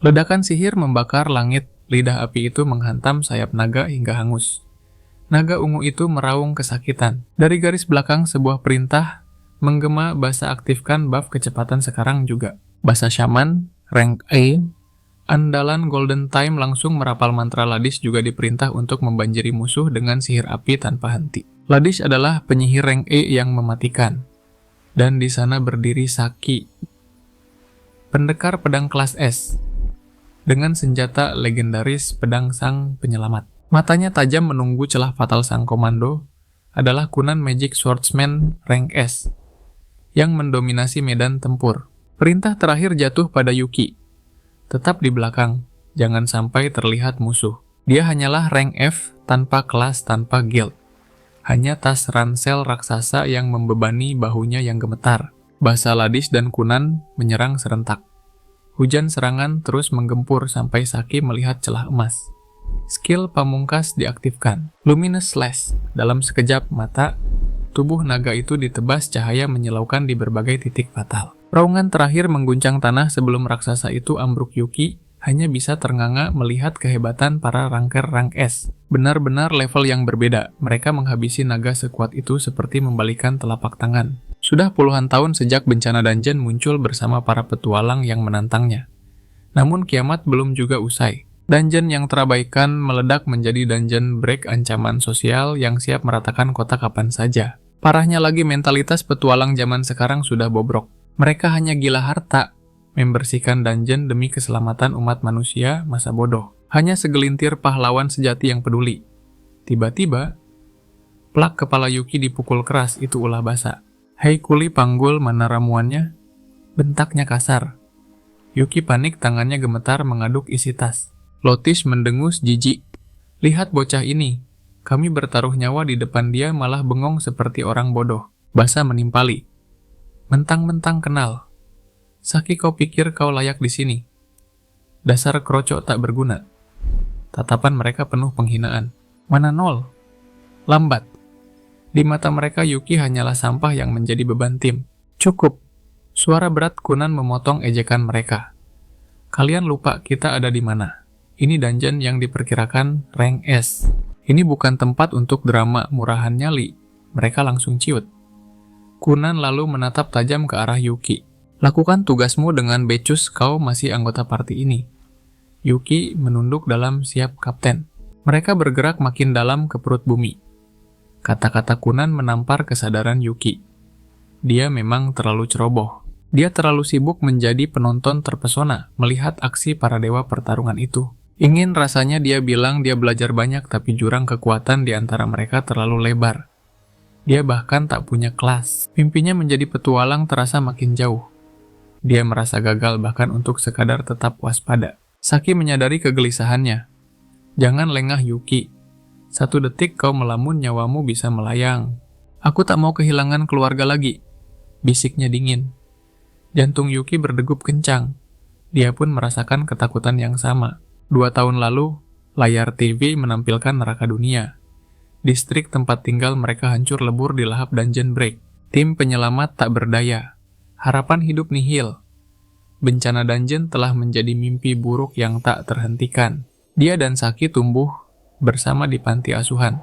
Ledakan sihir membakar langit, lidah api itu menghantam sayap naga hingga hangus. Naga ungu itu meraung kesakitan. Dari garis belakang sebuah perintah menggema basa aktifkan buff kecepatan sekarang juga. Basa Shaman, rank A, andalan Golden Time langsung merapal mantra Ladish juga diperintah untuk membanjiri musuh dengan sihir api tanpa henti. Ladish adalah penyihir rank E yang mematikan. Dan di sana berdiri Saki, pendekar pedang kelas S, dengan senjata legendaris pedang sang penyelamat. Matanya tajam menunggu celah fatal sang komando adalah Kunan Magic Swordsman rank S yang mendominasi medan tempur. Perintah terakhir jatuh pada Yuki. Tetap di belakang, jangan sampai terlihat musuh. Dia hanyalah rank F tanpa kelas, tanpa guild. Hanya tas ransel raksasa yang membebani bahunya yang gemetar. Basa Ladish dan Kunan menyerang serentak. Hujan serangan terus menggempur sampai Saki melihat celah emas. Skill pamungkas diaktifkan. Luminous Slash. Dalam sekejap mata, tubuh naga itu ditebas cahaya menyilaukan di berbagai titik fatal. Raungan terakhir mengguncang tanah sebelum raksasa itu ambruk. Yuki hanya bisa ternganga melihat kehebatan para ranker rank S. Benar-benar level yang berbeda. Mereka menghabisi naga sekuat itu seperti membalikan telapak tangan. Sudah puluhan tahun sejak bencana dungeon muncul bersama para petualang yang menantangnya. Namun kiamat belum juga usai. Dungeon yang terabaikan meledak menjadi dungeon break ancaman sosial yang siap meratakan kota kapan saja. Parahnya lagi mentalitas petualang zaman sekarang sudah bobrok. Mereka hanya gila harta, membersihkan dungeon demi keselamatan umat manusia masa bodoh. Hanya segelintir pahlawan sejati yang peduli. Tiba-tiba, plak kepala Yuki dipukul keras, itu ulah basa. Hei kuli panggul, mana ramuannya? Bentaknya kasar. Yuki panik, tangannya gemetar mengaduk isi tas. Lotis mendengus jijik. Lihat bocah ini. Kami bertaruh nyawa di depan dia malah bengong seperti orang bodoh. Basa menimpali. Mentang-mentang kenal. Saki, kau pikir kau layak di sini? Dasar kerocok tak berguna. Tatapan mereka penuh penghinaan. Mana nol? Lambat. Di mata mereka Yuki hanyalah sampah yang menjadi beban tim. Cukup. Suara berat Kunan memotong ejekan mereka. Kalian lupa kita ada di mana? Ini dungeon yang diperkirakan rank S. Ini bukan tempat untuk drama murahan nyali. Mereka langsung ciut. Kunan lalu menatap tajam ke arah Yuki. Lakukan tugasmu dengan becus, kau masih anggota party ini. Yuki menunduk dalam siap kapten. Mereka bergerak makin dalam ke perut bumi. Kata-kata Kunan menampar kesadaran Yuki. Dia memang terlalu ceroboh. Dia terlalu sibuk menjadi penonton terpesona melihat aksi para dewa pertarungan itu. Ingin rasanya dia bilang dia belajar banyak, tapi jurang kekuatan di antara mereka terlalu lebar. Dia bahkan tak punya kelas. Mimpinya menjadi petualang terasa makin jauh. Dia merasa gagal bahkan untuk sekadar tetap waspada. Saki menyadari kegelisahannya. Jangan lengah Yuki. 1 detik kau melamun nyawamu bisa melayang. Aku tak mau kehilangan keluarga lagi. Bisiknya dingin. Jantung Yuki berdegup kencang. Dia pun merasakan ketakutan yang sama. 2 tahun lalu, layar TV menampilkan neraka dunia. Distrik tempat tinggal mereka hancur lebur di lahap dungeon break. Tim penyelamat tak berdaya. Harapan hidup nihil. Bencana dungeon telah menjadi mimpi buruk yang tak terhentikan. Dia dan Saki tumbuh bersama di panti asuhan.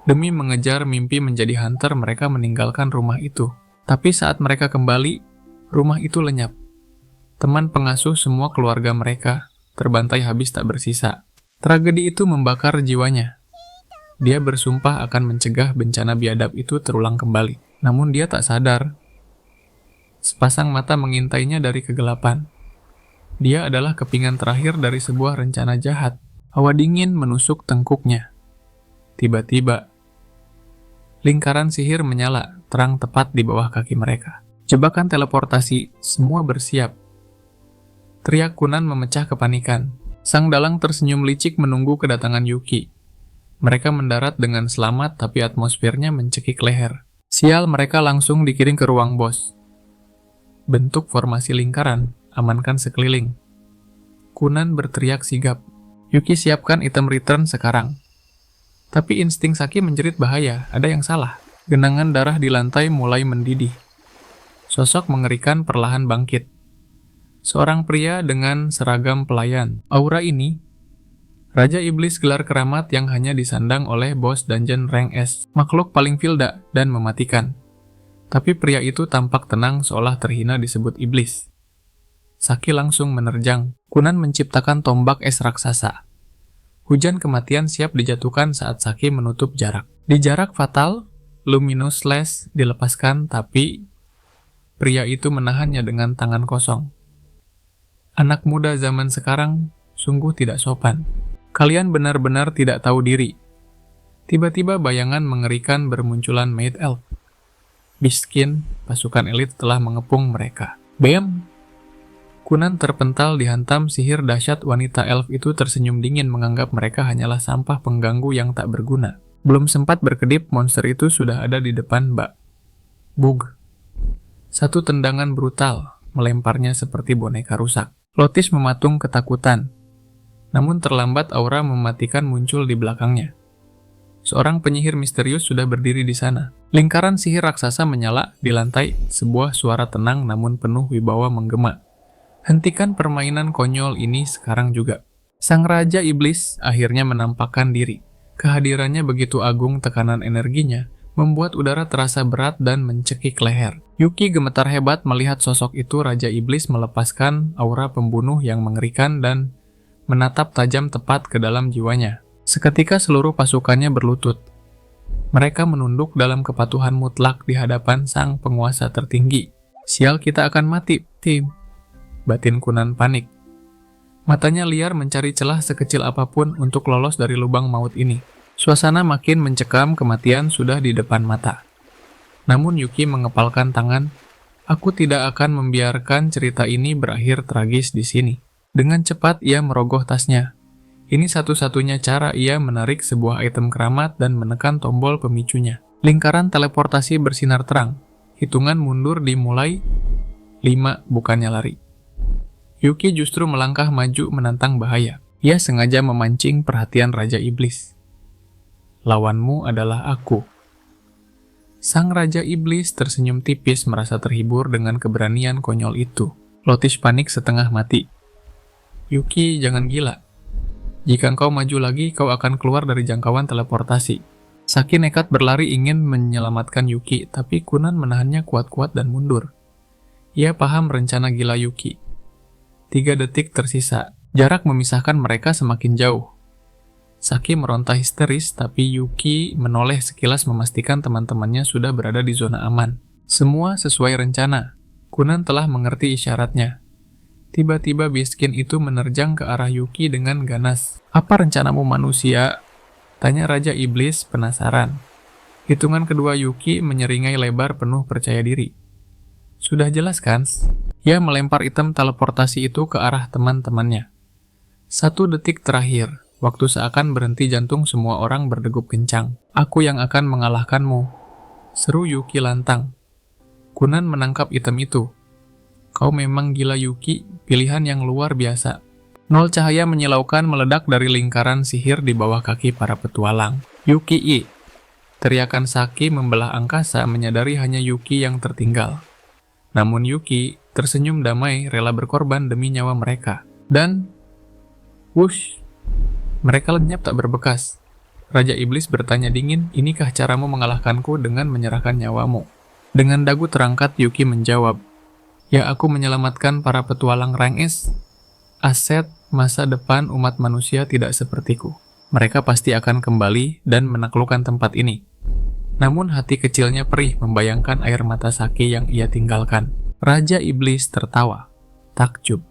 Demi mengejar mimpi menjadi hunter, mereka meninggalkan rumah itu. Tapi saat mereka kembali, rumah itu lenyap. Teman pengasuh semua keluarga mereka terbantai habis tak bersisa. Tragedi itu membakar jiwanya. Dia bersumpah akan mencegah bencana biadab itu terulang kembali. Namun dia tak sadar. Sepasang mata mengintainya dari kegelapan. Dia adalah kepingan terakhir dari sebuah rencana jahat. Hawa dingin menusuk tengkuknya. Tiba-tiba, lingkaran sihir menyala, terang tepat di bawah kaki mereka. Jebakan teleportasi, semua bersiap. Teriak Kunan memecah kepanikan. Sang dalang tersenyum licik menunggu kedatangan Yuki. Mereka mendarat dengan selamat, tapi atmosfernya mencekik leher. Sial, mereka langsung dikirim ke ruang bos. Bentuk formasi lingkaran, amankan sekeliling. Kunan berteriak sigap. Yuki, siapkan item return sekarang. Tapi insting Saki menjerit bahaya, ada yang salah. Genangan darah di lantai mulai mendidih. Sosok mengerikan perlahan bangkit. Seorang pria dengan seragam pelayan. Aura ini, Raja Iblis gelar keramat yang hanya disandang oleh bos dungeon rank S, makhluk paling filda dan mematikan. Tapi pria itu tampak tenang seolah terhina disebut iblis. Saki langsung menerjang. Kunan menciptakan tombak es raksasa. Hujan kematian siap dijatuhkan saat Saki menutup jarak. Di jarak fatal, Luminous Slash dilepaskan, tapi pria itu menahannya dengan tangan kosong. Anak muda zaman sekarang sungguh tidak sopan. Kalian benar-benar tidak tahu diri. Tiba-tiba bayangan mengerikan bermunculan Maid Elf. Biskin, pasukan elit telah mengepung mereka. Bam! Kunan terpental dihantam sihir dahsyat. Wanita elf itu tersenyum dingin menganggap mereka hanyalah sampah pengganggu yang tak berguna. Belum sempat berkedip, monster itu sudah ada di depan Mbak. Bug. Satu tendangan brutal, melemparnya seperti boneka rusak. Lotis mematung ketakutan. Namun terlambat aura mematikan muncul di belakangnya. Seorang penyihir misterius sudah berdiri di sana. Lingkaran sihir raksasa menyala di lantai, sebuah suara tenang namun penuh wibawa menggema. Hentikan permainan konyol ini sekarang juga. Sang Raja Iblis akhirnya menampakkan diri. Kehadirannya begitu agung, tekanan energinya membuat udara terasa berat dan mencekik leher. Yuki gemetar hebat melihat sosok itu. Raja Iblis melepaskan aura pembunuh yang mengerikan dan menatap tajam tepat ke dalam jiwanya. Seketika seluruh pasukannya berlutut. Mereka menunduk dalam kepatuhan mutlak di hadapan sang penguasa tertinggi. Sial, kita akan mati, tim. Batin Kunan panik. Matanya liar mencari celah sekecil apapun untuk lolos dari lubang maut ini. Suasana makin mencekam, kematian sudah di depan mata. Namun Yuki mengepalkan tangan. Aku tidak akan membiarkan cerita ini berakhir tragis di sini. Dengan cepat ia merogoh tasnya. Ini satu-satunya cara ia menarik sebuah item keramat dan menekan tombol pemicunya. Lingkaran teleportasi bersinar terang. Hitungan mundur dimulai. 5, bukannya lari. Yuki justru melangkah maju menantang bahaya. Ia sengaja memancing perhatian Raja Iblis. Lawanmu adalah aku. Sang Raja Iblis tersenyum tipis merasa terhibur dengan keberanian konyol itu. Lotis panik setengah mati. Yuki, jangan gila. Jika engkau maju lagi, kau akan keluar dari jangkauan teleportasi. Saki nekat berlari ingin menyelamatkan Yuki, tapi Kunan menahannya kuat-kuat dan mundur. Ia paham rencana gila Yuki. 3 detik tersisa. Jarak memisahkan mereka semakin jauh. Saki meronta histeris, tapi Yuki menoleh sekilas memastikan teman-temannya sudah berada di zona aman. Semua sesuai rencana. Kunan telah mengerti isyaratnya. Tiba-tiba Biskin itu menerjang ke arah Yuki dengan ganas. Apa rencanamu manusia? Tanya Raja Iblis penasaran. Hitungan kedua Yuki menyeringai lebar penuh percaya diri. Sudah jelas kan? Ia melempar item teleportasi itu ke arah teman-temannya. 1 detik terakhir, waktu seakan berhenti jantung semua orang berdegup kencang. Aku yang akan mengalahkanmu, seru Yuki lantang. Kunan menangkap item itu. Kau memang gila Yuki, pilihan yang luar biasa. 0 cahaya menyilaukan meledak dari lingkaran sihir di bawah kaki para petualang. Yuki I. Teriakan Saki membelah angkasa menyadari hanya Yuki yang tertinggal. Namun Yuki tersenyum damai rela berkorban demi nyawa mereka. Dan, wush, mereka lenyap tak berbekas. Raja Iblis bertanya dingin, inikah caramu mengalahkanku dengan menyerahkan nyawamu? Dengan dagu terangkat Yuki menjawab, ya aku menyelamatkan para petualang rank S. Aset masa depan umat manusia tidak sepertiku. Mereka pasti akan kembali dan menaklukkan tempat ini. Namun hati kecilnya perih membayangkan air mata Saki yang ia tinggalkan. Raja Iblis tertawa. Takjub.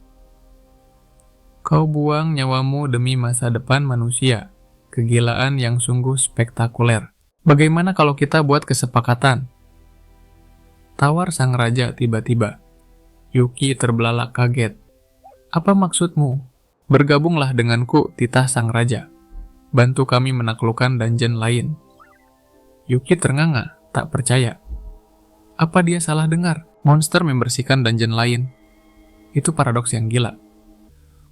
Kau buang nyawamu demi masa depan manusia. Kegilaan yang sungguh spektakuler. Bagaimana kalau kita buat kesepakatan? Tawar sang raja tiba-tiba. Yuki terbelalak kaget. Apa maksudmu? Bergabunglah denganku, titah sang raja. Bantu kami menaklukkan dungeon lain. Yuki ternganga, tak percaya. Apa dia salah dengar? Monster membersihkan dungeon lain. Itu paradoks yang gila.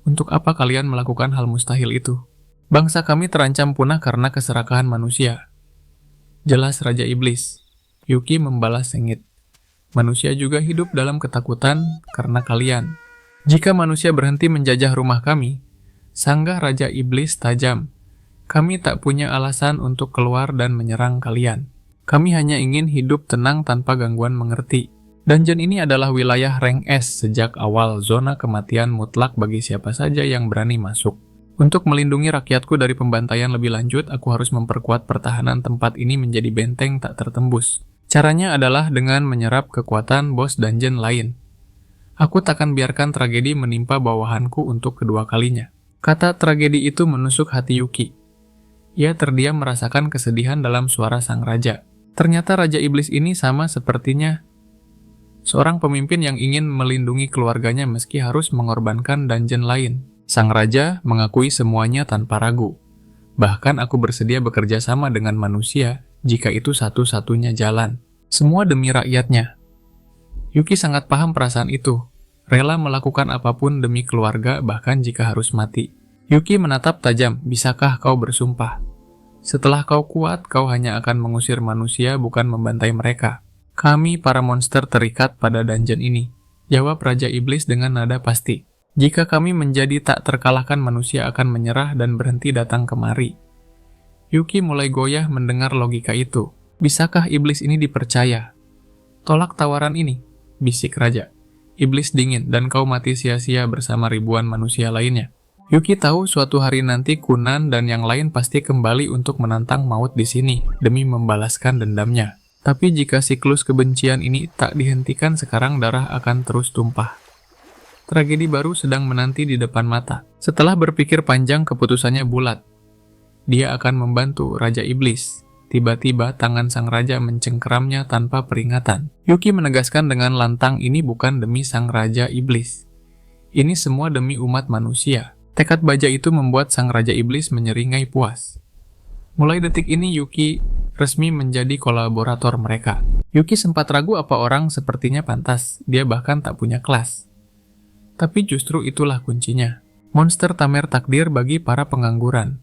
Untuk apa kalian melakukan hal mustahil itu? Bangsa kami terancam punah karena keserakahan manusia. Jelas Raja Iblis. Yuki membalas sengit. Manusia juga hidup dalam ketakutan karena kalian. Jika manusia berhenti menjajah rumah kami, sanggah Raja Iblis tajam. Kami tak punya alasan untuk keluar dan menyerang kalian. Kami hanya ingin hidup tenang tanpa gangguan mengerti. Dungeon ini adalah wilayah rank S sejak awal, zona kematian mutlak bagi siapa saja yang berani masuk. Untuk melindungi rakyatku dari pembantaian lebih lanjut, aku harus memperkuat pertahanan tempat ini menjadi benteng tak tertembus. Caranya adalah dengan menyerap kekuatan bos dungeon lain. Aku takkan biarkan tragedi menimpa bawahanku untuk kedua kalinya. Kata tragedi itu menusuk hati Yuki. Ia terdiam merasakan kesedihan dalam suara sang raja. Ternyata Raja Iblis ini sama sepertinya seorang pemimpin yang ingin melindungi keluarganya meski harus mengorbankan dungeon lain. Sang raja mengakui semuanya tanpa ragu. Bahkan aku bersedia bekerja sama dengan manusia jika itu satu-satunya jalan. Semua demi rakyatnya. Yuki sangat paham perasaan itu. Rela melakukan apapun demi keluarga bahkan jika harus mati. Yuki menatap tajam, bisakah kau bersumpah? Setelah kau kuat, kau hanya akan mengusir manusia bukan membantai mereka. Kami para monster terikat pada dungeon ini, jawab Raja Iblis dengan nada pasti. Jika kami menjadi tak terkalahkan, manusia akan menyerah dan berhenti datang kemari. Yuki mulai goyah mendengar logika itu. Bisakah iblis ini dipercaya? Tolak tawaran ini, bisik Raja. Iblis dingin dan kau mati sia-sia bersama ribuan manusia lainnya. Yuki tahu suatu hari nanti Kunan dan yang lain pasti kembali untuk menantang maut di sini demi membalaskan dendamnya. Tapi jika siklus kebencian ini tak dihentikan sekarang, darah akan terus tumpah. Tragedi baru sedang menanti di depan mata. Setelah berpikir panjang, keputusannya bulat. Dia akan membantu Raja Iblis. Tiba-tiba tangan sang raja mencengkeramnya tanpa peringatan. Yuki menegaskan dengan lantang, ini bukan demi sang Raja Iblis. Ini semua demi umat manusia. Tekad baja itu membuat sang Raja Iblis menyeringai puas. Mulai detik ini Yuki resmi menjadi kolaborator mereka. Yuki sempat ragu apa orang sepertinya pantas, dia bahkan tak punya kelas. Tapi justru itulah kuncinya. Monster tamer takdir bagi para pengangguran.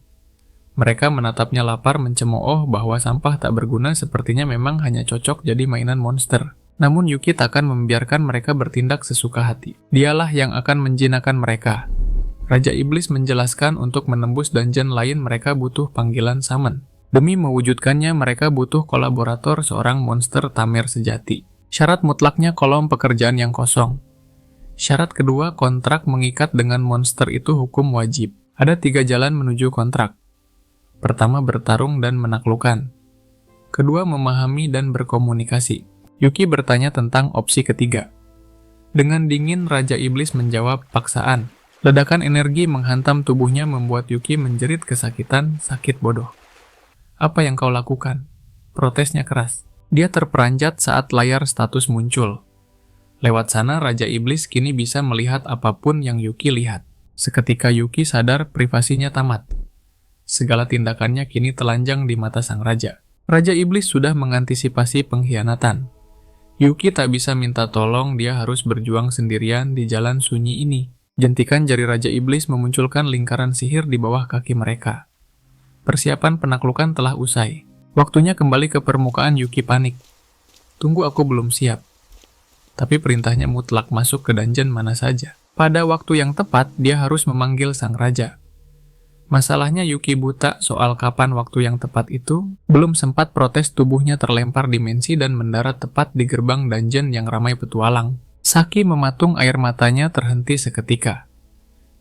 Mereka menatapnya lapar mencemooh bahwa sampah tak berguna sepertinya memang hanya cocok jadi mainan monster. Namun Yuki takkan membiarkan mereka bertindak sesuka hati. Dialah yang akan menjinakkan mereka. Raja Iblis menjelaskan untuk menembus dungeon lain mereka butuh panggilan summon. Demi mewujudkannya mereka butuh kolaborator seorang monster tamer sejati. Syarat mutlaknya kolom pekerjaan yang kosong. Syarat kedua, kontrak mengikat dengan monster itu hukum wajib. Ada 3 jalan menuju kontrak. Pertama, bertarung dan menaklukkan. Kedua, memahami dan berkomunikasi. Yuki bertanya tentang opsi ketiga. Dengan dingin Raja Iblis menjawab, paksaan. Ledakan energi menghantam tubuhnya membuat Yuki menjerit kesakitan, sakit bodoh. Apa yang kau lakukan? Protesnya keras. Dia terperanjat saat layar status muncul. Lewat sana Raja Iblis kini bisa melihat apapun yang Yuki lihat. Seketika Yuki sadar privasinya tamat. Segala tindakannya kini telanjang di mata sang raja. Raja Iblis sudah mengantisipasi pengkhianatan. Yuki tak bisa minta tolong, dia harus berjuang sendirian di jalan sunyi ini. Jentikan jari Raja Iblis memunculkan lingkaran sihir di bawah kaki mereka. Persiapan penaklukan telah usai. Waktunya kembali ke permukaan. Yuki panik. Tunggu, aku belum siap. Tapi perintahnya mutlak masuk ke dungeon mana saja. Pada waktu yang tepat, dia harus memanggil sang raja. Masalahnya Yuki buta soal kapan waktu yang tepat itu. Belum sempat protes, tubuhnya terlempar dimensi dan mendarat tepat di gerbang dungeon yang ramai petualang. Saki mematung, air matanya terhenti seketika.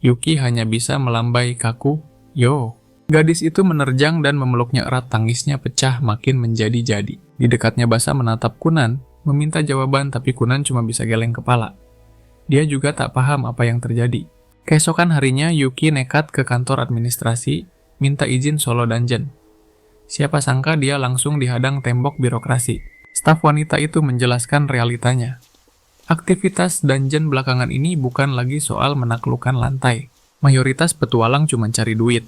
Yuki hanya bisa melambai kaku, "Yo." Gadis itu menerjang dan memeluknya erat, tangisnya pecah makin menjadi-jadi. Di dekatnya Basa menatap Kunan, meminta jawaban tapi Kunan cuma bisa geleng kepala. Dia juga tak paham apa yang terjadi. Keesokan harinya Yuki nekat ke kantor administrasi, minta izin solo dungeon. Siapa sangka dia langsung dihadang tembok birokrasi. Staf wanita itu menjelaskan realitanya. Aktivitas dungeon belakangan ini bukan lagi soal menaklukkan lantai. Mayoritas petualang cuma cari duit.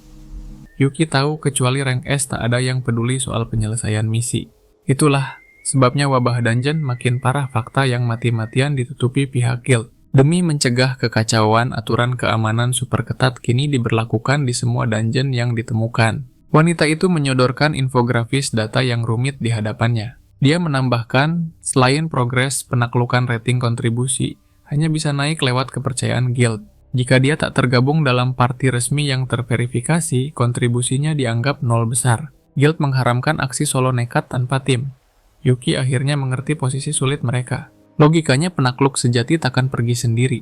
Yuki tahu kecuali rank S tak ada yang peduli soal penyelesaian misi. Itulah sebabnya wabah dungeon makin parah, fakta yang mati-matian ditutupi pihak guild. Demi mencegah kekacauan, aturan keamanan super ketat kini diberlakukan di semua dungeon yang ditemukan. Wanita itu menyodorkan infografis data yang rumit di hadapannya. Dia menambahkan, selain progres penaklukan rating kontribusi, hanya bisa naik lewat kepercayaan guild. Jika dia tak tergabung dalam parti resmi yang terverifikasi, kontribusinya dianggap nol besar. Guild mengharamkan aksi solo nekat tanpa tim. Yuki akhirnya mengerti posisi sulit mereka. Logikanya penakluk sejati takkan pergi sendiri.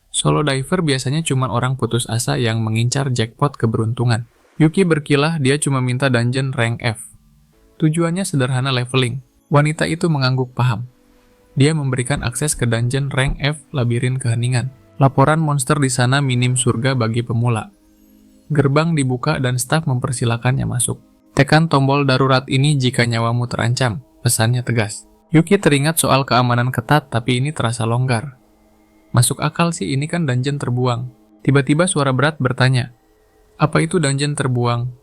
Solo diver biasanya cuma orang putus asa yang mengincar jackpot keberuntungan. Yuki berkilah dia cuma minta dungeon rank F. Tujuannya sederhana, leveling. Wanita itu mengangguk paham. Dia memberikan akses ke dungeon rank F Labirin Keheningan. Laporan monster di sana minim surga bagi pemula. Gerbang dibuka dan staf mempersilakannya masuk. Tekan tombol darurat ini jika nyawamu terancam, pesannya tegas. Yuki teringat soal keamanan ketat, tapi ini terasa longgar. Masuk akal sih, ini kan dungeon terbuang. Tiba-tiba suara berat bertanya, "Apa itu dungeon terbuang?"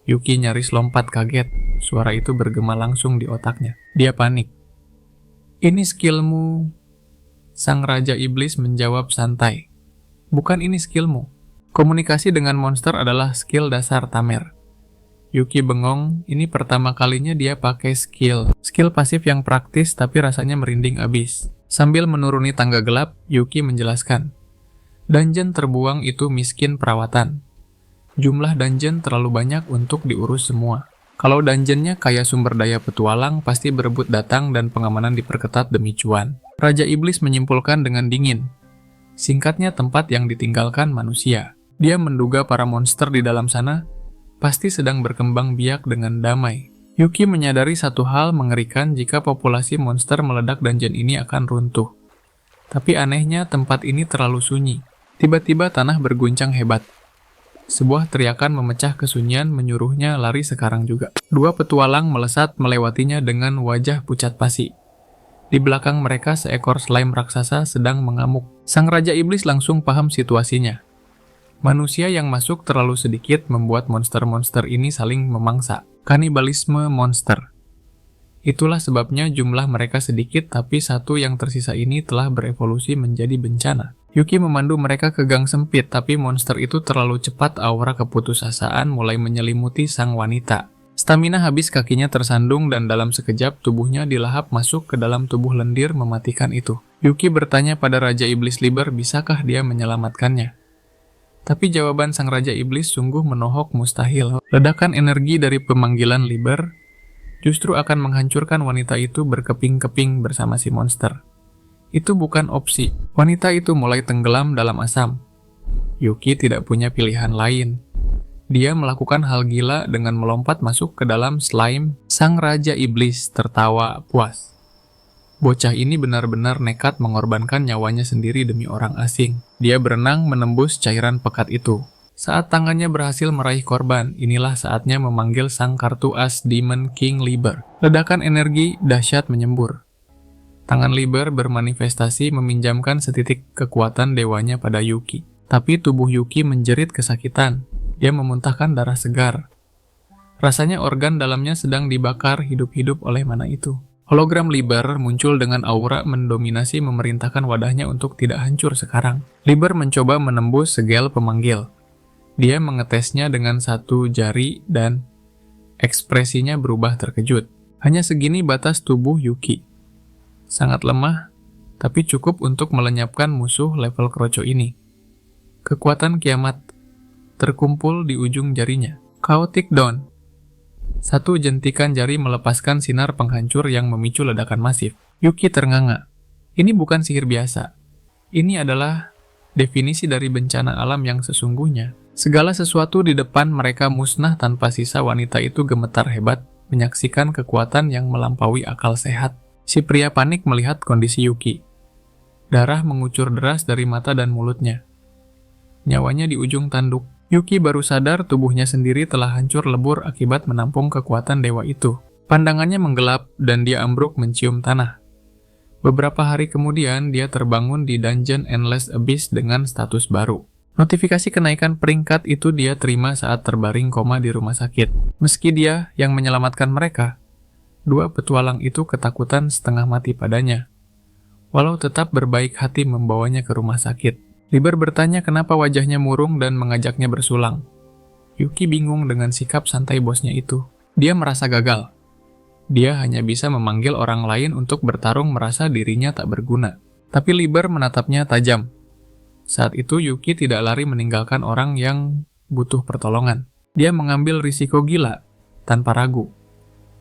Yuki nyaris lompat kaget. Suara itu bergema langsung di otaknya. Dia panik. "Ini skillmu." Sang Raja Iblis menjawab santai. "Bukan ini skillmu. Komunikasi dengan monster adalah skill dasar Tamer." Yuki bengong, ini pertama kalinya dia pakai skill pasif yang praktis tapi rasanya merinding abis. Sambil menuruni tangga gelap, Yuki menjelaskan. Dungeon terbuang itu miskin perawatan. Jumlah dungeon terlalu banyak untuk diurus semua. Kalau dungeonnya kayak sumber daya petualang, pasti berebut datang dan pengamanan diperketat demi cuan. Raja Iblis menyimpulkan dengan dingin. Singkatnya, tempat yang ditinggalkan manusia. Dia menduga para monster di dalam sana pasti sedang berkembang biak dengan damai. Yuki menyadari satu hal mengerikan, jika populasi monster meledak dungeon ini akan runtuh. Tapi anehnya tempat ini terlalu sunyi. Tiba-tiba tanah berguncang hebat. Sebuah teriakan memecah kesunyian, menyuruhnya lari sekarang juga. Dua petualang melesat melewatinya dengan wajah pucat pasi. Di belakang mereka seekor slime raksasa sedang mengamuk. Sang Raja Iblis langsung paham situasinya. Manusia yang masuk terlalu sedikit membuat monster-monster ini saling memangsa. Kanibalisme monster. Itulah sebabnya jumlah mereka sedikit, tapi satu yang tersisa ini telah berevolusi menjadi bencana. Yuki memandu mereka ke gang sempit, tapi monster itu terlalu cepat. Aura keputusasaan mulai menyelimuti sang wanita. Stamina habis, kakinya tersandung, dan dalam sekejap tubuhnya dilahap masuk ke dalam tubuh lendir mematikan itu. Yuki bertanya pada Raja Iblis Liber, bisakah dia menyelamatkannya? Tapi jawaban sang Raja Iblis sungguh menohok mustahil. Ledakan energi dari pemanggilan Liber justru akan menghancurkan wanita itu berkeping-keping bersama si monster. Itu bukan opsi. Wanita itu mulai tenggelam dalam asam. Yuki tidak punya pilihan lain. Dia melakukan hal gila dengan melompat masuk ke dalam slime. Sang Raja Iblis tertawa puas. Bocah ini benar-benar nekat mengorbankan nyawanya sendiri demi orang asing. Dia berenang menembus cairan pekat itu. Saat tangannya berhasil meraih korban, inilah saatnya memanggil sang kartu as Demon King Liber. Ledakan energi dahsyat menyembur. Tangan Liber bermanifestasi meminjamkan setitik kekuatan dewanya pada Yuki. Tapi tubuh Yuki menjerit kesakitan. Dia memuntahkan darah segar. Rasanya organ dalamnya sedang dibakar hidup-hidup oleh mana itu. Hologram Liber muncul dengan aura mendominasi, memerintahkan wadahnya untuk tidak hancur sekarang. Liber mencoba menembus segel pemanggil. Dia mengetesnya dengan satu jari dan ekspresinya berubah terkejut. Hanya segini batas tubuh Yuki. Sangat lemah, tapi cukup untuk melenyapkan musuh level kroco ini. Kekuatan kiamat terkumpul di ujung jarinya. Chaotic Dawn. Satu jentikan jari melepaskan sinar penghancur yang memicu ledakan masif. Yuki ternganga. Ini bukan sihir biasa. Ini adalah definisi dari bencana alam yang sesungguhnya. Segala sesuatu di depan mereka musnah tanpa sisa. Wanita itu gemetar hebat, menyaksikan kekuatan yang melampaui akal sehat. Si pria panik melihat kondisi Yuki. Darah mengucur deras dari mata dan mulutnya. Nyawanya di ujung tanduk. Yuki baru sadar tubuhnya sendiri telah hancur lebur akibat menampung kekuatan dewa itu. Pandangannya menggelap dan dia ambruk mencium tanah. Beberapa hari kemudian, dia terbangun di Dungeon Endless Abyss dengan status baru. Notifikasi kenaikan peringkat itu dia terima saat terbaring koma di rumah sakit. Meski dia yang menyelamatkan mereka, dua petualang itu ketakutan setengah mati padanya. Walau tetap berbaik hati membawanya ke rumah sakit. Liber bertanya kenapa wajahnya murung dan mengajaknya bersulang. Yuki bingung dengan sikap santai bosnya itu. Dia merasa gagal. Dia hanya bisa memanggil orang lain untuk bertarung, merasa dirinya tak berguna. Tapi Liber menatapnya tajam. Saat itu Yuki tidak lari meninggalkan orang yang butuh pertolongan. Dia mengambil risiko gila, tanpa ragu.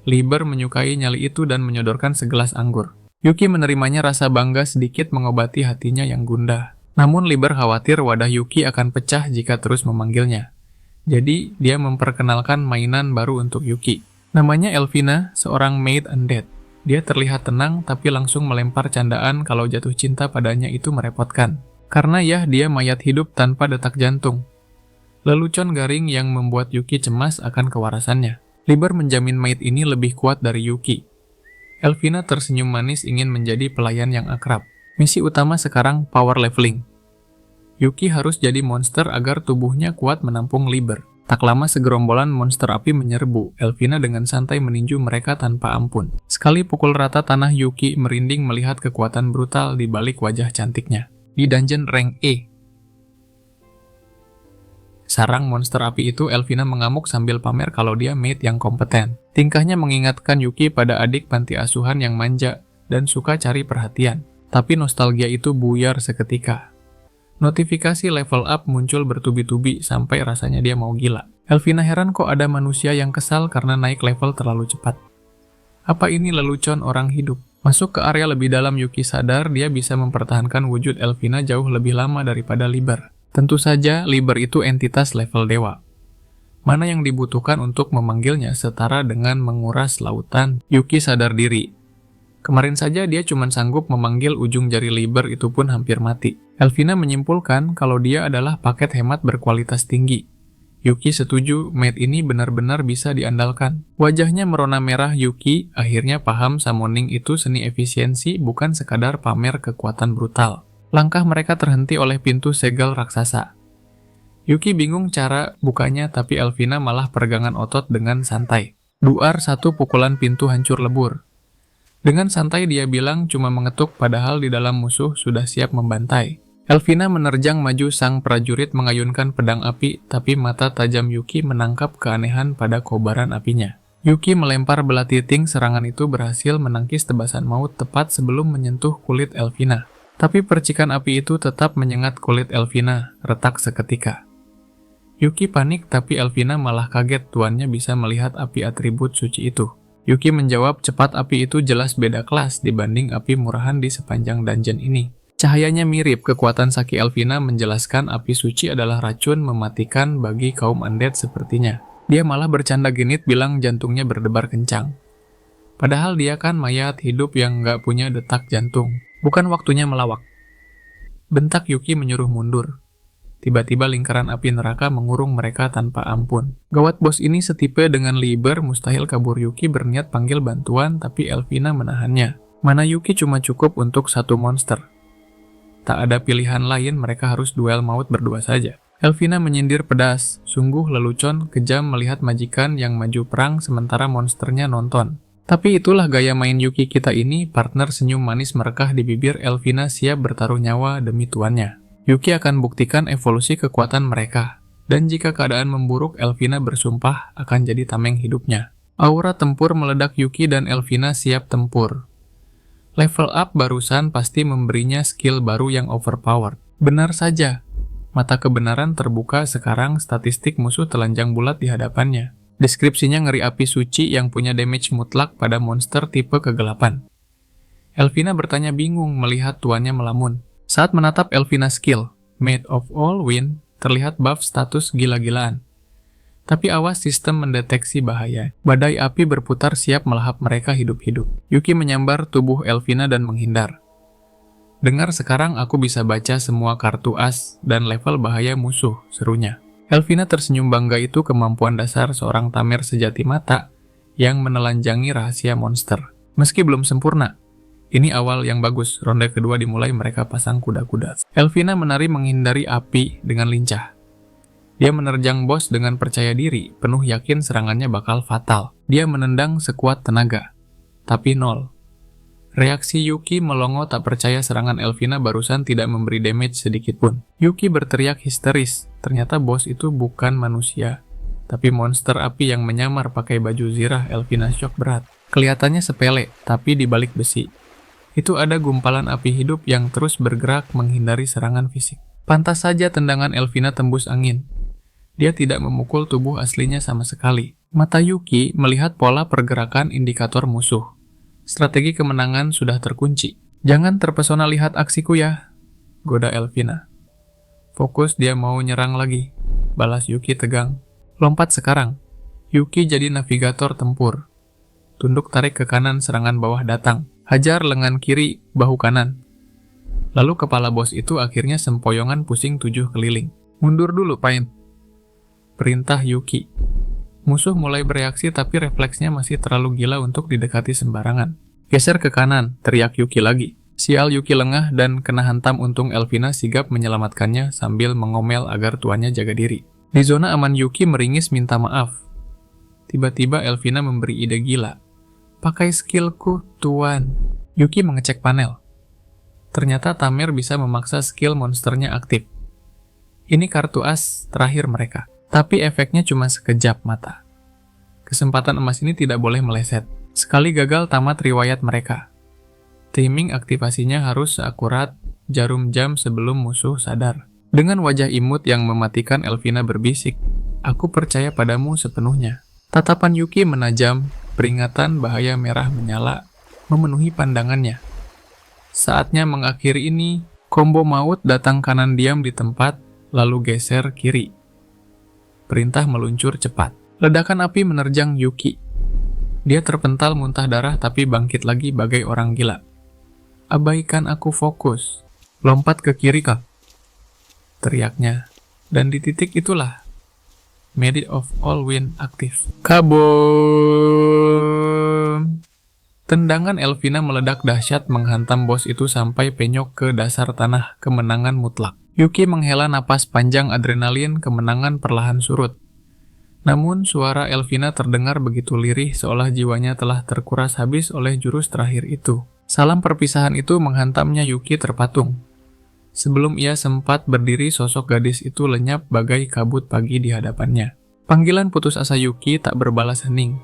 Liber menyukai nyali itu dan menyodorkan segelas anggur. Yuki menerimanya rasa bangga sedikit mengobati hatinya yang gundah. Namun Liber khawatir wadah Yuki akan pecah jika terus memanggilnya. Jadi, dia memperkenalkan mainan baru untuk Yuki. Namanya Elvina, seorang maid undead. Dia terlihat tenang tapi langsung melempar candaan kalau jatuh cinta padanya itu merepotkan. Karena ya, dia mayat hidup tanpa detak jantung. Lelucon garing yang membuat Yuki cemas akan kewarasannya. Liber menjamin maid ini lebih kuat dari Yuki. Elvina tersenyum manis ingin menjadi pelayan yang akrab. Misi utama sekarang power leveling. Yuki harus jadi monster agar tubuhnya kuat menampung Liber. Tak lama segerombolan monster api menyerbu. Elvina dengan santai meninju mereka tanpa ampun. Sekali pukul rata tanah, Yuki merinding melihat kekuatan brutal di balik wajah cantiknya. Di dungeon rank E. Sarang monster api itu, Elvina mengamuk sambil pamer kalau dia maid yang kompeten. Tingkahnya mengingatkan Yuki pada adik panti asuhan yang manja dan suka cari perhatian. Tapi nostalgia itu buyar seketika. Notifikasi level up muncul bertubi-tubi sampai rasanya dia mau gila. Elvina heran kok ada manusia yang kesal karena naik level terlalu cepat. Apa ini lelucon orang hidup? Masuk ke area lebih dalam, Yuki sadar dia bisa mempertahankan wujud Elvina jauh lebih lama daripada Liber. Tentu saja, Liber itu entitas level dewa. Mana yang dibutuhkan untuk memanggilnya setara dengan menguras lautan? Yuki sadar diri. Kemarin saja dia cuma sanggup memanggil ujung jari Liber, itu pun hampir mati. Elvina menyimpulkan kalau dia adalah paket hemat berkualitas tinggi. Yuki setuju, maid ini benar-benar bisa diandalkan. Wajahnya merona merah. Yuki akhirnya paham summoning itu seni efisiensi, bukan sekadar pamer kekuatan brutal. Langkah mereka terhenti oleh pintu segel raksasa. Yuki bingung cara bukanya, tapi Elvina malah peregangan otot dengan santai. Duar, satu pukulan pintu hancur lebur. Dengan santai dia bilang cuma mengetuk, padahal di dalam musuh sudah siap membantai. Elvina menerjang maju, sang prajurit mengayunkan pedang api, tapi mata tajam Yuki menangkap keanehan pada kobaran apinya. Yuki melempar belatiting, serangan itu berhasil menangkis tebasan maut tepat sebelum menyentuh kulit Elvina. Tapi percikan api itu tetap menyengat kulit Elvina, retak seketika. Yuki panik, tapi Elvina malah kaget tuannya bisa melihat api atribut suci itu. Yuki menjawab cepat, api itu jelas beda kelas dibanding api murahan di sepanjang dungeon ini. Cahayanya mirip, kekuatan Saki Elvina menjelaskan api suci adalah racun mematikan bagi kaum undead sepertinya. Dia malah bercanda genit bilang jantungnya berdebar kencang. Padahal dia kan mayat hidup yang nggak punya detak jantung. Bukan waktunya melawak. Bentak Yuki menyuruh mundur. Tiba-tiba lingkaran api neraka mengurung mereka tanpa ampun. Gawat, bos ini setipe dengan Liber, mustahil kabur. Yuki berniat panggil bantuan, tapi Elvina menahannya. Mana Yuki cuma cukup untuk satu monster. Tak ada pilihan lain, mereka harus duel maut berdua saja. Elvina menyindir pedas, sungguh lelucon, kejam melihat majikan yang maju perang sementara monsternya nonton. Tapi itulah gaya main Yuki kita ini, partner senyum manis merekah di bibir. Elvina siap bertaruh nyawa demi tuannya. Yuki akan buktikan evolusi kekuatan mereka. Dan jika keadaan memburuk, Elvina bersumpah akan jadi tameng hidupnya. Aura tempur meledak, Yuki dan Elvina siap tempur. Level up barusan pasti memberinya skill baru yang overpowered. Benar saja. Mata kebenaran terbuka sekarang, statistik musuh telanjang bulat di hadapannya. Deskripsinya ngeri, api suci yang punya damage mutlak pada monster tipe kegelapan. Elvina bertanya bingung melihat tuannya melamun. Saat menatap Elvina skill, Maid of All Wind, terlihat buff status gila-gilaan. Tapi awas, sistem mendeteksi bahaya. Badai api berputar siap melahap mereka hidup-hidup. Yuki menyambar tubuh Elvina dan menghindar. Dengar, sekarang aku bisa baca semua kartu as dan level bahaya musuh, serunya. Elvina tersenyum bangga, itu kemampuan dasar seorang tamer sejati mata yang menelanjangi rahasia monster. Meski belum sempurna, ini awal yang bagus. Ronde kedua dimulai, mereka pasang kuda-kuda. Elvina menari menghindari api dengan lincah. Dia menerjang bos dengan percaya diri, penuh yakin serangannya bakal fatal. Dia menendang sekuat tenaga, tapi nol. Reaksi Yuki melongo, tak percaya serangan Elvina barusan tidak memberi damage sedikit pun. Yuki berteriak histeris, ternyata bos itu bukan manusia, tapi monster api yang menyamar pakai baju zirah. Elvina shock berat. Kelihatannya sepele, tapi di balik besi. Itu ada gumpalan api hidup yang terus bergerak menghindari serangan fisik. Pantas saja tendangan Elvina tembus angin. Dia tidak memukul tubuh aslinya sama sekali. Mata Yuki melihat pola pergerakan indikator musuh. Strategi kemenangan sudah terkunci. Jangan terpesona lihat aksiku ya, goda Elvina. Fokus, dia mau nyerang lagi, balas Yuki tegang. Lompat sekarang. Yuki jadi navigator tempur. Tunduk tarik ke kanan, serangan bawah datang. Hajar lengan kiri, bahu kanan. Lalu kepala bos itu akhirnya sempoyongan pusing 7 keliling. Mundur dulu, Pain, perintah Yuki. Musuh mulai bereaksi tapi refleksnya masih terlalu gila untuk didekati sembarangan. Geser ke kanan, teriak Yuki lagi. Sial, Yuki lengah dan kena hantam, untung Elvina sigap menyelamatkannya sambil mengomel agar tuannya jaga diri. Di zona aman Yuki meringis minta maaf. Tiba-tiba Elvina memberi ide gila. Pakai skillku, tuan. Yuki mengecek panel. Ternyata Tamer bisa memaksa skill monsternya aktif. Ini kartu as terakhir mereka. Tapi efeknya cuma sekejap mata. Kesempatan emas ini tidak boleh meleset. Sekali gagal tamat riwayat mereka. Timing aktivasinya harus seakurat jarum jam sebelum musuh sadar. Dengan wajah imut yang mematikan, Elvina berbisik, "Aku percaya padamu sepenuhnya." Tatapan Yuki menajam, peringatan bahaya merah menyala, memenuhi pandangannya. Saatnya mengakhiri ini, combo maut datang kanan diam di tempat, lalu geser kiri. Perintah meluncur cepat. Ledakan api menerjang Yuki. Dia terpental muntah darah tapi bangkit lagi bagai orang gila. "Abaikan aku, fokus. Lompat ke kiri, Kak," teriaknya. Dan di titik itulah Merit of All Wind aktif. Kabum! Tendangan Elvina meledak dahsyat menghantam bos itu sampai penyok ke dasar tanah. Kemenangan mutlak. Yuki menghela napas panjang, adrenalin kemenangan perlahan surut. Namun suara Elvina terdengar begitu lirih seolah jiwanya telah terkuras habis oleh jurus terakhir itu. Salam perpisahan itu menghantamnya. Yuki terpatung. Sebelum ia sempat berdiri, sosok gadis itu lenyap bagai kabut pagi di hadapannya. Panggilan putus asa Yuki tak berbalas hening.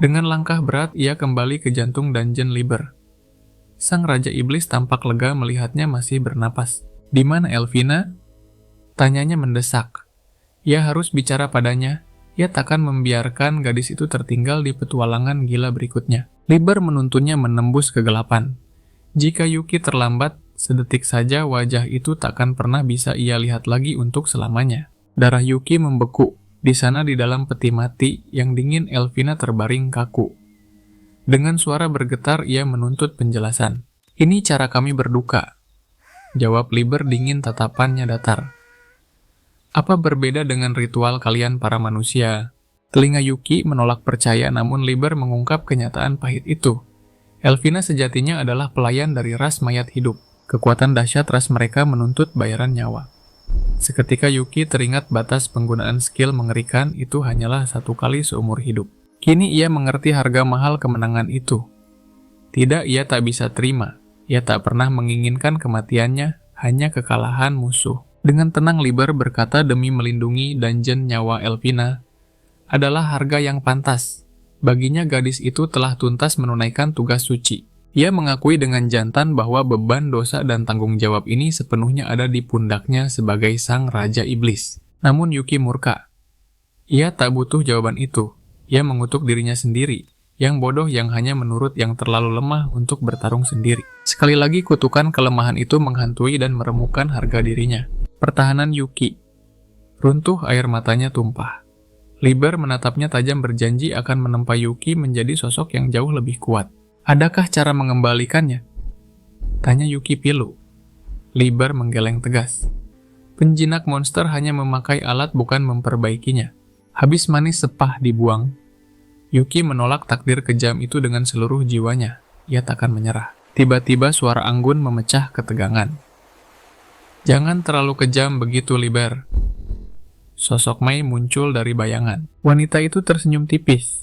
Dengan langkah berat, ia kembali ke jantung Dungeon Liber. Sang Raja Iblis tampak lega melihatnya masih bernapas. "Di mana Elvina?" tanyanya mendesak. Ia harus bicara padanya. Ia takkan membiarkan gadis itu tertinggal di petualangan gila berikutnya. Liber menuntunnya menembus kegelapan. Jika Yuki terlambat, sedetik saja wajah itu takkan pernah bisa ia lihat lagi untuk selamanya. Darah Yuki membeku. Di sana di dalam peti mati yang dingin, Elvina terbaring kaku. Dengan suara bergetar ia menuntut penjelasan. "Ini cara kami berduka," jawab Liber dingin, tatapannya datar. "Apa berbeda dengan ritual kalian para manusia?" Telinga Yuki menolak percaya, namun Liber mengungkap kenyataan pahit itu. Elvina sejatinya adalah pelayan dari ras mayat hidup. Kekuatan dahsyat ras mereka menuntut bayaran nyawa. Seketika Yuki teringat batas penggunaan skill mengerikan itu hanyalah 1 kali seumur hidup. Kini ia mengerti harga mahal kemenangan itu. Tidak, ia tak bisa terima. Ia tak pernah menginginkan kematiannya, hanya kekalahan musuh. Dengan tenang Liber berkata, demi melindungi dungeon nyawa Elvina adalah harga yang pantas. Baginya gadis itu telah tuntas menunaikan tugas suci. Ia mengakui dengan jantan bahwa beban dosa dan tanggung jawab ini sepenuhnya ada di pundaknya sebagai sang Raja Iblis. Namun Yuki murka. Ia tak butuh jawaban itu. Ia mengutuk dirinya sendiri, yang bodoh yang hanya menurut yang terlalu lemah untuk bertarung sendiri. Sekali lagi kutukan kelemahan itu menghantui dan meremukkan harga dirinya. Pertahanan Yuki. Runtuh, air matanya tumpah. Liber menatapnya tajam, berjanji akan menempa Yuki menjadi sosok yang jauh lebih kuat. "Adakah cara mengembalikannya?" tanya Yuki pilu. Liber menggeleng tegas. "Penjinak monster hanya memakai alat, bukan memperbaikinya. Habis manis sepah dibuang." Yuki menolak takdir kejam itu dengan seluruh jiwanya. Ia takkan menyerah. Tiba-tiba suara anggun memecah ketegangan. "Jangan terlalu kejam begitu, Liber." Sosok Mei muncul dari bayangan. Wanita itu tersenyum tipis.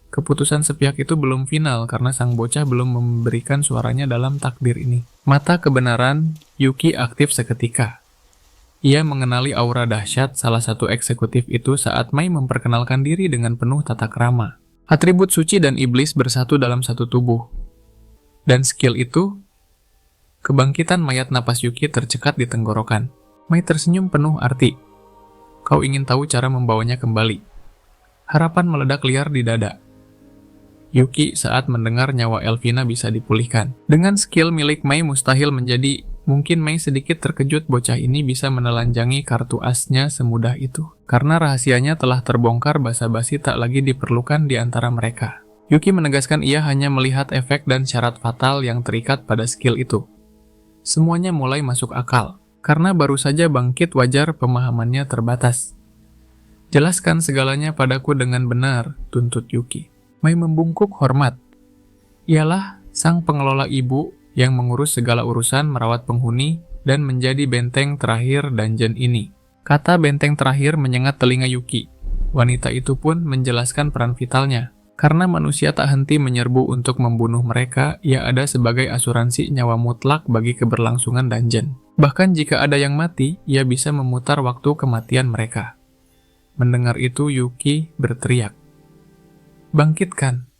Keputusan sepihak itu belum final karena sang bocah belum memberikan suaranya dalam takdir ini. Mata kebenaran Yuki aktif seketika. Ia mengenali aura dahsyat salah satu eksekutif itu saat Mei memperkenalkan diri dengan penuh tata krama. Atribut suci dan iblis bersatu dalam satu tubuh. Dan skill itu, kebangkitan mayat napas Yuki tercekat di tenggorokan. Mei tersenyum penuh arti. Kau ingin tahu cara membawanya kembali. Harapan meledak liar di dada Yuki saat mendengar nyawa Elvina bisa dipulihkan. Dengan skill milik Mei mustahil menjadi. Mungkin Mei sedikit terkejut bocah ini bisa menelanjangi kartu asnya semudah itu. Karena rahasianya telah terbongkar, basa-basi tak lagi diperlukan di antara mereka. Yuki menegaskan ia hanya melihat efek dan syarat fatal yang terikat pada skill itu. Semuanya mulai masuk akal. Karena baru saja bangkit wajar pemahamannya terbatas. Jelaskan segalanya padaku dengan benar, tuntut Yuki. Mei membungkuk hormat. Ialah sang pengelola ibu yang mengurus segala urusan merawat penghuni dan menjadi benteng terakhir dungeon ini. Kata benteng terakhir menyengat telinga Yuki. Wanita itu pun menjelaskan peran vitalnya. Karena manusia tak henti menyerbu untuk membunuh mereka, ia ada sebagai asuransi nyawa mutlak bagi keberlangsungan dungeon. Bahkan jika ada yang mati, ia bisa memutar waktu kematian mereka. Mendengar itu, Yuki berteriak. Bangkitkan.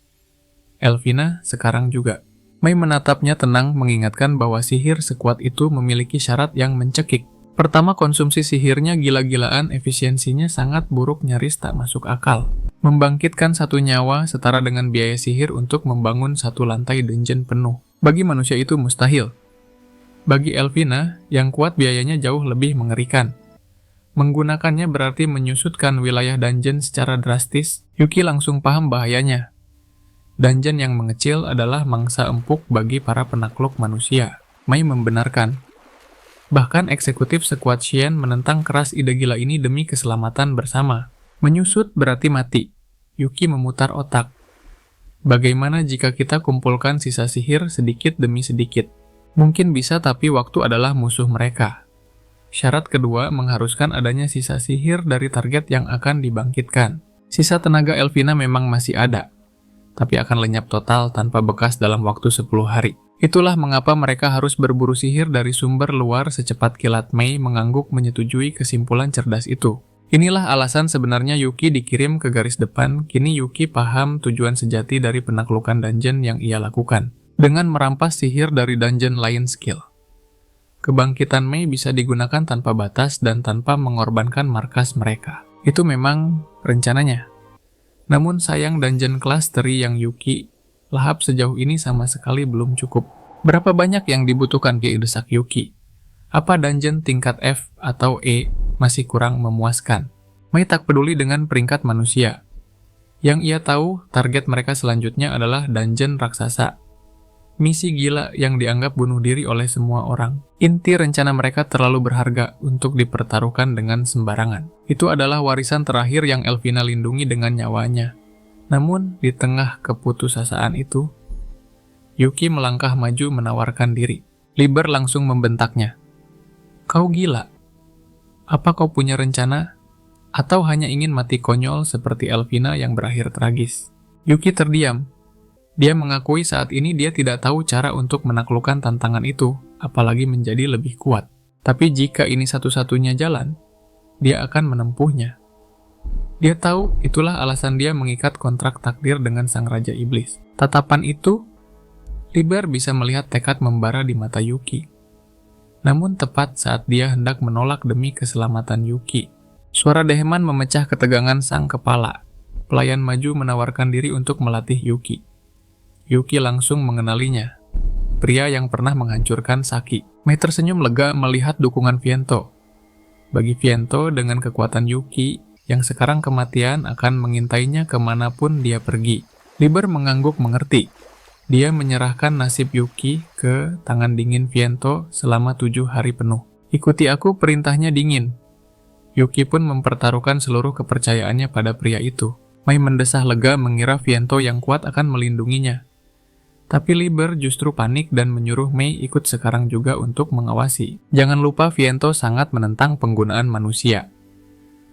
Elvina sekarang juga. Mei menatapnya tenang, mengingatkan bahwa sihir sekuat itu memiliki syarat yang mencekik. Pertama, konsumsi sihirnya gila-gilaan, efisiensinya sangat buruk, nyaris tak masuk akal. Membangkitkan satu nyawa setara dengan biaya sihir untuk membangun satu lantai dungeon penuh. Bagi manusia itu mustahil. Bagi Elvina, yang kuat biayanya jauh lebih mengerikan. Menggunakannya berarti menyusutkan wilayah dungeon secara drastis. Yuki langsung paham bahayanya. Dungeon yang mengecil adalah mangsa empuk bagi para penakluk manusia. Mei membenarkan. Bahkan eksekutif sekuat Xian menentang keras ide gila ini demi keselamatan bersama. Menyusut berarti mati. Yuki memutar otak. Bagaimana jika kita kumpulkan sisa sihir sedikit demi sedikit? Mungkin bisa, tapi waktu adalah musuh mereka. Syarat kedua mengharuskan adanya sisa sihir dari target yang akan dibangkitkan. Sisa tenaga Elvina memang masih ada, tapi akan lenyap total tanpa bekas dalam waktu 10 hari. Itulah mengapa mereka harus berburu sihir dari sumber luar secepat kilat. Mei mengangguk menyetujui kesimpulan cerdas itu. Inilah alasan sebenarnya Yuki dikirim ke garis depan. Kini Yuki paham tujuan sejati dari penaklukan dungeon yang ia lakukan. Dengan merampas sihir dari dungeon lain skill. Kebangkitan Mei bisa digunakan tanpa batas dan tanpa mengorbankan markas mereka. Itu memang rencananya. Namun sayang dungeon kelas teri yang Yuki lahap sejauh ini sama sekali belum cukup. Berapa banyak yang dibutuhkan, desak Yuki? Apa dungeon tingkat F atau E masih kurang memuaskan? Mei tak peduli dengan peringkat manusia. Yang ia tahu, target mereka selanjutnya adalah dungeon raksasa. Misi gila yang dianggap bunuh diri oleh semua orang. Inti rencana mereka terlalu berharga untuk dipertaruhkan dengan sembarangan. Itu adalah warisan terakhir yang Elvina lindungi dengan nyawanya. Namun, di tengah keputusasaan itu, Yuki melangkah maju menawarkan diri. Liber langsung membentaknya. Kau gila? Apa kau punya rencana? Atau hanya ingin mati konyol seperti Elvina yang berakhir tragis? Yuki terdiam. Dia mengakui saat ini dia tidak tahu cara untuk menaklukkan tantangan itu, apalagi menjadi lebih kuat. Tapi jika ini satu-satunya jalan, dia akan menempuhnya. Dia tahu itulah alasan dia mengikat kontrak takdir dengan sang Raja Iblis. Tatapan itu, Liber bisa melihat tekad membara di mata Yuki. Namun tepat saat dia hendak menolak demi keselamatan Yuki, suara Deheman memecah ketegangan sang kepala. Pelayan maju menawarkan diri untuk melatih Yuki. Yuki langsung mengenalinya. Pria yang pernah menghancurkan Saki. Mei tersenyum lega melihat dukungan Viento. Bagi Viento, dengan kekuatan Yuki, yang sekarang kematian akan mengintainya kemanapun dia pergi. Liber mengangguk mengerti. Dia menyerahkan nasib Yuki ke tangan dingin Viento selama 7 hari penuh. Ikuti aku, perintahnya dingin. Yuki pun mempertaruhkan seluruh kepercayaannya pada pria itu. Mei mendesah lega mengira Viento yang kuat akan melindunginya. Tapi Liber justru panik dan menyuruh Mei ikut sekarang juga untuk mengawasi. Jangan lupa Viento sangat menentang penggunaan manusia.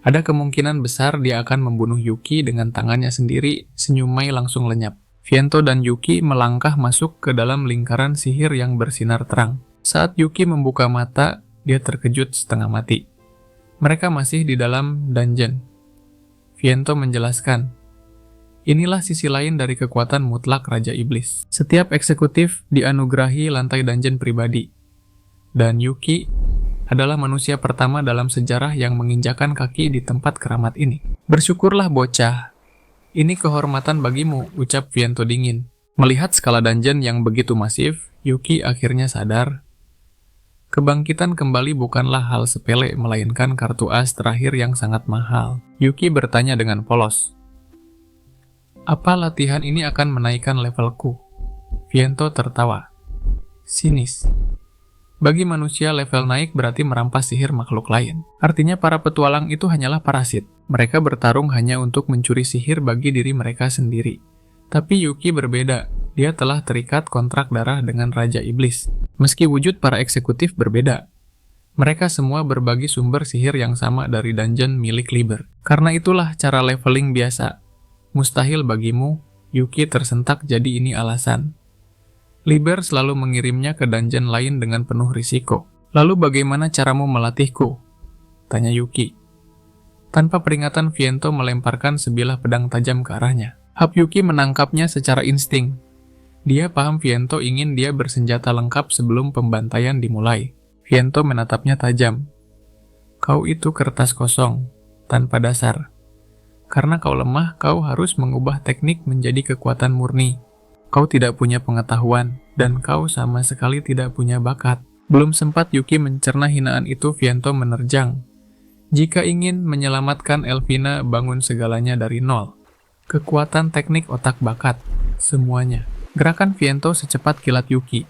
Ada kemungkinan besar dia akan membunuh Yuki dengan tangannya sendiri. Senyum Mei langsung lenyap. Viento dan Yuki melangkah masuk ke dalam lingkaran sihir yang bersinar terang. Saat Yuki membuka mata, dia terkejut setengah mati. Mereka masih di dalam dungeon. Viento menjelaskan, Inilah sisi lain dari kekuatan mutlak Raja Iblis. Setiap eksekutif dianugerahi lantai dungeon pribadi. Dan Yuki adalah manusia pertama dalam sejarah yang menginjakan kaki di tempat keramat ini. Bersyukurlah bocah. Ini kehormatan bagimu, ucap Viento dingin. Melihat skala dungeon yang begitu masif, Yuki akhirnya sadar. Kebangkitan kembali bukanlah hal sepele, melainkan kartu as terakhir yang sangat mahal. Yuki bertanya dengan polos. Apa latihan ini akan menaikkan levelku? Viento tertawa. Sinis. Bagi manusia, level naik berarti merampas sihir makhluk lain. Artinya para petualang itu hanyalah parasit. Mereka bertarung hanya untuk mencuri sihir bagi diri mereka sendiri. Tapi Yuki berbeda. Dia telah terikat kontrak darah dengan Raja Iblis. Meski wujud para eksekutif berbeda, mereka semua berbagi sumber sihir yang sama dari dungeon milik Liber. Karena itulah cara leveling biasa. Mustahil bagimu, Yuki tersentak, jadi ini alasan. Liber selalu mengirimnya ke dungeon lain dengan penuh risiko. Lalu bagaimana caramu melatihku? Tanya Yuki. Tanpa peringatan, Viento melemparkan sebilah pedang tajam ke arahnya. Yuki menangkapnya secara insting. Dia paham Viento ingin dia bersenjata lengkap sebelum pembantaian dimulai. Viento menatapnya tajam. Kau itu kertas kosong, tanpa dasar. Karena kau lemah, kau harus mengubah teknik menjadi kekuatan murni. Kau tidak punya pengetahuan, dan kau sama sekali tidak punya bakat. Belum sempat Yuki mencerna hinaan itu, Viento menerjang. Jika ingin menyelamatkan Elvina, bangun segalanya dari nol. Kekuatan teknik, otak, bakat, semuanya. Gerakan Viento secepat kilat Yuki.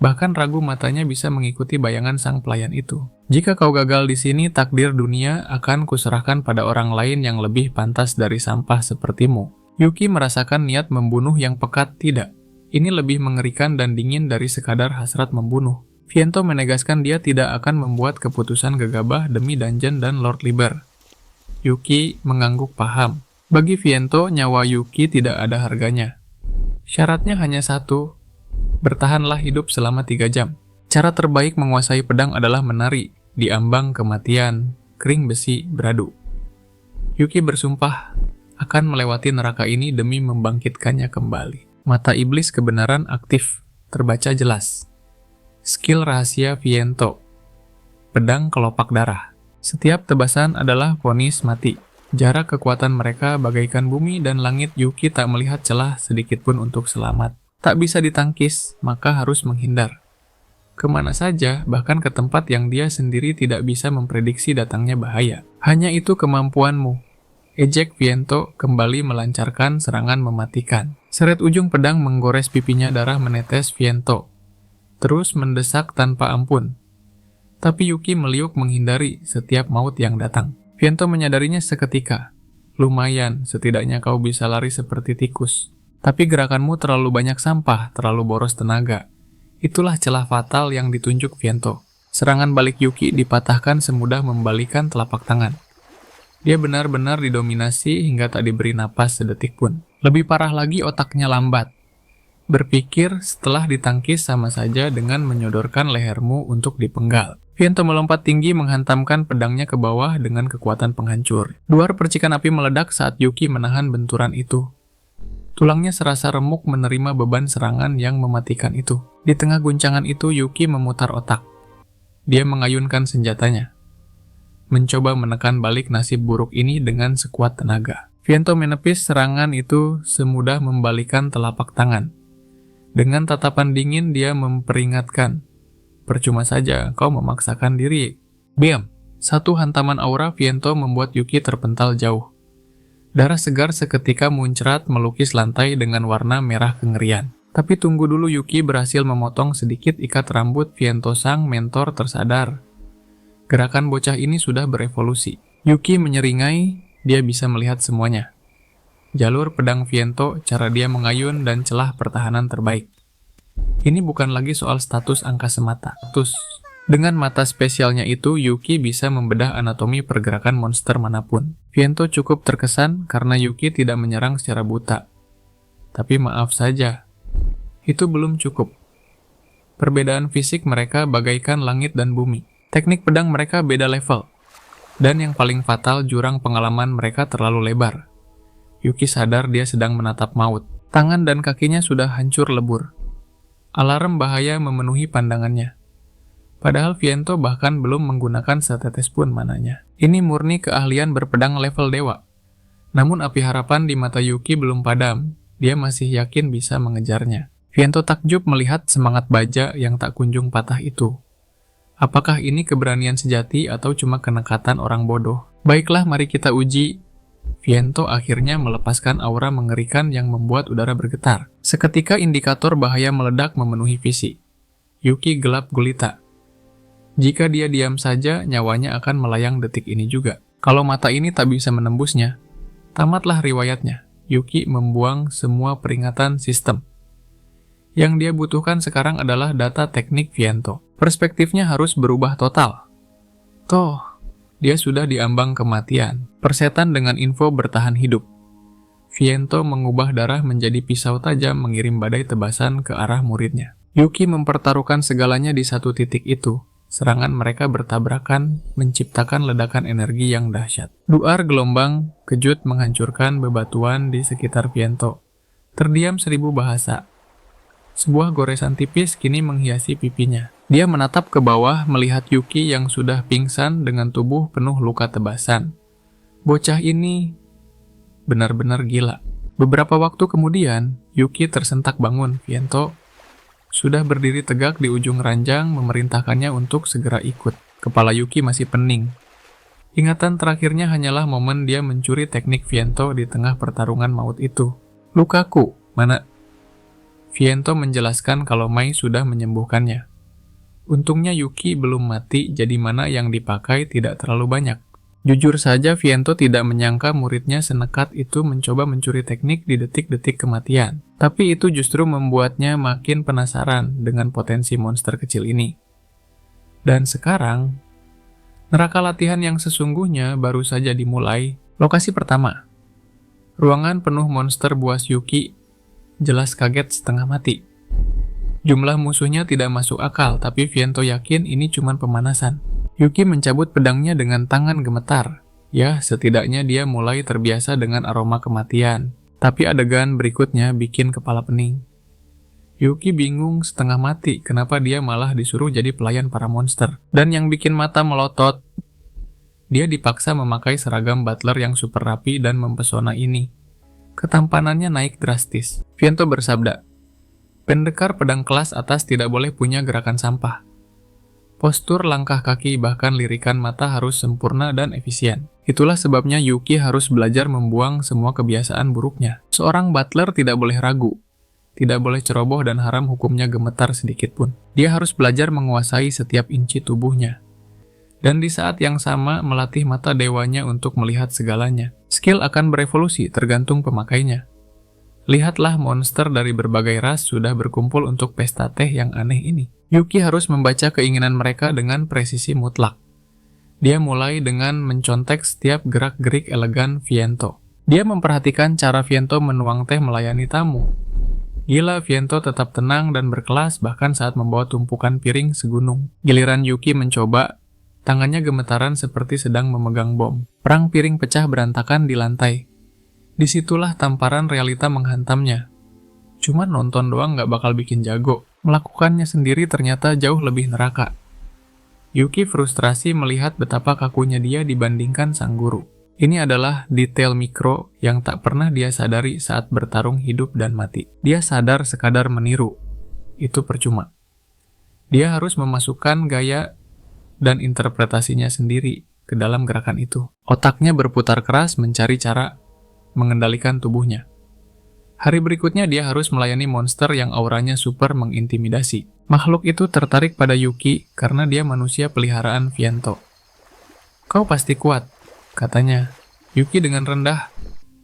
Bahkan ragu matanya bisa mengikuti bayangan sang pelayan itu. Jika kau gagal di sini, takdir dunia akan kuserahkan pada orang lain yang lebih pantas dari sampah sepertimu. Yuki merasakan niat membunuh yang pekat. Tidak. Ini lebih mengerikan dan dingin dari sekadar hasrat membunuh. Viento menegaskan dia tidak akan membuat keputusan gegabah demi dungeon dan Lord Liber. Yuki mengangguk paham. Bagi Viento, nyawa Yuki tidak ada harganya. Syaratnya hanya satu. Bertahanlah hidup selama 3 jam. Cara terbaik menguasai pedang adalah menari di ambang kematian, kering besi, beradu. Yuki bersumpah akan melewati neraka ini demi membangkitkannya kembali. Mata iblis kebenaran aktif, terbaca jelas. Skill rahasia Viento. Pedang kelopak darah. Setiap tebasan adalah vonis mati. Jarak kekuatan mereka bagaikan bumi dan langit. Yuki tak melihat celah sedikitpun untuk selamat. Tak bisa ditangkis, maka harus menghindar. Kemana saja, bahkan ke tempat yang dia sendiri tidak bisa memprediksi datangnya bahaya. Hanya itu kemampuanmu. Ejek Viento kembali melancarkan serangan mematikan. Seret ujung pedang menggores pipinya, darah menetes. Viento terus mendesak tanpa ampun. Tapi Yuki meliuk menghindari setiap maut yang datang. Viento menyadarinya seketika. Lumayan, setidaknya kau bisa lari seperti tikus. Tapi gerakanmu terlalu banyak sampah, terlalu boros tenaga. Itulah celah fatal yang ditunjuk Viento. Serangan balik Yuki dipatahkan semudah membalikan telapak tangan. Dia benar-benar didominasi hingga tak diberi napas sedetik pun. Lebih parah lagi, otaknya lambat. Berpikir setelah ditangkis sama saja dengan menyodorkan lehermu untuk dipenggal. Viento melompat tinggi menghantamkan pedangnya ke bawah dengan kekuatan penghancur. Duar percikan api meledak saat Yuki menahan benturan itu. Tulangnya serasa remuk menerima beban serangan yang mematikan itu. Di tengah guncangan itu, Yuki memutar otak. Dia mengayunkan senjatanya. Mencoba menekan balik nasib buruk ini dengan sekuat tenaga. Viento menepis serangan itu semudah membalikan telapak tangan. Dengan tatapan dingin, dia memperingatkan. Percuma saja kau memaksakan diri. Bam! Satu hantaman aura Viento membuat Yuki terpental jauh. Darah segar seketika muncrat melukis lantai dengan warna merah kengerian. Tapi tunggu dulu, Yuki berhasil memotong sedikit ikat rambut Viento. Sang mentor tersadar. Gerakan bocah ini sudah berevolusi. Yuki menyeringai, dia bisa melihat semuanya. Jalur pedang Viento, cara dia mengayun, dan celah pertahanan terbaik. Ini bukan lagi soal status angka semata. Dengan mata spesialnya itu, Yuki bisa membedah anatomi pergerakan monster manapun. Viento cukup terkesan karena Yuki tidak menyerang secara buta. Tapi maaf saja, itu belum cukup. Perbedaan fisik mereka bagaikan langit dan bumi. Teknik pedang mereka beda level. Dan yang paling fatal, jurang pengalaman mereka terlalu lebar. Yuki sadar dia sedang menatap maut. Tangan dan kakinya sudah hancur lebur. Alarm bahaya memenuhi pandangannya. Padahal Viento bahkan belum menggunakan setetes pun mananya. Ini murni keahlian berpedang level dewa. Namun api harapan di mata Yuki belum padam. Dia masih yakin bisa mengejarnya. Viento takjub melihat semangat baja yang tak kunjung patah itu. Apakah ini keberanian sejati atau cuma kenekatan orang bodoh? Baiklah, mari kita uji. Viento akhirnya melepaskan aura mengerikan yang membuat udara bergetar. Seketika indikator bahaya meledak memenuhi visi. Yuki gelap gulita. Jika dia diam saja, nyawanya akan melayang detik ini juga. Kalau mata ini tak bisa menembusnya, tamatlah riwayatnya. Yuki membuang semua peringatan sistem. Yang dia butuhkan sekarang adalah data teknik Viento. Perspektifnya harus berubah total. Toh, dia sudah diambang kematian. Persetan dengan info bertahan hidup. Viento mengubah darah menjadi pisau tajam mengirim badai tebasan ke arah muridnya. Yuki mempertaruhkan segalanya di satu titik itu. Serangan mereka bertabrakan, menciptakan ledakan energi yang dahsyat. Duar gelombang kejut menghancurkan bebatuan di sekitar Viento. Terdiam 1000 bahasa. Sebuah goresan tipis kini menghiasi pipinya. Dia menatap ke bawah melihat Yuki yang sudah pingsan dengan tubuh penuh luka tebasan. Bocah ini benar-benar gila. Beberapa waktu kemudian, Yuki tersentak bangun. Viento sudah berdiri tegak di ujung ranjang memerintahkannya untuk segera ikut. Kepala Yuki masih pening. Ingatan terakhirnya hanyalah momen dia mencuri teknik Viento di tengah pertarungan maut itu. Lukaku, mana? Viento menjelaskan kalau Mai sudah menyembuhkannya. Untungnya Yuki belum mati, jadi mana yang dipakai tidak terlalu banyak. Jujur saja, Viento tidak menyangka muridnya senekat itu mencoba mencuri teknik di detik-detik kematian. Tapi itu justru membuatnya makin penasaran dengan potensi monster kecil ini. Dan sekarang, neraka latihan yang sesungguhnya baru saja dimulai. Lokasi pertama. Ruangan penuh monster buas Yuki, jelas kaget setengah mati. Jumlah musuhnya tidak masuk akal, tapi Viento yakin ini cuma pemanasan. Yuki mencabut pedangnya dengan tangan gemetar. Ya, setidaknya dia mulai terbiasa dengan aroma kematian. Tapi adegan berikutnya bikin kepala pening. Yuki bingung setengah mati kenapa dia malah disuruh jadi pelayan para monster. Dan yang bikin mata melotot, dia dipaksa memakai seragam butler yang super rapi dan mempesona ini. Ketampanannya naik drastis. Viento bersabda, pendekar pedang kelas atas tidak boleh punya gerakan sampah. Postur langkah kaki bahkan lirikan mata harus sempurna dan efisien. Itulah sebabnya Yuki harus belajar membuang semua kebiasaan buruknya. Seorang butler tidak boleh ragu, tidak boleh ceroboh dan haram hukumnya gemetar sedikit pun. Dia harus belajar menguasai setiap inci tubuhnya. Dan di saat yang sama melatih mata dewanya untuk melihat segalanya. Skill akan berevolusi tergantung pemakainya. Lihatlah monster dari berbagai ras sudah berkumpul untuk pesta teh yang aneh ini. Yuki harus membaca keinginan mereka dengan presisi mutlak. Dia mulai dengan mencontek setiap gerak-gerik elegan Viento. Dia memperhatikan cara Viento menuang teh melayani tamu. Gila, Viento tetap tenang dan berkelas bahkan saat membawa tumpukan piring segunung. Giliran Yuki mencoba, tangannya gemetaran seperti sedang memegang bom. Perang piring pecah berantakan di lantai. Disitulah tamparan realita menghantamnya. Cuma nonton doang gak bakal bikin jago. Melakukannya sendiri ternyata jauh lebih neraka. Yuki frustrasi melihat betapa kakunya dia dibandingkan sang guru. Ini adalah detail mikro yang tak pernah dia sadari saat bertarung hidup dan mati. Dia sadar sekadar meniru. Itu percuma. Dia harus memasukkan gaya dan interpretasinya sendiri ke dalam gerakan itu. Otaknya berputar keras mencari cara mengendalikan tubuhnya. Hari berikutnya dia harus melayani monster yang auranya super mengintimidasi. Makhluk itu tertarik pada Yuki karena dia manusia peliharaan Viento. Kau pasti kuat, katanya. Yuki dengan rendah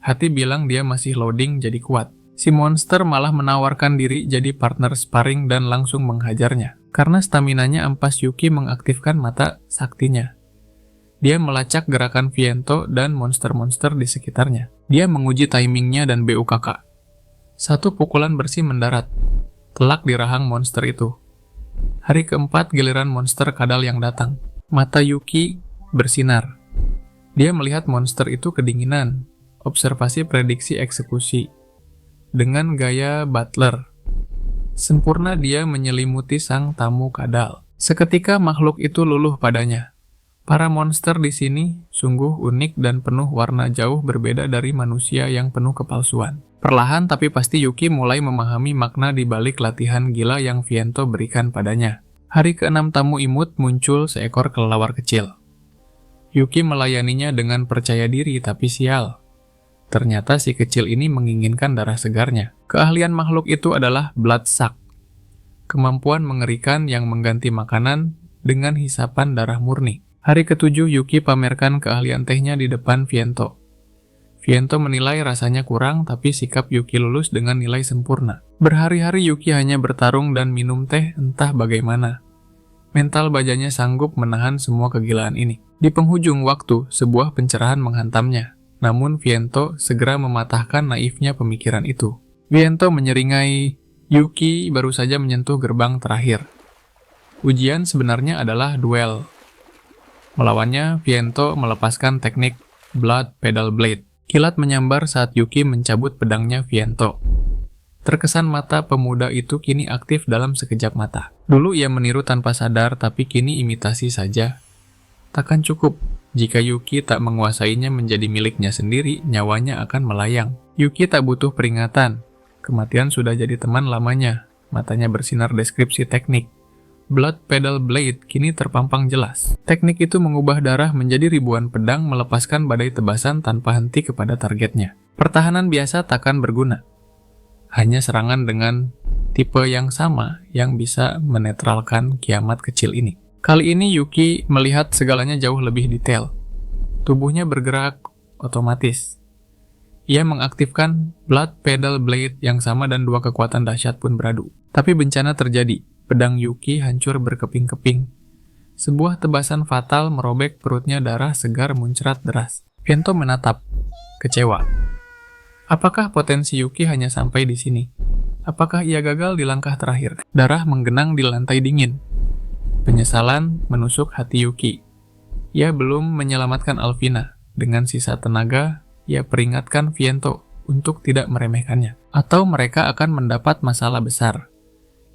hati bilang dia masih loading jadi kuat. Si monster malah menawarkan diri jadi partner sparring dan langsung menghajarnya. Karena staminanya ampas, Yuki mengaktifkan mata saktinya. Dia melacak gerakan Viento dan monster-monster di sekitarnya. Dia menguji timingnya dan BUKK. Satu pukulan bersih mendarat, telak di rahang monster itu. Hari keempat giliran monster kadal yang datang. Mata Yuki bersinar. Dia melihat monster itu kedinginan. observasi prediksi eksekusi. Dengan gaya Butler, sempurna dia menyelimuti sang tamu kadal. Seketika makhluk itu luluh padanya. Para monster di sini sungguh unik dan penuh warna jauh berbeda dari manusia yang penuh kepalsuan. Perlahan tapi pasti Yuki mulai memahami makna di balik latihan gila yang Viento berikan padanya. Hari ke-6 tamu imut muncul seekor kelelawar kecil. Yuki melayaninya dengan percaya diri tapi sial. Ternyata si kecil ini menginginkan darah segarnya. Keahlian makhluk itu adalah Blood Suck. Kemampuan mengerikan yang mengganti makanan dengan hisapan darah murni. Hari ke-7 Yuki pamerkan keahlian tehnya di depan Viento. Viento menilai rasanya kurang tapi sikap Yuki lulus dengan nilai sempurna. Berhari-hari Yuki hanya bertarung dan minum teh entah bagaimana. Mental bajanya sanggup menahan semua kegilaan ini. Di penghujung waktu, sebuah pencerahan menghantamnya. Namun Viento segera mematahkan naifnya pemikiran itu. Viento menyeringai, Yuki baru saja menyentuh gerbang terakhir. Ujian sebenarnya adalah duel. Melawannya, Viento melepaskan teknik Blood Pedal Blade. Kilat menyambar saat Yuki mencabut pedangnya Viento. Terkesan mata pemuda itu kini aktif dalam sekejap mata. Dulu ia meniru tanpa sadar, tapi kini imitasi saja. Takkan cukup. Jika Yuki tak menguasainya menjadi miliknya sendiri, nyawanya akan melayang. Yuki tak butuh peringatan. Kematian sudah jadi teman lamanya. Matanya bersinar deskripsi teknik. Blood Pedal Blade kini terpampang jelas. Teknik itu mengubah darah menjadi ribuan pedang melepaskan badai tebasan tanpa henti kepada targetnya. Pertahanan biasa takkan berguna. Hanya serangan dengan tipe yang sama yang bisa menetralkan kiamat kecil ini. Kali ini Yuki melihat segalanya jauh lebih detail. Tubuhnya bergerak otomatis. Ia mengaktifkan Blood Pedal Blade yang sama dan dua kekuatan dahsyat pun beradu. Tapi bencana terjadi. Pedang Yuki hancur berkeping-keping. Sebuah tebasan fatal merobek perutnya, darah segar muncrat deras. Viento menatap, kecewa. Apakah potensi Yuki hanya sampai di sini? Apakah ia gagal di langkah terakhir? Darah menggenang di lantai dingin. Penyesalan menusuk hati Yuki. Ia belum menyelamatkan Alvina. Dengan sisa tenaga, ia peringatkan Viento untuk tidak meremehkannya. Atau mereka akan mendapat masalah besar.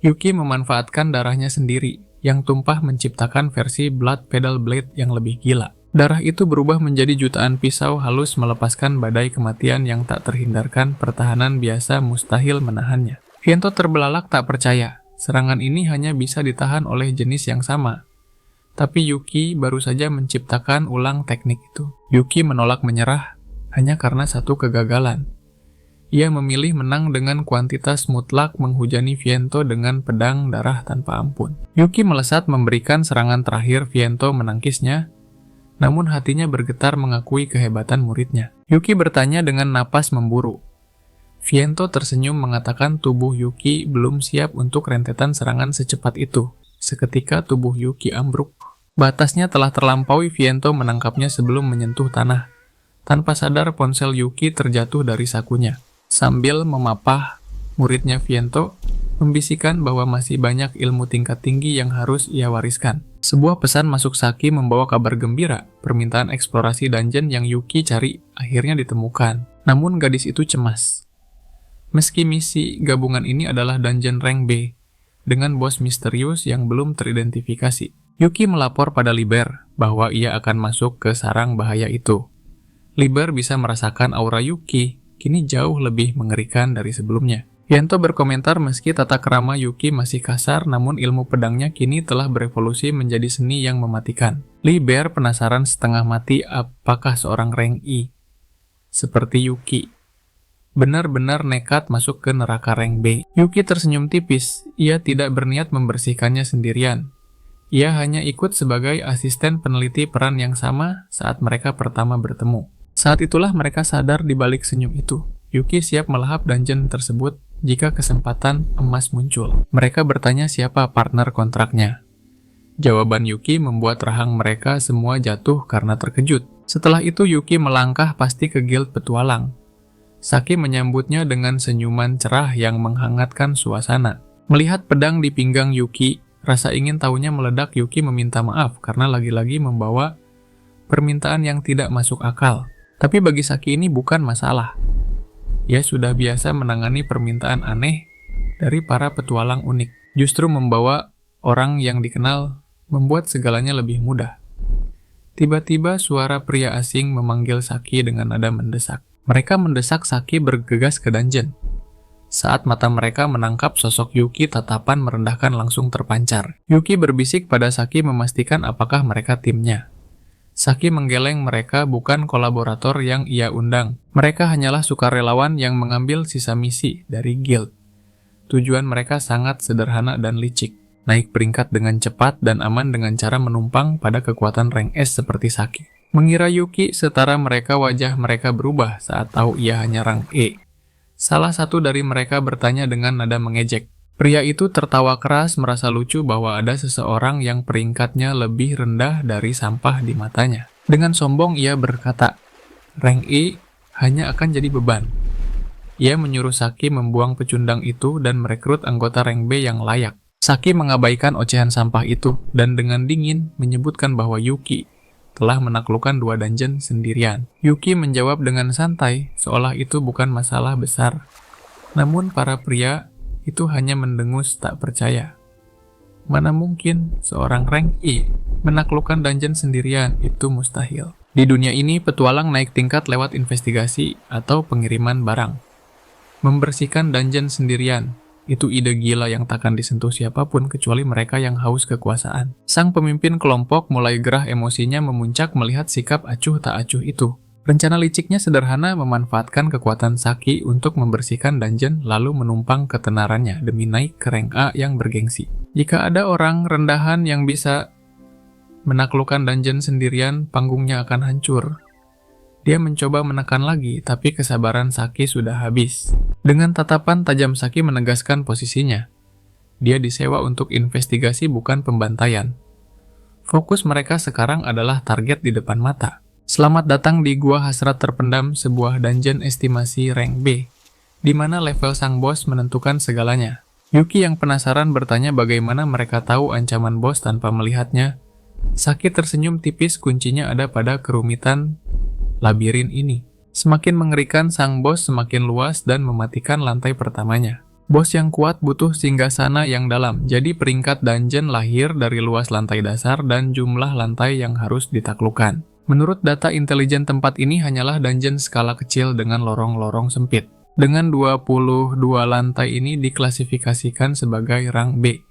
Yuki memanfaatkan darahnya sendiri, yang tumpah menciptakan versi Blood Pedal Blade yang lebih gila. Darah itu berubah menjadi jutaan pisau halus melepaskan badai kematian yang tak terhindarkan, pertahanan biasa mustahil menahannya. Viento terbelalak tak percaya, serangan ini hanya bisa ditahan oleh jenis yang sama. Tapi Yuki baru saja menciptakan ulang teknik itu. Yuki menolak menyerah, hanya karena satu kegagalan. Ia memilih menang dengan kuantitas mutlak menghujani Viento dengan pedang darah tanpa ampun. Yuki melesat memberikan serangan terakhir, Viento menangkisnya, namun hatinya bergetar mengakui kehebatan muridnya. Yuki bertanya dengan napas memburu. Viento tersenyum mengatakan tubuh Yuki belum siap untuk rentetan serangan secepat itu. Seketika tubuh Yuki ambruk. Batasnya telah terlampaui, Viento menangkapnya sebelum menyentuh tanah. Tanpa sadar ponsel Yuki terjatuh dari sakunya. Sambil memapah, muridnya Viento membisikkan bahwa masih banyak ilmu tingkat tinggi yang harus ia wariskan. Sebuah pesan masuk Saki membawa kabar gembira. Permintaan eksplorasi dungeon yang Yuki cari akhirnya ditemukan. Namun gadis itu cemas. Meski misi gabungan ini adalah dungeon rank B, dengan bos misterius yang belum teridentifikasi. Yuki melapor pada Liber bahwa ia akan masuk ke sarang bahaya itu. Liber bisa merasakan aura Yuki kini jauh lebih mengerikan dari sebelumnya. Viento berkomentar meski tata krama Yuki masih kasar, namun ilmu pedangnya kini telah berevolusi menjadi seni yang mematikan. Liber penasaran setengah mati apakah seorang rank I, seperti Yuki, benar-benar nekat masuk ke neraka rank B. Yuki tersenyum tipis, ia tidak berniat membersihkannya sendirian. Ia hanya ikut sebagai asisten peneliti peran yang sama saat mereka pertama bertemu. Saat itulah mereka sadar di balik senyum itu. Yuki siap melahap dungeon tersebut jika kesempatan emas muncul. Mereka bertanya siapa partner kontraknya. Jawaban Yuki membuat rahang mereka semua jatuh karena terkejut. Setelah itu Yuki melangkah pasti ke guild petualang. Saki menyambutnya dengan senyuman cerah yang menghangatkan suasana. Melihat pedang di pinggang Yuki, rasa ingin tahunya meledak. Yuki meminta maaf karena lagi-lagi membawa permintaan yang tidak masuk akal. Tapi bagi Saki ini bukan masalah. Ia sudah biasa menangani permintaan aneh dari para petualang unik. Justru membawa orang yang dikenal membuat segalanya lebih mudah. Tiba-tiba suara pria asing memanggil Saki dengan nada mendesak. Mereka mendesak Saki bergegas ke dungeon. Saat mata mereka menangkap sosok Yuki, tatapan merendahkan langsung terpancar. Yuki berbisik pada Saki memastikan apakah mereka timnya. Saki menggeleng, mereka bukan kolaborator yang ia undang. Mereka hanyalah sukarelawan yang mengambil sisa misi dari guild. Tujuan mereka sangat sederhana dan licik. Naik peringkat dengan cepat dan aman dengan cara menumpang pada kekuatan rank S seperti Saki. Mengira Yuki setara mereka, wajah mereka berubah saat tahu ia hanya rank E. Salah satu dari mereka bertanya dengan nada mengejek. Pria itu tertawa keras, merasa lucu bahwa ada seseorang yang peringkatnya lebih rendah dari sampah di matanya. Dengan sombong ia berkata, rank E hanya akan jadi beban. Ia menyuruh Saki membuang pecundang itu dan merekrut anggota rank B yang layak. Saki mengabaikan ocehan sampah itu dan dengan dingin menyebutkan bahwa Yuki telah menaklukkan 2 dungeon sendirian. Yuki menjawab dengan santai, seolah itu bukan masalah besar. Namun para pria itu hanya mendengus tak percaya. Mana mungkin seorang rank E menaklukkan dungeon sendirian, itu mustahil. Di dunia ini, petualang naik tingkat lewat investigasi atau pengiriman barang. Membersihkan dungeon sendirian, itu ide gila yang takkan disentuh siapapun kecuali mereka yang haus kekuasaan. Sang pemimpin kelompok mulai gerah, emosinya memuncak melihat sikap acuh tak acuh itu. Rencana liciknya sederhana, memanfaatkan kekuatan Saki untuk membersihkan dungeon lalu menumpang ketenarannya demi naik ke rank A yang bergengsi. Jika ada orang rendahan yang bisa menaklukkan dungeon sendirian, panggungnya akan hancur. Dia mencoba menekan lagi, tapi kesabaran Saki sudah habis. Dengan tatapan tajam Saki menegaskan posisinya. Dia disewa untuk investigasi, bukan pembantaian. Fokus mereka sekarang adalah target di depan mata. Selamat datang di Gua Hasrat Terpendam, sebuah dungeon estimasi rank B, di mana level sang bos menentukan segalanya. Yuki yang penasaran bertanya bagaimana mereka tahu ancaman bos tanpa melihatnya. Saki tersenyum tipis, kuncinya ada pada kerumitan labirin ini. Semakin mengerikan sang bos, semakin luas dan mematikan lantai pertamanya. Bos yang kuat butuh singgasana yang dalam, jadi peringkat dungeon lahir dari luas lantai dasar dan jumlah lantai yang harus ditaklukkan. Menurut data intelijen, tempat ini hanyalah dungeon skala kecil dengan lorong-lorong sempit. Dengan 22 lantai ini diklasifikasikan sebagai rank B.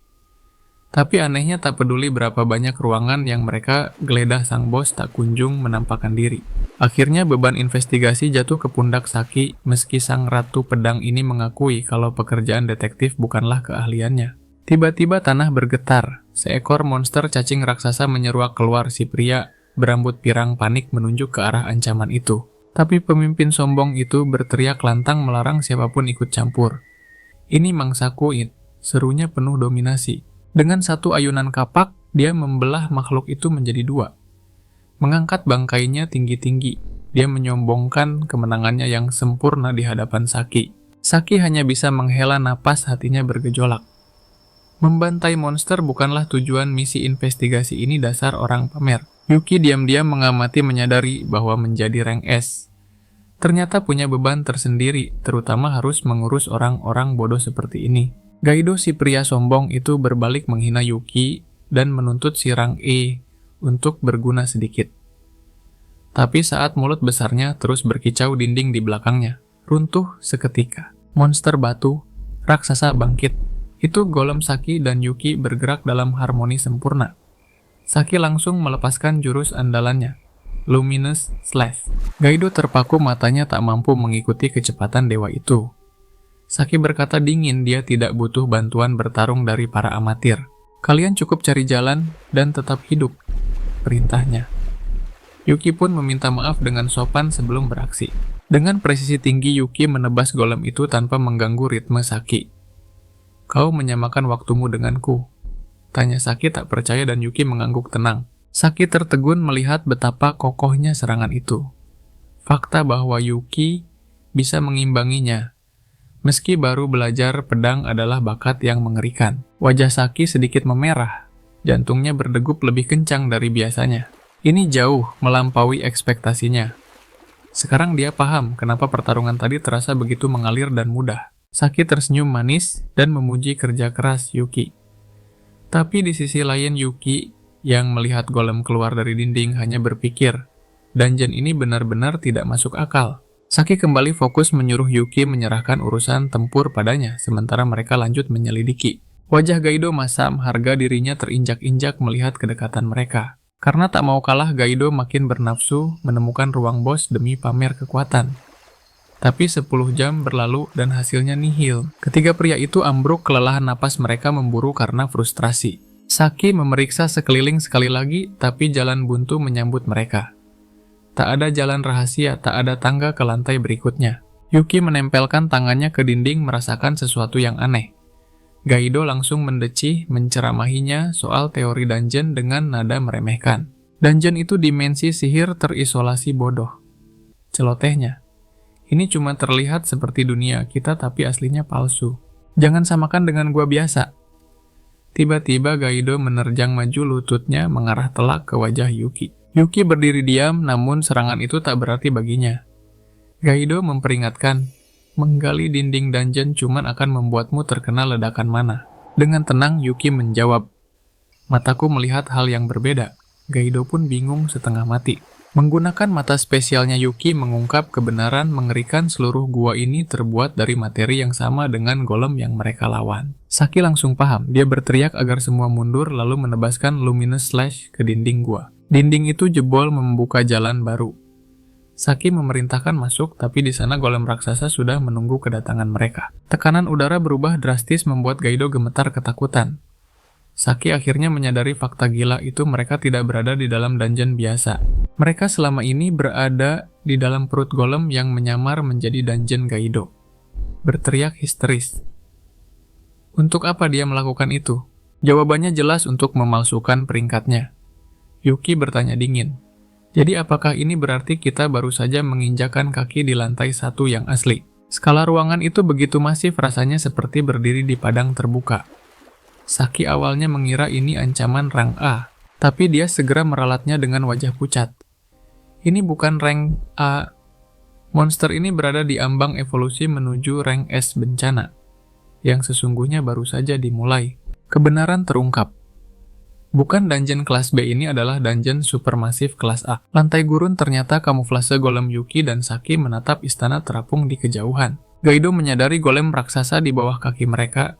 Tapi anehnya tak peduli berapa banyak ruangan yang mereka geledah, sang bos tak kunjung menampakkan diri. Akhirnya beban investigasi jatuh ke pundak Saki, meski sang ratu pedang ini mengakui kalau pekerjaan detektif bukanlah keahliannya. Tiba-tiba tanah bergetar. Seekor monster cacing raksasa menyeruak keluar. Si pria berambut pirang panik menunjuk ke arah ancaman itu. Tapi pemimpin sombong itu berteriak lantang melarang siapapun ikut campur. Ini mangsaku, serunya penuh dominasi. Dengan satu ayunan kapak, dia membelah makhluk itu menjadi 2. Mengangkat bangkainya tinggi-tinggi, dia menyombongkan kemenangannya yang sempurna di hadapan Saki. Saki hanya bisa menghela napas, hatinya bergejolak. Membantai monster bukanlah tujuan misi investigasi ini, dasar orang pamer. Yuki diam-diam mengamati, menyadari bahwa menjadi rank S ternyata punya beban tersendiri, terutama harus mengurus orang-orang bodoh seperti ini. Gaido, si pria sombong itu, berbalik menghina Yuki dan menuntut si rank E untuk berguna sedikit. Tapi saat mulut besarnya terus berkicau, dinding di belakangnya runtuh seketika. Monster batu raksasa bangkit. Itu golem Saki dan Yuki bergerak dalam harmoni sempurna. Saki langsung melepaskan jurus andalannya, Luminous Slash. Gaido terpaku, matanya tak mampu mengikuti kecepatan dewa itu. Saki berkata dingin, dia tidak butuh bantuan bertarung dari para amatir. Kalian cukup cari jalan dan tetap hidup, perintahnya. Yuki pun meminta maaf dengan sopan sebelum beraksi. Dengan presisi tinggi, Yuki menebas golem itu tanpa mengganggu ritme Saki. Kau menyamakan waktumu denganku? Tanya Saki tak percaya dan Yuki mengangguk tenang. Saki tertegun melihat betapa kokohnya serangan itu. Fakta bahwa Yuki bisa mengimbanginya. Meski baru belajar pedang adalah bakat yang mengerikan. Wajah Saki sedikit memerah. Jantungnya berdegup lebih kencang dari biasanya. Ini jauh melampaui ekspektasinya. Sekarang dia paham kenapa pertarungan tadi terasa begitu mengalir dan mudah. Saki tersenyum manis dan memuji kerja keras Yuki. Tapi di sisi lain Yuki yang melihat golem keluar dari dinding hanya berpikir, dungeon ini benar-benar tidak masuk akal. Saki kembali fokus menyuruh Yuki menyerahkan urusan tempur padanya, sementara mereka lanjut menyelidiki. Wajah Gaido masam, harga dirinya terinjak-injak melihat kedekatan mereka. Karena tak mau kalah, Gaido makin bernafsu menemukan ruang bos demi pamer kekuatan. Tapi 10 jam berlalu dan hasilnya nihil. Ketiga pria itu ambruk, kelelahan napas mereka memburu karena frustrasi. Saki memeriksa sekeliling sekali lagi, tapi jalan buntu menyambut mereka. Tak ada jalan rahasia, tak ada tangga ke lantai berikutnya. Yuki menempelkan tangannya ke dinding merasakan sesuatu yang aneh. Gaido langsung mendecih menceramahinya soal teori dungeon dengan nada meremehkan. Dungeon itu dimensi sihir terisolasi bodoh. Celotehnya. Ini cuma terlihat seperti dunia kita tapi aslinya palsu. Jangan samakan dengan gua biasa. Tiba-tiba Gaido menerjang maju lututnya mengarah telak ke wajah Yuki. Yuki berdiri diam, namun serangan itu tak berarti baginya. Gaido memperingatkan, menggali dinding dungeon cuman akan membuatmu terkena ledakan mana. Dengan tenang Yuki menjawab, mataku melihat hal yang berbeda. Gaido pun bingung setengah mati. Menggunakan mata spesialnya Yuki mengungkap kebenaran mengerikan, seluruh gua ini terbuat dari materi yang sama dengan golem yang mereka lawan. Saki langsung paham, dia berteriak agar semua mundur lalu menebaskan luminous slash ke dinding gua. Dinding itu jebol membuka jalan baru. Saki memerintahkan masuk, tapi di sana golem raksasa sudah menunggu kedatangan mereka. Tekanan udara berubah drastis membuat Gaido gemetar ketakutan. Saki akhirnya menyadari fakta gila itu, mereka tidak berada di dalam dungeon biasa. Mereka selama ini berada di dalam perut golem yang menyamar menjadi dungeon Gaido. Berteriak histeris. Untuk apa dia melakukan itu? Jawabannya jelas, untuk memalsukan peringkatnya. Yuki bertanya dingin. Jadi apakah ini berarti kita baru saja menginjakan kaki di lantai 1 yang asli? Skala ruangan itu begitu masif, rasanya seperti berdiri di padang terbuka. Saki awalnya mengira ini ancaman rank A, tapi dia segera meralatnya dengan wajah pucat. Ini bukan rank A. Monster ini berada di ambang evolusi menuju rank S bencana, yang sesungguhnya baru saja dimulai. Kebenaran terungkap. Bukan dungeon kelas B, ini adalah dungeon supermasif kelas A. Lantai gurun ternyata kamuflase golem Yuki dan Saki menatap istana terapung di kejauhan. Gaido menyadari golem raksasa di bawah kaki mereka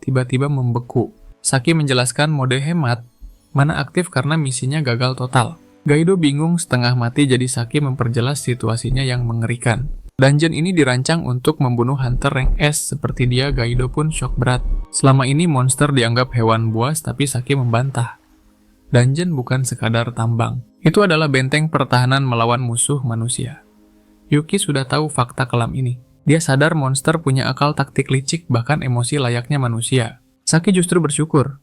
tiba-tiba membeku. Saki menjelaskan mode hemat, mana aktif karena misinya gagal total. Gaido bingung setengah mati, jadi Saki memperjelas situasinya yang mengerikan. Dungeon ini dirancang untuk membunuh hunter rank S seperti dia. Gaido pun shock berat. Selama ini monster dianggap hewan buas, tapi Saki membantah. Dungeon bukan sekadar tambang. Itu adalah benteng pertahanan melawan musuh manusia. Yuki sudah tahu fakta kelam ini. Dia sadar monster punya akal, taktik licik, bahkan emosi layaknya manusia. Saki justru bersyukur.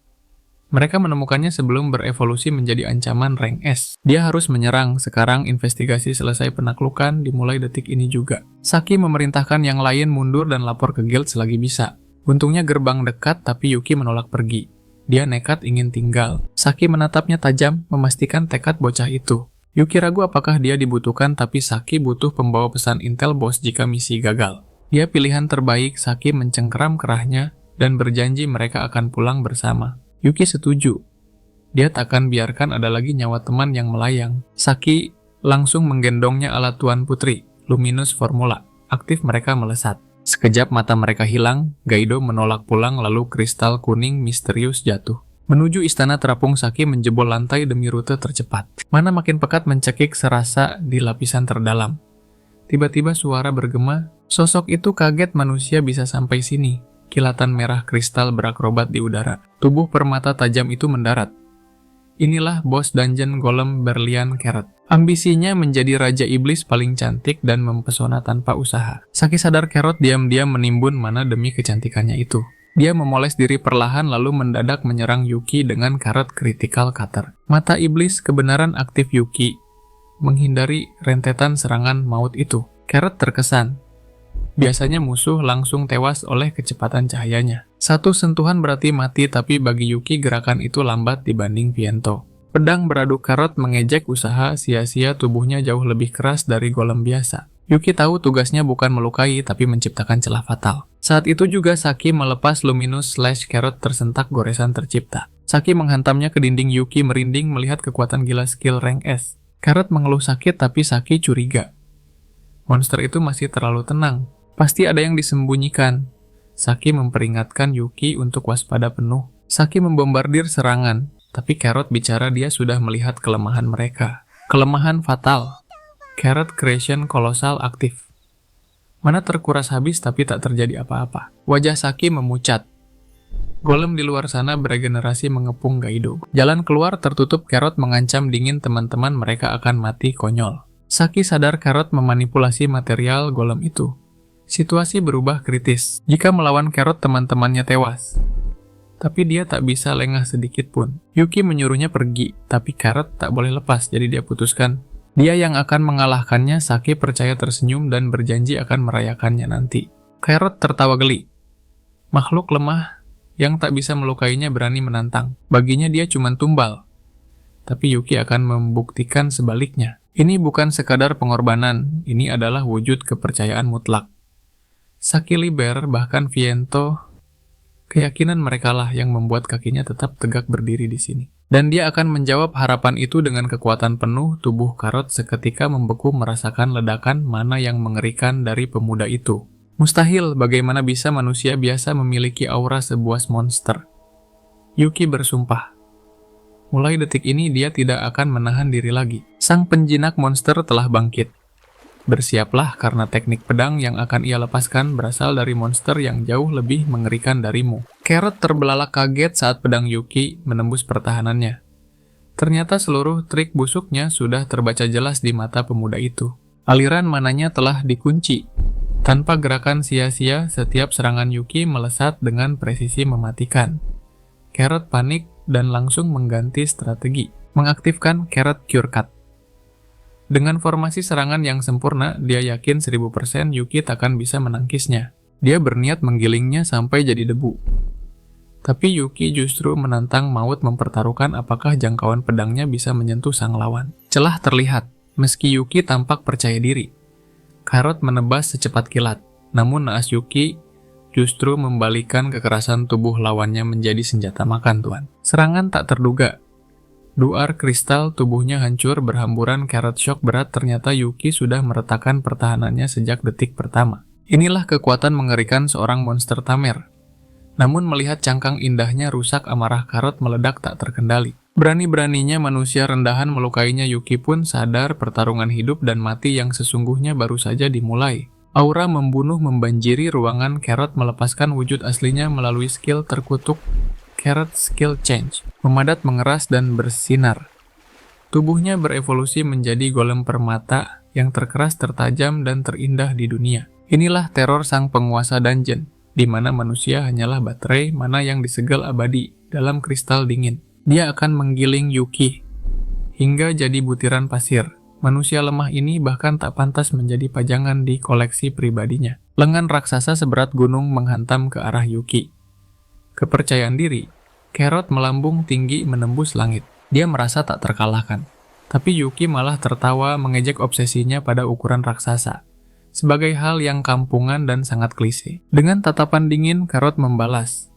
Mereka menemukannya sebelum berevolusi menjadi ancaman rank S. Dia harus menyerang. Sekarang investigasi selesai penaklukan dimulai detik ini juga. Saki memerintahkan yang lain mundur dan lapor ke guild selagi bisa. Untungnya gerbang dekat, tapi Yuki menolak pergi. Dia nekat ingin tinggal. Saki menatapnya tajam, memastikan tekad bocah itu. Yuki ragu apakah dia dibutuhkan, tapi Saki butuh pembawa pesan intel bos jika misi gagal. Dia pilihan terbaik. Saki mencengkeram kerahnya dan berjanji mereka akan pulang bersama. Yuki setuju. Dia tak akan biarkan ada lagi nyawa teman yang melayang. Saki langsung menggendongnya ala Tuan Putri. Luminous Formula. Aktif mereka melesat. Sekejap mata mereka hilang. Gaido menolak pulang, lalu kristal kuning misterius jatuh. Menuju istana terapung, Saki menjebol lantai demi rute tercepat. Mana makin pekat mencekik serasa di lapisan terdalam. Tiba-tiba suara bergema. Sosok itu kaget manusia bisa sampai sini. Kilatan merah kristal berakrobat di udara. Tubuh permata tajam itu mendarat. Inilah bos dungeon golem berlian Carrot. Ambisinya menjadi raja iblis paling cantik dan mempesona tanpa usaha. Saki sadar Carrot diam-diam menimbun mana demi kecantikannya itu. Dia memoles diri perlahan lalu mendadak menyerang Yuki dengan Carrot Critical Cutter. Mata iblis kebenaran aktif Yuki menghindari rentetan serangan maut itu. Carrot terkesan. Biasanya musuh langsung tewas oleh kecepatan cahayanya. Satu sentuhan berarti mati, tapi bagi Yuki gerakan itu lambat dibanding Viento. Pedang beradu Carrot mengejek usaha sia-sia tubuhnya jauh lebih keras dari golem biasa. Yuki tahu tugasnya bukan melukai, tapi menciptakan celah fatal. Saat itu juga Saki melepas Luminous Slash Carrot tersentak goresan tercipta. Saki menghantamnya ke dinding. Yuki merinding melihat kekuatan gila skill rank S. Carrot mengeluh sakit, tapi Saki curiga. Monster itu masih terlalu tenang. Pasti ada yang disembunyikan. Saki memperingatkan Yuki untuk waspada penuh. Saki membombardir serangan, tapi Carrot bicara dia sudah melihat kelemahan mereka. Kelemahan fatal. Carrot Creation kolosal aktif. Mana terkuras habis tapi tak terjadi apa-apa. Wajah Saki memucat. Golem di luar sana beregenerasi mengepung Gaido. Jalan keluar tertutup. Carrot mengancam dingin teman-teman mereka akan mati konyol. Saki sadar Carrot memanipulasi material golem itu. Situasi berubah kritis. Jika melawan Carrot teman-temannya tewas. Tapi dia tak bisa lengah sedikit pun. Yuki menyuruhnya pergi, tapi Carrot tak boleh lepas, jadi dia putuskan. Dia yang akan mengalahkannya. Saki percaya tersenyum dan berjanji akan merayakannya nanti. Carrot tertawa geli. Makhluk lemah yang tak bisa melukainya berani menantang. Baginya dia cuma tumbal. Tapi Yuki akan membuktikan sebaliknya. Ini bukan sekadar pengorbanan, ini adalah wujud kepercayaan mutlak. Saki Liber, bahkan Viento, keyakinan merekalah yang membuat kakinya tetap tegak berdiri di sini. Dan dia akan menjawab harapan itu dengan kekuatan penuh. Tubuh Carrot seketika membeku merasakan ledakan mana yang mengerikan dari pemuda itu. Mustahil, bagaimana bisa manusia biasa memiliki aura sebuah monster? Yuki bersumpah. Mulai detik ini dia tidak akan menahan diri lagi. Sang penjinak monster telah bangkit. Bersiaplah karena teknik pedang yang akan ia lepaskan berasal dari monster yang jauh lebih mengerikan darimu. Carrot terbelalak kaget saat pedang Yuki menembus pertahanannya. Ternyata seluruh trik busuknya sudah terbaca jelas di mata pemuda itu. Aliran mananya telah dikunci. Tanpa gerakan sia-sia, setiap serangan Yuki melesat dengan presisi mematikan. Carrot panik dan langsung mengganti strategi, mengaktifkan Carrot Cure Cut. Dengan formasi serangan yang sempurna, dia yakin 1000% Yuki takkan bisa menangkisnya. Dia berniat menggilingnya sampai jadi debu. Tapi Yuki justru menantang maut mempertaruhkan apakah jangkauan pedangnya bisa menyentuh sang lawan. Celah terlihat, meski Yuki tampak percaya diri. Carrot menebas secepat kilat, namun naas Yuki justru membalikan kekerasan tubuh lawannya menjadi senjata makan, Tuan. Serangan tak terduga. Duar kristal tubuhnya hancur berhamburan. Carrot shock berat. Ternyata Yuki sudah meretakkan pertahanannya sejak detik pertama. Inilah kekuatan mengerikan seorang monster Tamer. Namun melihat cangkang indahnya rusak, amarah Carrot meledak tak terkendali. Berani-beraninya manusia rendahan melukainya. Yuki pun sadar pertarungan hidup dan mati yang sesungguhnya baru saja dimulai. Aura membunuh membanjiri ruangan. Carrot melepaskan wujud aslinya melalui skill terkutuk Carrot Skill Change, memadat, mengeras, dan bersinar. Tubuhnya berevolusi menjadi golem permata yang terkeras, tertajam, dan terindah di dunia. Inilah teror sang penguasa dungeon, di mana manusia hanyalah baterai mana yang disegel abadi dalam kristal dingin. Dia akan menggiling Yuki hingga jadi butiran pasir. Manusia lemah ini bahkan tak pantas menjadi pajangan di koleksi pribadinya. Lengan raksasa seberat gunung menghantam ke arah Yuki. Kepercayaan diri, Carrot melambung tinggi menembus langit. Dia merasa tak terkalahkan. Tapi Yuki malah tertawa mengejek obsesinya pada ukuran raksasa. Sebagai hal yang kampungan dan sangat klise. Dengan tatapan dingin, Carrot membalas.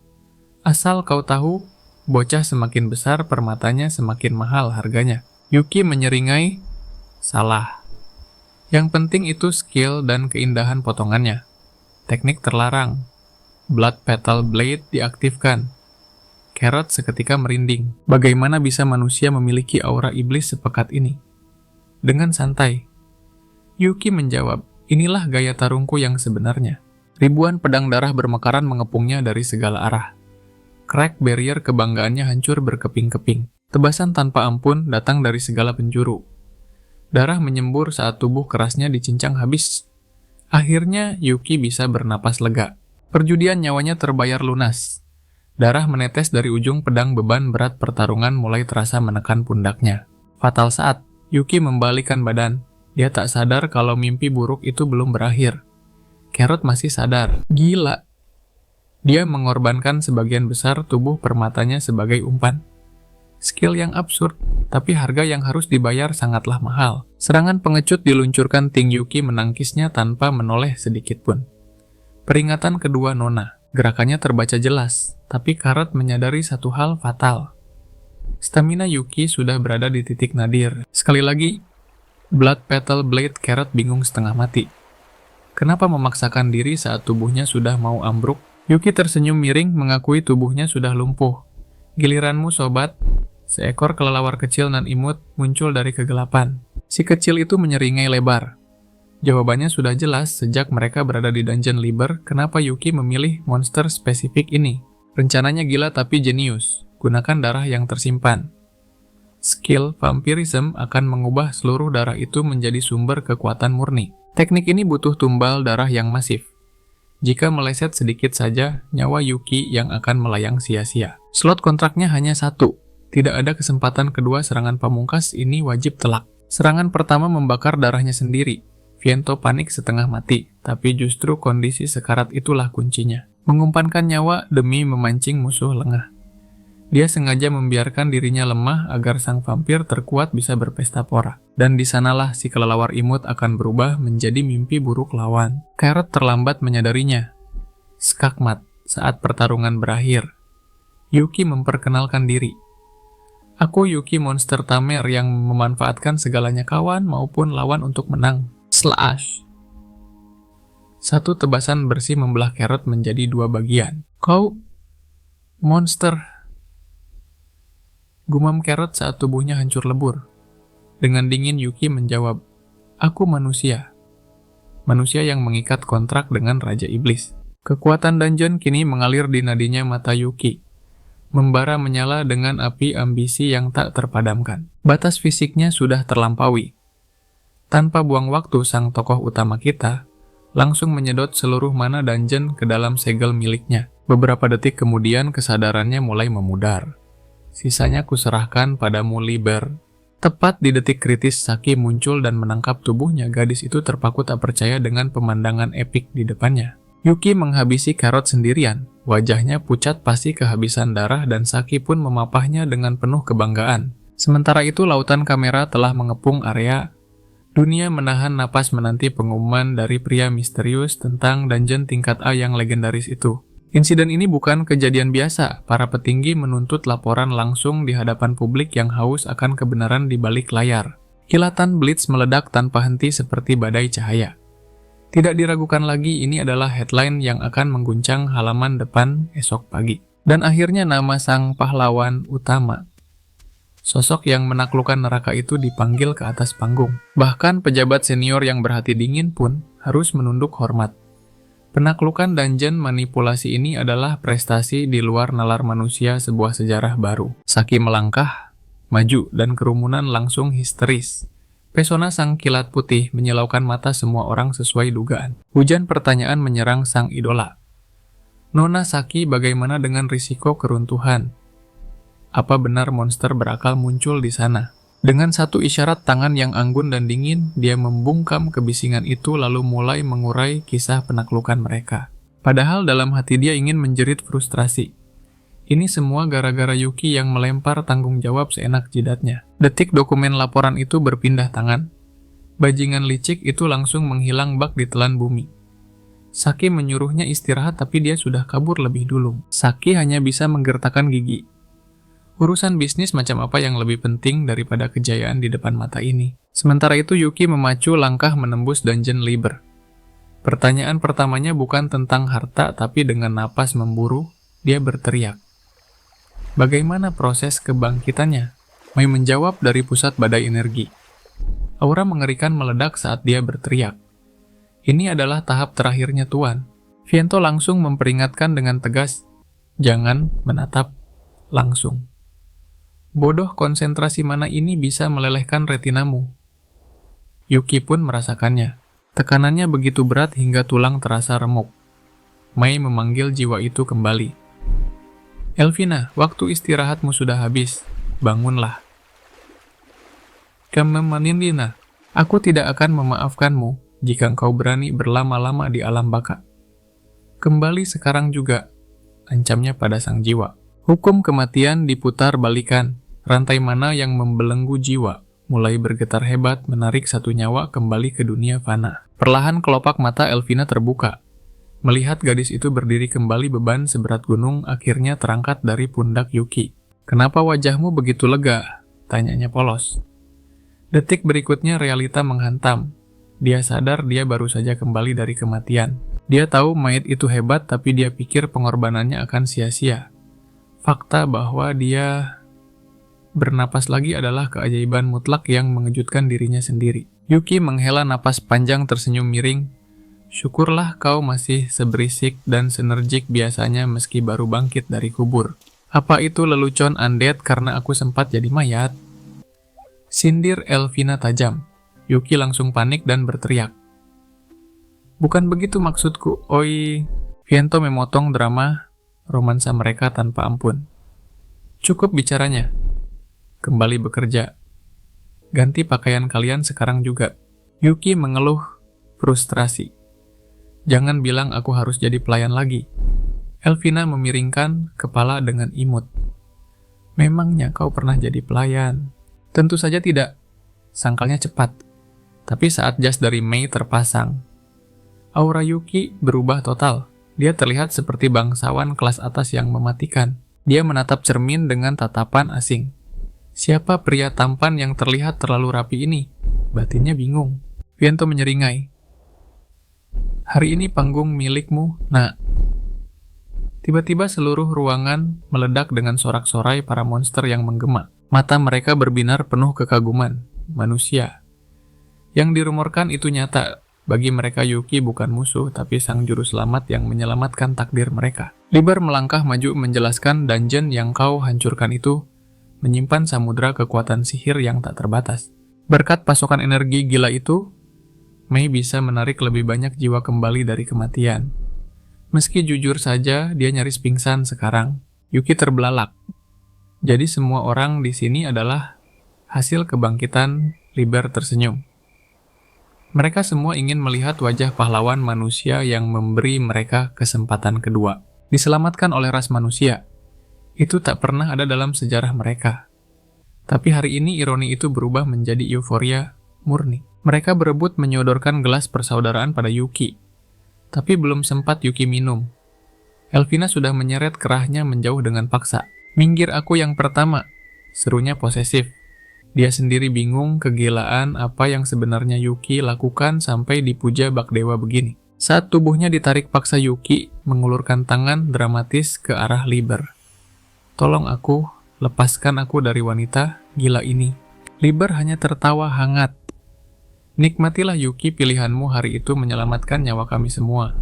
Asal kau tahu, bocah semakin besar permatanya semakin mahal harganya. Yuki menyeringai, salah. Yang penting itu skill dan keindahan potongannya. Teknik terlarang. Blood Petal Blade diaktifkan. Carrot seketika merinding. Bagaimana bisa manusia memiliki aura iblis sepekat ini? Dengan santai, Yuki menjawab, inilah gaya tarungku yang sebenarnya. Ribuan pedang darah bermekaran mengepungnya dari segala arah. Crack barrier kebanggaannya hancur berkeping-keping. Tebasan tanpa ampun datang dari segala penjuru. Darah menyembur saat tubuh kerasnya dicincang habis. Akhirnya Yuki bisa bernapas lega. Perjudian nyawanya terbayar lunas. Darah menetes dari ujung pedang. Beban berat pertarungan mulai terasa menekan pundaknya. Fatal saat, Yuki membalikan badan. Dia tak sadar kalau mimpi buruk itu belum berakhir. Carrot masih sadar. Gila. Dia mengorbankan sebagian besar tubuh permatanya sebagai umpan. Skill yang absurd, tapi harga yang harus dibayar sangatlah mahal. Serangan pengecut diluncurkan Ting Yuki menangkisnya tanpa menoleh sedikit pun. Peringatan kedua Nona. Gerakannya terbaca jelas, tapi Carrot menyadari satu hal fatal. Stamina Yuki sudah berada di titik nadir. Sekali lagi, Blood Petal Blade Carrot bingung setengah mati. Kenapa memaksakan diri saat tubuhnya sudah mau ambruk? Yuki tersenyum miring mengakui tubuhnya sudah lumpuh. Giliranmu sobat. Seekor kelelawar kecil nan imut muncul dari kegelapan. Si kecil itu menyeringai lebar. Jawabannya sudah jelas sejak mereka berada di Dungeon Liber, kenapa Yuki memilih monster spesifik ini. Rencananya gila tapi jenius. Gunakan darah yang tersimpan. Skill Vampirism akan mengubah seluruh darah itu menjadi sumber kekuatan murni. Teknik ini butuh tumbal darah yang masif. Jika meleset sedikit saja, nyawa Yuki yang akan melayang sia-sia. Slot kontraknya hanya satu. Tidak ada kesempatan kedua serangan pamungkas ini wajib telak. Serangan pertama membakar darahnya sendiri. Viento panik setengah mati, tapi justru kondisi sekarat itulah kuncinya. Mengumpankan nyawa demi memancing musuh lengah. Dia sengaja membiarkan dirinya lemah agar sang vampir terkuat bisa berpesta pora. Dan di sanalah si kelelawar imut akan berubah menjadi mimpi buruk lawan. Carrot terlambat menyadarinya. Skakmat saat pertarungan berakhir. Yuki memperkenalkan diri. Aku Yuki monster tamer yang memanfaatkan segalanya kawan maupun lawan untuk menang. Slash. Satu tebasan bersih membelah Carrot menjadi dua bagian. Kau monster. Gumam Carrot saat tubuhnya hancur lebur. Dengan dingin Yuki menjawab, aku manusia. Manusia yang mengikat kontrak dengan Raja Iblis. Kekuatan dungeon kini mengalir di nadinya mata Yuki. Membara menyala dengan api ambisi yang tak terpadamkan. Batas fisiknya sudah terlampaui. Tanpa buang waktu, sang tokoh utama kita langsung menyedot seluruh mana dungeon ke dalam segel miliknya. Beberapa detik kemudian kesadarannya mulai memudar. Sisanya kuserahkan padamu Liber. Tepat di detik kritis, Saki muncul dan menangkap tubuhnya. Gadis itu terpaku tak percaya dengan pemandangan epik di depannya. Yuki menghabisi Carrot sendirian. Wajahnya pucat pasti kehabisan darah dan Saki pun memapahnya dengan penuh kebanggaan. Sementara itu lautan kamera telah mengepung area. Dunia menahan napas menanti pengumuman dari pria misterius tentang dungeon tingkat A yang legendaris itu. Insiden ini bukan kejadian biasa. Para petinggi menuntut laporan langsung di hadapan publik yang haus akan kebenaran di balik layar. Kilatan Blitz meledak tanpa henti seperti badai cahaya. Tidak diragukan lagi, ini adalah headline yang akan mengguncang halaman depan esok pagi. Dan akhirnya nama sang pahlawan utama. Sosok yang menaklukkan neraka itu dipanggil ke atas panggung. Bahkan pejabat senior yang berhati dingin pun harus menunduk hormat. Penaklukan dungeon manipulasi ini adalah prestasi di luar nalar manusia, sebuah sejarah baru. Saki melangkah, maju, dan kerumunan langsung histeris. Pesona sang kilat putih menyilaukan mata semua orang sesuai dugaan. Hujan pertanyaan menyerang sang idola. Nona Saki, bagaimana dengan risiko keruntuhan? Apa benar monster berakal muncul di sana? Dengan satu isyarat tangan yang anggun dan dingin, dia membungkam kebisingan itu lalu mulai mengurai kisah penaklukan mereka. Padahal dalam hati dia ingin menjerit frustrasi. Ini semua gara-gara Yuki yang melempar tanggung jawab seenak jidatnya. Detik dokumen laporan itu berpindah tangan. Bajingan licik itu langsung menghilang bak di telan bumi. Saki menyuruhnya istirahat tapi dia sudah kabur lebih dulu. Saki hanya bisa menggertakkan gigi. Urusan bisnis macam apa yang lebih penting daripada kejayaan di depan mata ini. Sementara itu Yuki memacu langkah menembus Dungeon Liber. Pertanyaan pertamanya bukan tentang harta tapi dengan napas memburu, dia berteriak. Bagaimana proses kebangkitannya? Mai menjawab dari pusat badai energi. Aura mengerikan meledak saat dia berteriak. Ini adalah tahap terakhirnya Tuan. Viento langsung memperingatkan dengan tegas. Jangan menatap langsung. Bodoh, konsentrasi mana ini bisa melelehkan retinamu. Yuki pun merasakannya. Tekanannya begitu berat hingga tulang terasa remuk. Mai memanggil jiwa itu kembali. Elvina, waktu istirahatmu sudah habis. Bangunlah. Kememanindina, aku tidak akan memaafkanmu jika engkau berani berlama-lama di alam baka. Kembali sekarang juga, ancamnya pada sang jiwa. Hukum kematian diputar balikan. Rantai mana yang membelenggu jiwa, mulai bergetar hebat menarik satu nyawa kembali ke dunia fana. Perlahan kelopak mata Elvina terbuka. Melihat gadis itu berdiri kembali, beban seberat gunung akhirnya terangkat dari pundak Yuki. "Kenapa wajahmu begitu lega?" tanyanya polos. Detik berikutnya realita menghantam. Dia sadar dia baru saja kembali dari kematian. Dia tahu mayat itu hebat, tapi dia pikir pengorbanannya akan sia-sia. Fakta bahwa dia bernapas lagi adalah keajaiban mutlak yang mengejutkan dirinya sendiri. Yuki menghela napas panjang tersenyum miring. "Syukurlah kau masih seberisik dan senerjik biasanya meski baru bangkit dari kubur. Apa itu lelucon undead karena aku sempat jadi mayat?" Sindir Elvina tajam. Yuki langsung panik dan berteriak. "Bukan begitu maksudku, oi." Viento memotong drama romansa mereka tanpa ampun. "Cukup bicaranya. Kembali bekerja. Ganti pakaian kalian sekarang juga." Yuki mengeluh frustrasi. "Jangan bilang aku harus jadi pelayan lagi." Elvina memiringkan kepala dengan imut. "Memangnya kau pernah jadi pelayan?" "Tentu saja tidak." Sangkalnya cepat. Tapi saat jas dari Mei terpasang, aura Yuki berubah total. Dia terlihat seperti bangsawan kelas atas yang mematikan. Dia menatap cermin dengan tatapan asing. Siapa pria tampan yang terlihat terlalu rapi ini? Batinnya bingung. Viento menyeringai. "Hari ini panggung milikmu, nak." Tiba-tiba seluruh ruangan meledak dengan sorak-sorai para monster yang menggema. Mata mereka berbinar penuh kekaguman. Manusia. Yang dirumorkan itu nyata. Bagi mereka Yuki bukan musuh, tapi sang juru selamat yang menyelamatkan takdir mereka. Liber melangkah maju menjelaskan dungeon yang kau hancurkan itu menyimpan samudra kekuatan sihir yang tak terbatas. Berkat pasokan energi gila itu, Mei bisa menarik lebih banyak jiwa kembali dari kematian. Meski jujur saja, dia nyaris pingsan sekarang. Yuki terbelalak. Jadi semua orang di sini adalah hasil kebangkitan. Liber tersenyum. Mereka semua ingin melihat wajah pahlawan manusia yang memberi mereka kesempatan kedua. Diselamatkan oleh ras manusia. Itu tak pernah ada dalam sejarah mereka. Tapi hari ini ironi itu berubah menjadi euforia murni. Mereka berebut menyodorkan gelas persaudaraan pada Yuki. Tapi belum sempat Yuki minum, Elvina sudah menyeret kerahnya menjauh dengan paksa. "Minggir, aku yang pertama," serunya posesif. Dia sendiri bingung kegilaan apa yang sebenarnya Yuki lakukan sampai dipuja bak dewa begini. Saat tubuhnya ditarik paksa, Yuki mengulurkan tangan dramatis ke arah Liber. "Tolong aku, lepaskan aku dari wanita gila ini." Liber hanya tertawa hangat. "Nikmatilah Yuki, pilihanmu hari itu menyelamatkan nyawa kami semua.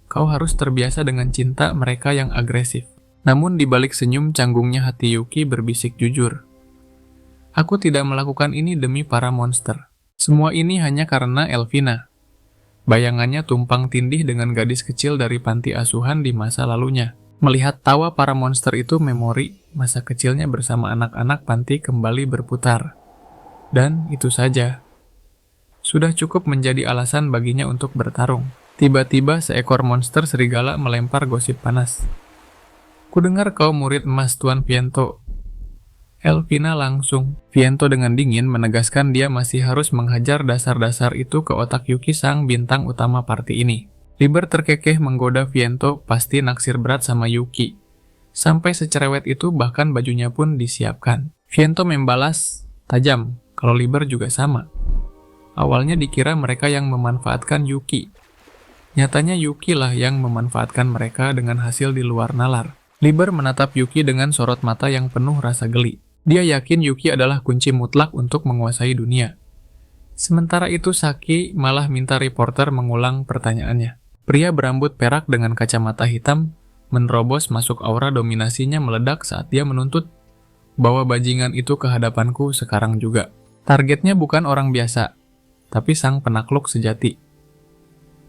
Kau harus terbiasa dengan cinta mereka yang agresif." Namun di balik senyum canggungnya hati Yuki berbisik jujur. "Aku tidak melakukan ini demi para monster. Semua ini hanya karena Elvina." Bayangannya tumpang tindih dengan gadis kecil dari panti asuhan di masa lalunya. Melihat tawa para monster itu, memori masa kecilnya bersama anak-anak panti kembali berputar. Dan itu saja. Sudah cukup menjadi alasan baginya untuk bertarung. Tiba-tiba seekor monster serigala melempar gosip panas. "Kudengar kau murid emas Tuan Viento." Elvina langsung. Viento dengan dingin menegaskan dia masih harus menghajar dasar-dasar itu ke otak Yuki, sang bintang utama party ini. Liber terkekeh menggoda Viento, pasti naksir berat sama Yuki. Sampai secerewet itu, bahkan bajunya pun disiapkan. Viento membalas tajam, kalau Liber juga sama. Awalnya dikira mereka yang memanfaatkan Yuki. Nyatanya Yuki lah yang memanfaatkan mereka dengan hasil di luar nalar. Liber menatap Yuki dengan sorot mata yang penuh rasa geli. Dia yakin Yuki adalah kunci mutlak untuk menguasai dunia. Sementara itu Saki malah minta reporter mengulang pertanyaannya. Pria berambut perak dengan kacamata hitam menerobos masuk, aura dominasinya meledak saat dia menuntut, "Bawa bajingan itu ke hadapanku sekarang juga." Targetnya bukan orang biasa, tapi sang penakluk sejati.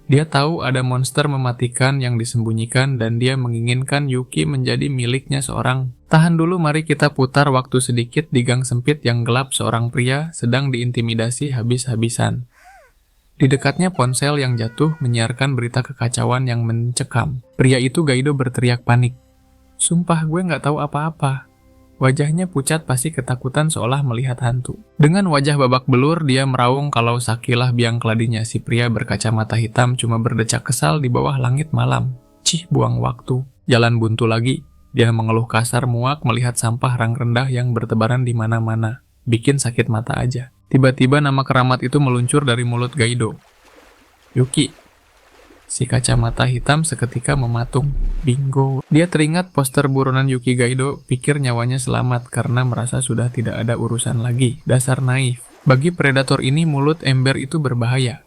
Dia tahu ada monster mematikan yang disembunyikan dan dia menginginkan Yuki menjadi miliknya seorang. Tahan dulu, mari kita putar waktu sedikit di gang sempit yang gelap. Seorang pria sedang diintimidasi habis-habisan. Di dekatnya ponsel yang jatuh menyiarkan berita kekacauan yang mencekam. Pria itu Gaido berteriak panik. "Sumpah gue nggak tahu apa-apa." Wajahnya pucat pasti ketakutan seolah melihat hantu. Dengan wajah babak belur, dia meraung kalau sakilah biang keladinya. Si pria berkacamata hitam cuma berdecak kesal di bawah langit malam. Cih, buang waktu. Jalan buntu lagi. Dia mengeluh kasar muak melihat sampah rang rendah yang bertebaran di mana-mana. Bikin sakit mata aja. Tiba-tiba nama keramat itu meluncur dari mulut Gaido. Yuki. Si kacamata hitam seketika mematung. Bingo. Dia teringat poster buronan Yuki Gaido, pikir nyawanya selamat karena merasa sudah tidak ada urusan lagi. Dasar naif. Bagi predator ini mulut ember itu berbahaya.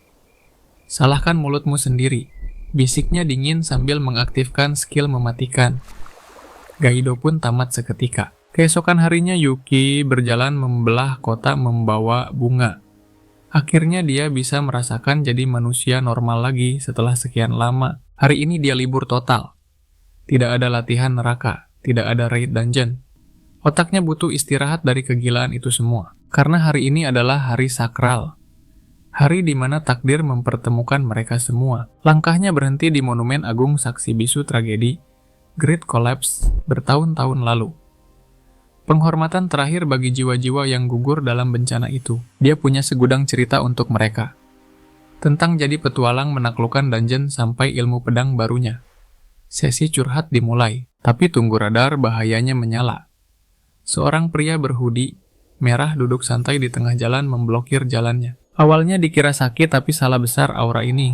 Salahkan mulutmu sendiri. Bisiknya dingin sambil mengaktifkan skill mematikan. Gaido pun tamat seketika. Keesokan harinya Yuki berjalan membelah kota membawa bunga. Akhirnya dia bisa merasakan jadi manusia normal lagi setelah sekian lama. Hari ini dia libur total. Tidak ada latihan neraka, tidak ada raid dungeon. Otaknya butuh istirahat dari kegilaan itu semua. Karena hari ini adalah hari sakral. Hari di mana takdir mempertemukan mereka semua. Langkahnya berhenti di Monumen Agung Saksi Bisu Tragedi, Great Collapse, bertahun-tahun lalu. Penghormatan terakhir bagi jiwa-jiwa yang gugur dalam bencana itu. Dia punya segudang cerita untuk mereka. Tentang jadi petualang menaklukkan dungeon sampai ilmu pedang barunya. Sesi curhat dimulai, tapi tunggu radar bahayanya menyala. Seorang pria berhoodie merah duduk santai di tengah jalan memblokir jalannya. Awalnya dikira sakit tapi salah besar aura ini.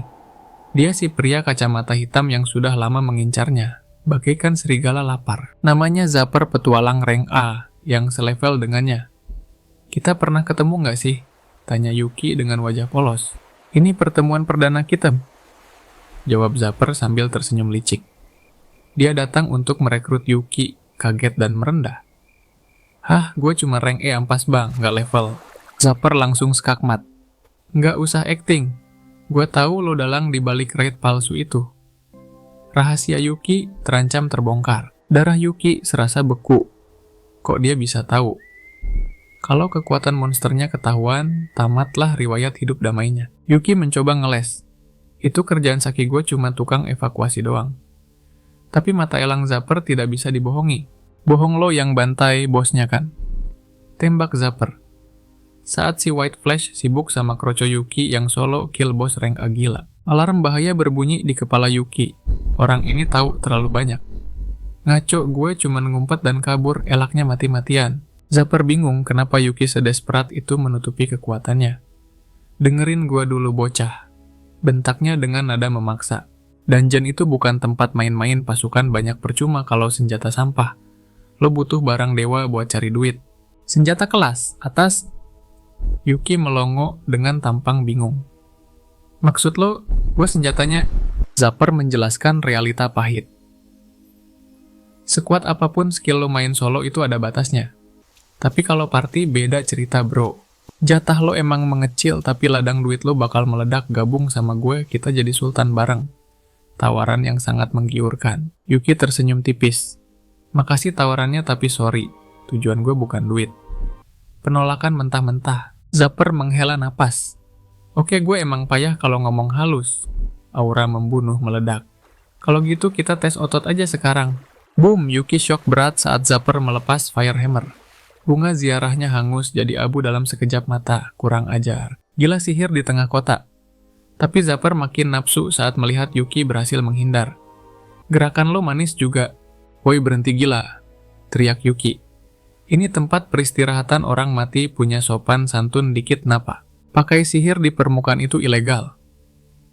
Dia si pria kacamata hitam yang sudah lama mengincarnya. Bagaikan serigala lapar. Namanya Zapper petualang rank A, yang selevel dengannya. Kita pernah ketemu nggak sih? Tanya Yuki dengan wajah polos. Ini pertemuan perdana kita. Jawab Zapper sambil tersenyum licik. Dia datang untuk merekrut Yuki, kaget dan merendah. Hah, gue cuma rank E ampas bang, nggak level. Zapper langsung skakmat. Nggak usah acting. Gue tahu lo dalang di balik raid palsu itu. Rahasia Yuki terancam terbongkar. Darah Yuki serasa beku. Kok dia bisa tahu? Kalau kekuatan monsternya ketahuan, tamatlah riwayat hidup damainya. Yuki mencoba ngeles. Itu kerjaan Saki gue cuma tukang evakuasi doang. Tapi mata elang Zapper tidak bisa dibohongi. Bohong lo yang bantai bosnya kan? Tembak Zapper. Saat si White Flash sibuk sama kroco Yuki yang solo kill boss rank Agila. Alarm bahaya berbunyi di kepala Yuki. Orang ini tahu terlalu banyak. Ngaco, gue cuma ngumpet dan kabur, elaknya mati-matian. Zapper bingung kenapa Yuki sedesperat itu menutupi kekuatannya. Dengerin gue dulu bocah. Bentaknya dengan nada memaksa. Dungeon itu bukan tempat main-main pasukan banyak percuma kalau senjata sampah. Lo butuh barang dewa buat cari duit. Senjata kelas, atas. Yuki melongo dengan tampang bingung. Maksud lo, gue senjatanya... Zapper menjelaskan realita pahit. Sekuat apapun skill lo main solo itu ada batasnya. Tapi kalau party beda cerita bro. Jatah lo emang mengecil tapi ladang duit lo bakal meledak. Gabung sama gue, kita jadi sultan bareng. Tawaran yang sangat menggiurkan. Yuki tersenyum tipis. Makasih tawarannya tapi sorry. Tujuan gue bukan duit. Penolakan mentah-mentah. Zapper menghela napas. Oke, gue emang payah kalau ngomong halus. Aura membunuh meledak. Kalau gitu kita tes otot aja sekarang. Boom, Yuki shock berat saat Zapper melepas Firehammer. Bunga ziarahnya hangus jadi abu dalam sekejap mata. Kurang ajar. Gila sihir di tengah kota. Tapi Zapper makin nafsu saat melihat Yuki berhasil menghindar. Gerakan lo manis juga. Woi berhenti gila. Teriak Yuki. Ini tempat peristirahatan orang mati punya sopan santun dikit napa. Pakai sihir di permukaan itu ilegal.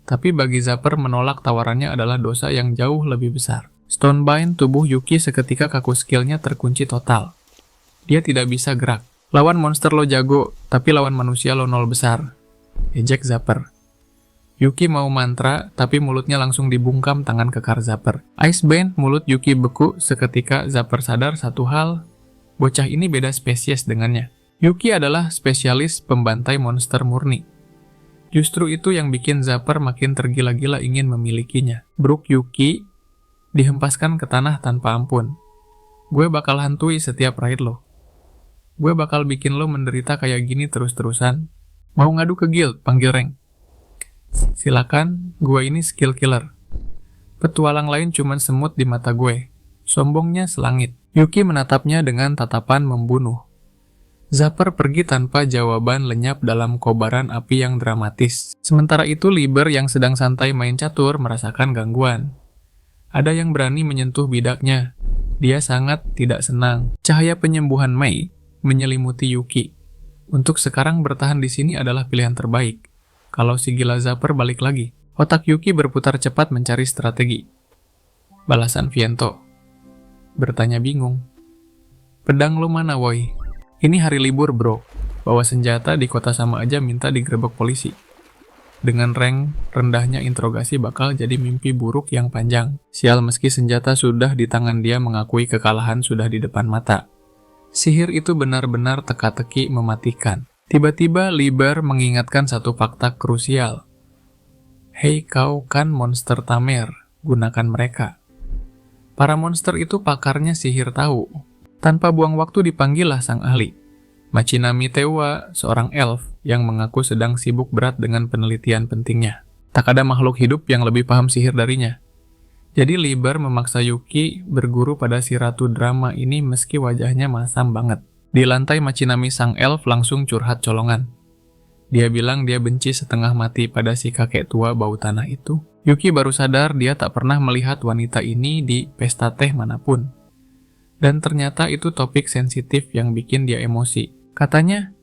Tapi bagi Zapper menolak tawarannya adalah dosa yang jauh lebih besar. Stonebind tubuh Yuki seketika kaku skillnya terkunci total. Dia tidak bisa gerak. Lawan monster lo jago, tapi lawan manusia lo nol besar. Ejek Zapper. Yuki mau mantra, tapi mulutnya langsung dibungkam tangan kekar Zapper. Iceband mulut Yuki beku seketika Zapper sadar satu hal. Bocah ini beda spesies dengannya. Yuki adalah spesialis pembantai monster murni. Justru itu yang bikin Zapper makin tergila-gila ingin memilikinya. Brook Yuki dihempaskan ke tanah tanpa ampun. Gue bakal hantui setiap raid lo. Gue bakal bikin lo menderita kayak gini terus-terusan. Mau ngadu ke guild, panggil rank. Silakan, gue ini skill killer. Petualang lain cuman semut di mata gue. Sombongnya selangit. Yuki menatapnya dengan tatapan membunuh. Zapper pergi tanpa jawaban lenyap dalam kobaran api yang dramatis. Sementara itu Liber yang sedang santai main catur merasakan gangguan. Ada yang berani menyentuh bidaknya. Dia sangat tidak senang. Cahaya penyembuhan Mei menyelimuti Yuki. Untuk sekarang bertahan di sini adalah pilihan terbaik. Kalau si gila Zapper balik lagi. Otak Yuki berputar cepat mencari strategi. Balasan Viento. Bertanya bingung. Pedang lo mana, woi? Ini hari libur, bro. Bawa senjata di kota sama aja minta digerebek polisi. Dengan rank rendahnya interogasi bakal jadi mimpi buruk yang panjang. Sial, meski senjata sudah di tangan dia, mengakui kekalahan sudah di depan mata. Sihir itu benar-benar teka-teki mematikan. Tiba-tiba Liber mengingatkan satu fakta krusial. Hei, kau kan monster Tamer, gunakan mereka. Para monster itu pakarnya sihir tahu. Tanpa buang waktu dipanggillah sang ahli. Machinami Tewa, seorang elf yang mengaku sedang sibuk berat dengan penelitian pentingnya. Tak ada makhluk hidup yang lebih paham sihir darinya. Jadi Liber memaksa Yuki berguru pada si ratu drama ini meski wajahnya masam banget. Di lantai Machinami sang elf langsung curhat colongan. Dia bilang dia benci setengah mati pada si kakek tua bau tanah itu. Yuki baru sadar dia tak pernah melihat wanita ini di pesta teh manapun. Dan ternyata itu topik sensitif yang bikin dia emosi. Katanya,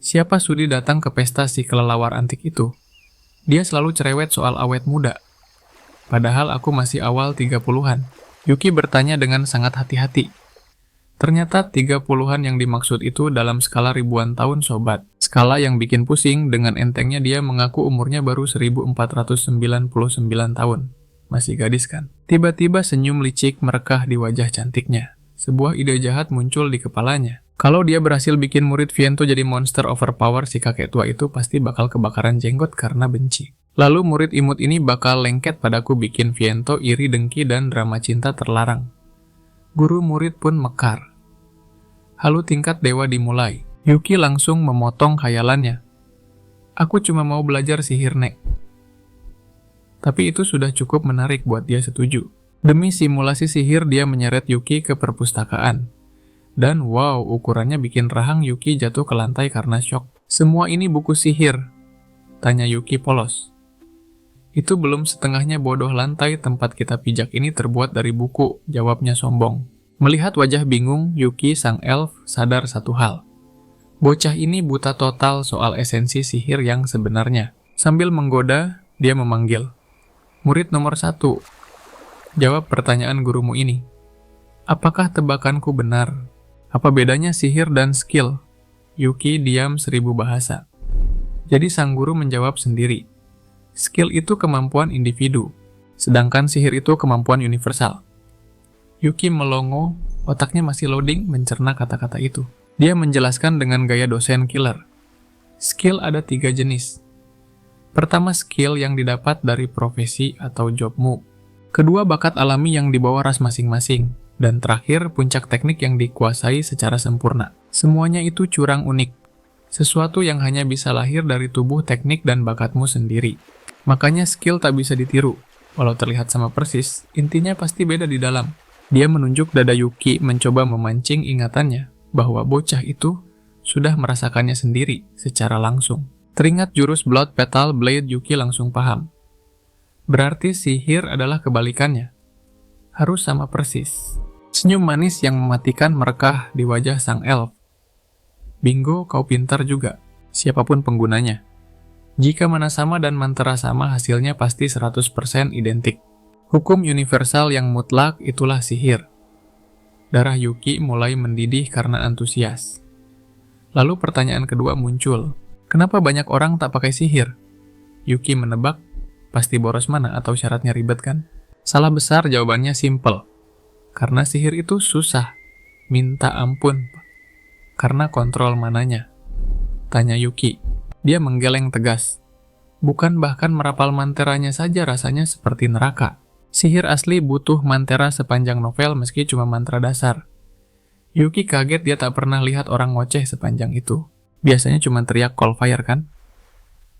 siapa sudi datang ke pesta si kelelawar antik itu? Dia selalu cerewet soal awet muda. Padahal aku masih awal 30-an. Yuki bertanya dengan sangat hati-hati. Ternyata 30-an yang dimaksud itu dalam skala ribuan tahun, sobat. Skala yang bikin pusing, dengan entengnya dia mengaku umurnya baru 1499 tahun. Masih gadis kan? Tiba-tiba senyum licik merekah di wajah cantiknya. Sebuah ide jahat muncul di kepalanya. Kalau dia berhasil bikin murid Viento jadi monster overpower, si kakek tua itu pasti bakal kebakaran jenggot karena benci. Lalu murid imut ini bakal lengket padaku, bikin Viento iri dengki dan drama cinta terlarang. Guru murid pun mekar. Halu tingkat dewa dimulai. Yuki langsung memotong khayalannya. Aku cuma mau belajar sihir, Nek. Tapi itu sudah cukup menarik buat dia setuju. Demi simulasi sihir, dia menyeret Yuki ke perpustakaan. Dan wow, ukurannya bikin rahang Yuki jatuh ke lantai karena syok. Semua ini buku sihir? Tanya Yuki polos. Itu belum setengahnya, bodoh. Lantai tempat kita pijak ini terbuat dari buku, jawabnya sombong. Melihat wajah bingung Yuki, sang elf sadar satu hal. Bocah ini buta total soal esensi sihir yang sebenarnya. Sambil menggoda, dia memanggil. Murid nomor 1. Jawab pertanyaan gurumu ini. Apakah tebakanku benar? Apa bedanya sihir dan skill? Yuki diam 1000 bahasa. Jadi sang guru menjawab sendiri. Skill itu kemampuan individu, sedangkan sihir itu kemampuan universal. Yuki melongo, otaknya masih loading mencerna kata-kata itu. Dia menjelaskan dengan gaya dosen killer. Skill ada 3 jenis. Pertama, skill yang didapat dari profesi atau jobmu. Kedua, bakat alami yang dibawa ras masing-masing. Dan terakhir, puncak teknik yang dikuasai secara sempurna. Semuanya itu curang unik. Sesuatu yang hanya bisa lahir dari tubuh, teknik, dan bakatmu sendiri. Makanya skill tak bisa ditiru. Walau terlihat sama persis, intinya pasti beda di dalam. Dia menunjuk dada Yuki, mencoba memancing ingatannya bahwa bocah itu sudah merasakannya sendiri secara langsung. Teringat jurus Blood Petal Blade, Yuki langsung paham. Berarti sihir adalah kebalikannya. Harus sama persis. Senyum manis yang mematikan merekah di wajah sang elf. Bingo, kau pintar juga. Siapapun penggunanya. Jika mana sama dan mantra sama, hasilnya pasti 100% identik. Hukum universal yang mutlak itulah sihir. Darah Yuki mulai mendidih karena antusias. Lalu pertanyaan kedua muncul. Kenapa banyak orang tak pakai sihir? Yuki menebak. Pasti boros mana atau syaratnya ribet kan? Salah besar, jawabannya simple. Karena sihir itu susah. Minta ampun. Karena kontrol mananya. Tanya Yuki. Dia menggeleng tegas. Bukan, bahkan merapal manteranya saja rasanya seperti neraka. Sihir asli butuh mantera sepanjang novel meski cuma mantra dasar. Yuki kaget, dia tak pernah lihat orang ngoceh sepanjang itu. Biasanya cuma teriak call fire kan?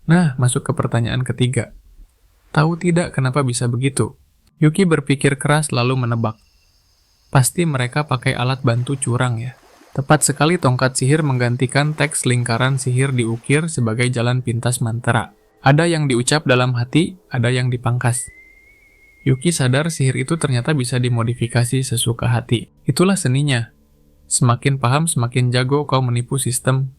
Nah, masuk ke pertanyaan ketiga. Tahu tidak kenapa bisa begitu? Yuki berpikir keras lalu menebak. Pasti mereka pakai alat bantu curang ya. Tepat sekali tongkat sihir menggantikan teks lingkaran sihir diukir sebagai jalan pintas mantra. Ada yang diucap dalam hati, ada yang dipangkas. Yuki sadar sihir itu ternyata bisa dimodifikasi sesuka hati. Itulah seninya. Semakin paham, semakin jago kau menipu sistem.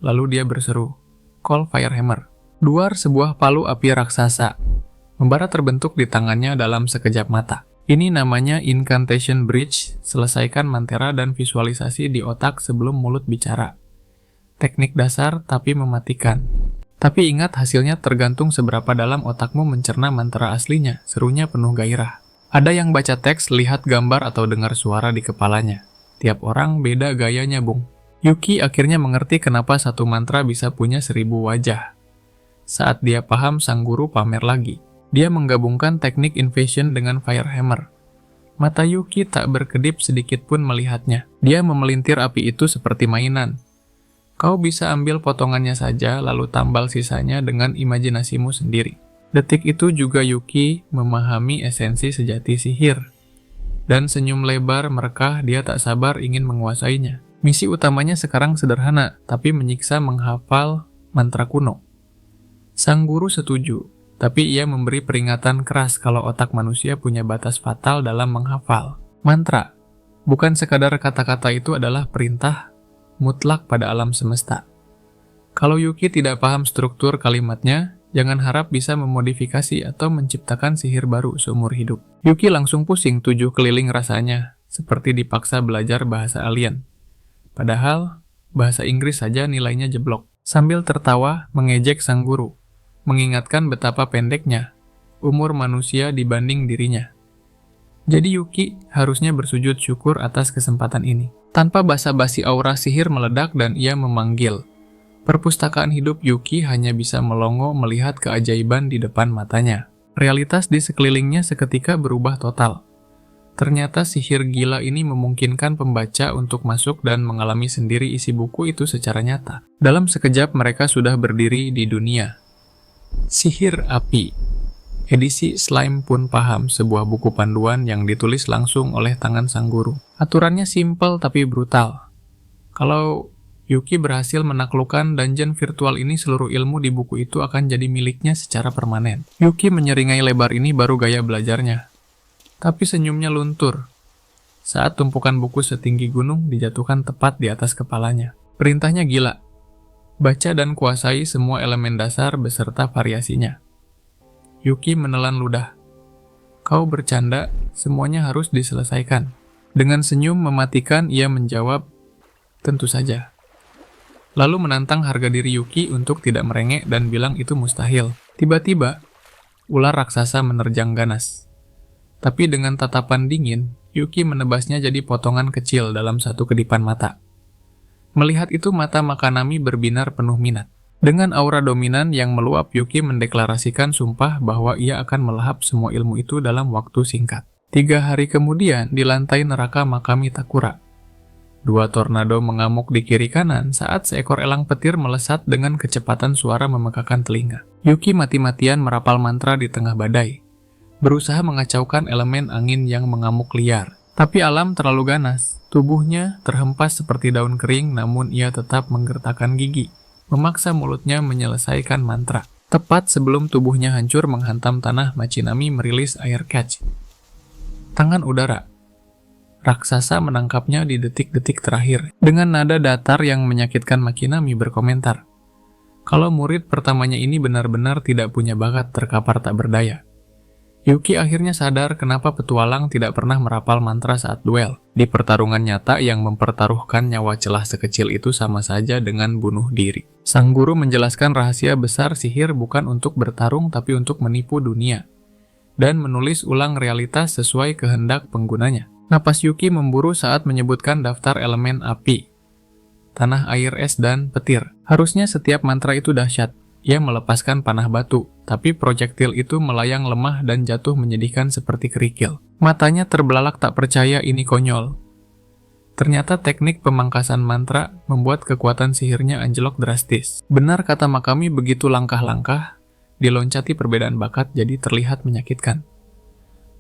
Lalu dia berseru, "Call Firehammer." Duar sebuah palu api raksasa. Membara terbentuk di tangannya dalam sekejap mata. Ini namanya Incantation Bridge, selesaikan mantera dan visualisasi di otak sebelum mulut bicara. Teknik dasar tapi mematikan. Tapi ingat hasilnya tergantung seberapa dalam otakmu mencerna mantra aslinya, serunya penuh gairah. Ada yang baca teks, lihat gambar atau dengar suara di kepalanya. Tiap orang beda gayanya, Bung. Yuki akhirnya mengerti kenapa satu mantra bisa punya 1000 wajah. Saat dia paham, sang guru pamer lagi. Dia menggabungkan teknik invasion dengan Firehammer. Mata Yuki tak berkedip sedikit pun melihatnya. Dia memelintir api itu seperti mainan. Kau bisa ambil potongannya saja, lalu tambal sisanya dengan imajinasimu sendiri. Detik itu juga Yuki memahami esensi sejati sihir. Dan senyum lebar merekah, dia tak sabar ingin menguasainya. Misi utamanya sekarang sederhana, tapi menyiksa menghafal mantra kuno. Sang guru setuju, tapi ia memberi peringatan keras kalau otak manusia punya batas fatal dalam menghafal. Mantra, bukan sekadar kata-kata, itu adalah perintah mutlak pada alam semesta. Kalau Yuki tidak paham struktur kalimatnya, jangan harap bisa memodifikasi atau menciptakan sihir baru seumur hidup. Yuki langsung pusing 7 keliling rasanya, seperti dipaksa belajar bahasa alien. Padahal, bahasa Inggris saja nilainya jeblok. Sambil tertawa, mengejek sang guru, mengingatkan betapa pendeknya umur manusia dibanding dirinya. Jadi Yuki harusnya bersujud syukur atas kesempatan ini. Tanpa basa-basi aura sihir meledak dan ia memanggil. Perpustakaan hidup Yuki hanya bisa melongo melihat keajaiban di depan matanya. Realitas di sekelilingnya seketika berubah total. Ternyata sihir gila ini memungkinkan pembaca untuk masuk dan mengalami sendiri isi buku itu secara nyata. Dalam sekejap mereka sudah berdiri di dunia. Sihir Api. Edisi Slime pun paham, sebuah buku panduan yang ditulis langsung oleh tangan sang guru. Aturannya simpel tapi brutal. Kalau Yuki berhasil menaklukkan dungeon virtual ini, seluruh ilmu di buku itu akan jadi miliknya secara permanen. Yuki menyeringai lebar ini baru gaya belajarnya. Tapi senyumnya luntur saat tumpukan buku setinggi gunung dijatuhkan tepat di atas kepalanya. Perintahnya gila. Baca dan kuasai semua elemen dasar beserta variasinya. Yuki menelan ludah. Kau bercanda, semuanya harus diselesaikan. Dengan senyum mematikan, ia menjawab, tentu saja. Lalu menantang harga diri Yuki untuk tidak merengek dan bilang itu mustahil. Tiba-tiba, ular raksasa menerjang ganas. Tapi dengan tatapan dingin, Yuki menebasnya jadi potongan kecil dalam satu kedipan mata. Melihat itu, mata Makanami berbinar penuh minat. Dengan aura dominan yang meluap, Yuki mendeklarasikan sumpah bahwa ia akan melahap semua ilmu itu dalam waktu singkat. 3 hari kemudian, di lantai neraka Makami Takura, 2 tornado mengamuk di kiri kanan saat seekor elang petir melesat dengan kecepatan suara memekakan telinga. Yuki mati-matian merapal mantra di tengah badai, berusaha mengacaukan elemen angin yang mengamuk liar. Tapi alam terlalu ganas, tubuhnya terhempas seperti daun kering, namun ia tetap menggertakkan gigi, memaksa mulutnya menyelesaikan mantra. Tepat sebelum tubuhnya hancur menghantam tanah, Machinami merilis air catch. Tangan udara. Raksasa menangkapnya di detik-detik terakhir. Dengan nada datar yang menyakitkan, Machinami berkomentar, kalau murid pertamanya ini benar-benar tidak punya bakat, terkapar tak berdaya. Yuki akhirnya sadar kenapa petualang tidak pernah merapal mantra saat duel. Di pertarungan nyata yang mempertaruhkan nyawa celah sekecil itu sama saja dengan bunuh diri. Sang guru menjelaskan rahasia besar sihir bukan untuk bertarung tapi untuk menipu dunia. Dan menulis ulang realitas sesuai kehendak penggunanya. Napas Yuki memburu saat menyebutkan daftar elemen api, tanah, air, es, dan petir. Harusnya setiap mantra itu dahsyat. Ia melepaskan panah batu, tapi projektil itu melayang lemah dan jatuh menyedihkan seperti kerikil. Matanya terbelalak tak percaya ini konyol. Ternyata teknik pemangkasan mantra membuat kekuatan sihirnya anjlok drastis. Benar kata Makami, begitu langkah-langkah, diloncati perbedaan bakat jadi terlihat menyakitkan.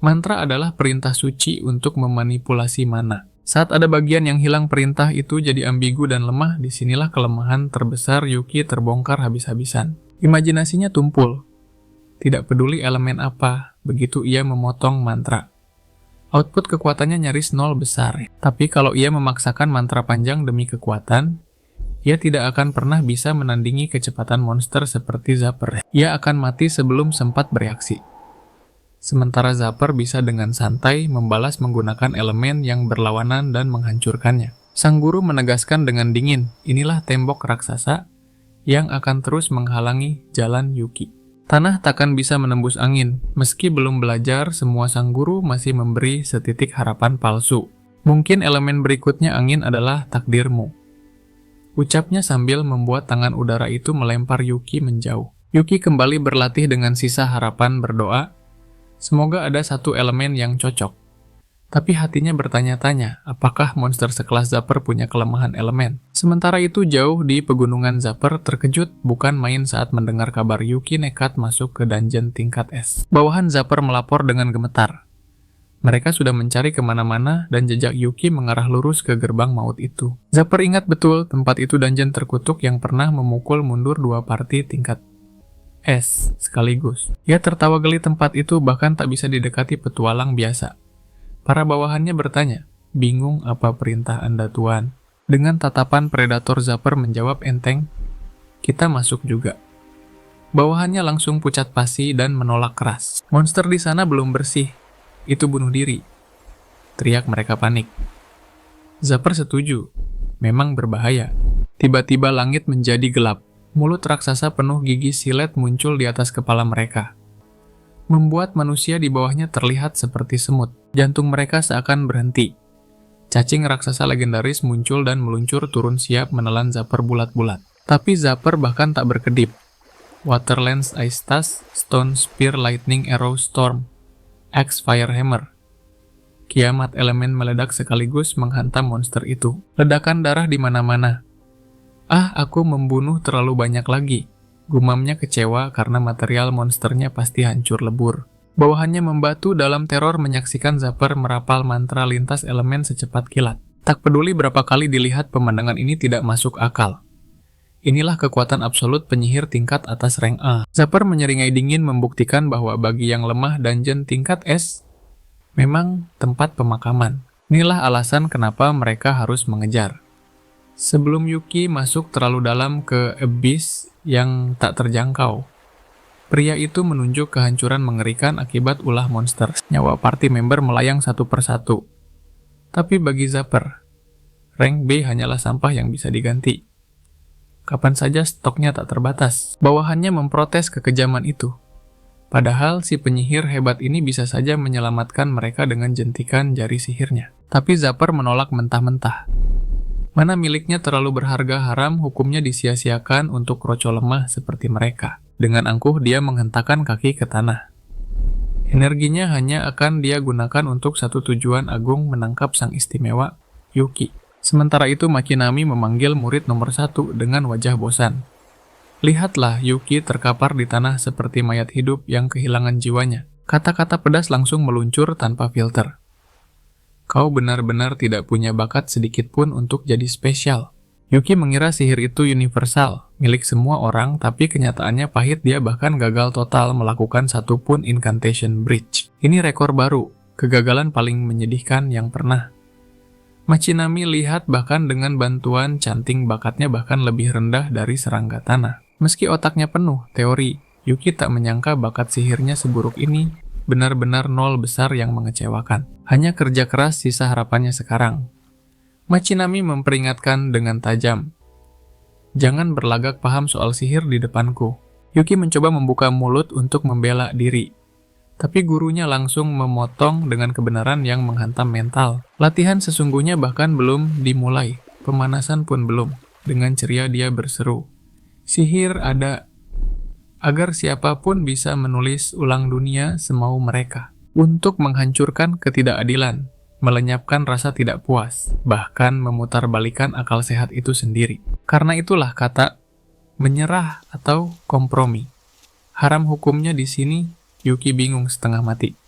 Mantra adalah perintah suci untuk memanipulasi mana. Saat ada bagian yang hilang perintah itu jadi ambigu dan lemah, disinilah kelemahan terbesar Yuki terbongkar habis-habisan. Imajinasinya tumpul. Tidak peduli elemen apa, begitu ia memotong mantra. Output kekuatannya nyaris nol besar. Tapi kalau ia memaksakan mantra panjang demi kekuatan, ia tidak akan pernah bisa menandingi kecepatan monster seperti Zapper. Ia akan mati sebelum sempat bereaksi. Sementara Zapper bisa dengan santai membalas menggunakan elemen yang berlawanan dan menghancurkannya. Sang guru menegaskan dengan dingin, inilah tembok raksasa yang akan terus menghalangi jalan Yuki. Tanah takkan bisa menembus angin. Meski belum belajar, semua sang guru masih memberi setitik harapan palsu. Mungkin elemen berikutnya angin adalah takdirmu. Ucapnya sambil membuat tangan udara itu melempar Yuki menjauh. Yuki kembali berlatih dengan sisa harapan berdoa, semoga ada satu elemen yang cocok. Tapi hatinya bertanya-tanya, apakah monster sekelas Zapper punya kelemahan elemen? Sementara itu jauh di pegunungan, Zapper terkejut bukan main saat mendengar kabar Yuki nekat masuk ke dungeon tingkat es. Bawahan Zapper melapor dengan gemetar. Mereka sudah mencari kemana-mana dan jejak Yuki mengarah lurus ke gerbang maut itu. Zapper ingat betul tempat itu dungeon terkutuk yang pernah memukul mundur 2 party tingkat es sekaligus. Ia tertawa geli, tempat itu bahkan tak bisa didekati petualang biasa. Para bawahannya bertanya, bingung apa perintah Anda Tuan? Dengan tatapan predator, Zapper menjawab enteng, kita masuk juga. Bawahannya langsung pucat pasi dan menolak keras. Monster di sana belum bersih, itu bunuh diri. Teriak mereka panik. Zapper setuju, memang berbahaya. Tiba-tiba langit menjadi gelap. Mulut raksasa penuh gigi silet muncul di atas kepala mereka, membuat manusia di bawahnya terlihat seperti semut. Jantung mereka seakan berhenti. Cacing raksasa legendaris muncul dan meluncur turun siap menelan Zapper bulat-bulat. Tapi Zapper bahkan tak berkedip. Water Lance Ice Touch, Stone Spear Lightning Arrow Storm, Axe Fire Hammer. Kiamat elemen meledak sekaligus menghantam monster itu. Ledakan darah di mana-mana. Aku membunuh terlalu banyak lagi. Gumamnya kecewa karena material monsternya pasti hancur lebur. Bawahannya membatu dalam teror menyaksikan Zapper merapal mantra lintas elemen secepat kilat. Tak peduli berapa kali dilihat, pemandangan ini tidak masuk akal. Inilah kekuatan absolut penyihir tingkat atas rank A. Zapper menyeringai dingin membuktikan bahwa bagi yang lemah dungeon tingkat S memang tempat pemakaman. Inilah alasan kenapa mereka harus mengejar. Sebelum Yuki masuk terlalu dalam ke abyss yang tak terjangkau, pria itu menunjuk kehancuran mengerikan akibat ulah monster. Nyawa party member melayang satu persatu. Tapi bagi Zapper, rank B hanyalah sampah yang bisa diganti. Kapan saja stoknya tak terbatas. Bawahannya memprotes kekejaman itu. Padahal si penyihir hebat ini bisa saja menyelamatkan mereka dengan jentikan jari sihirnya. Tapi Zapper menolak mentah-mentah. Mana miliknya terlalu berharga, haram hukumnya disia-siakan untuk kroco lemah seperti mereka. Dengan angkuh dia menghentakkan kaki ke tanah. Energinya hanya akan dia gunakan untuk satu tujuan agung, menangkap sang istimewa, Yuki. Sementara itu Machinami memanggil murid nomor 1 dengan wajah bosan. Lihatlah, Yuki terkapar di tanah seperti mayat hidup yang kehilangan jiwanya. Kata-kata pedas langsung meluncur tanpa filter. Kau benar-benar tidak punya bakat sedikit pun untuk jadi spesial. Yuki mengira sihir itu universal, milik semua orang, tapi kenyataannya pahit. Dia bahkan gagal total melakukan satu pun incantation bridge. Ini rekor baru, kegagalan paling menyedihkan yang pernah. Machinami lihat bahkan dengan bantuan canting bakatnya bahkan lebih rendah dari serangga tanah. Meski otaknya penuh teori, Yuki tak menyangka bakat sihirnya seburuk ini. Benar-benar nol besar yang mengecewakan. Hanya kerja keras sisa harapannya sekarang. Machinami memperingatkan dengan tajam. Jangan berlagak paham soal sihir di depanku. Yuki mencoba membuka mulut untuk membela diri. Tapi gurunya langsung memotong dengan kebenaran yang menghantam mental. Latihan sesungguhnya bahkan belum dimulai. Pemanasan pun belum. Dengan ceria dia berseru. Sihir ada agar siapapun bisa menulis ulang dunia semau mereka. Untuk menghancurkan ketidakadilan, melenyapkan rasa tidak puas, bahkan memutarbalikkan akal sehat itu sendiri. Karena itulah kata menyerah atau kompromi. Haram hukumnya di sini, Yuki bingung setengah mati.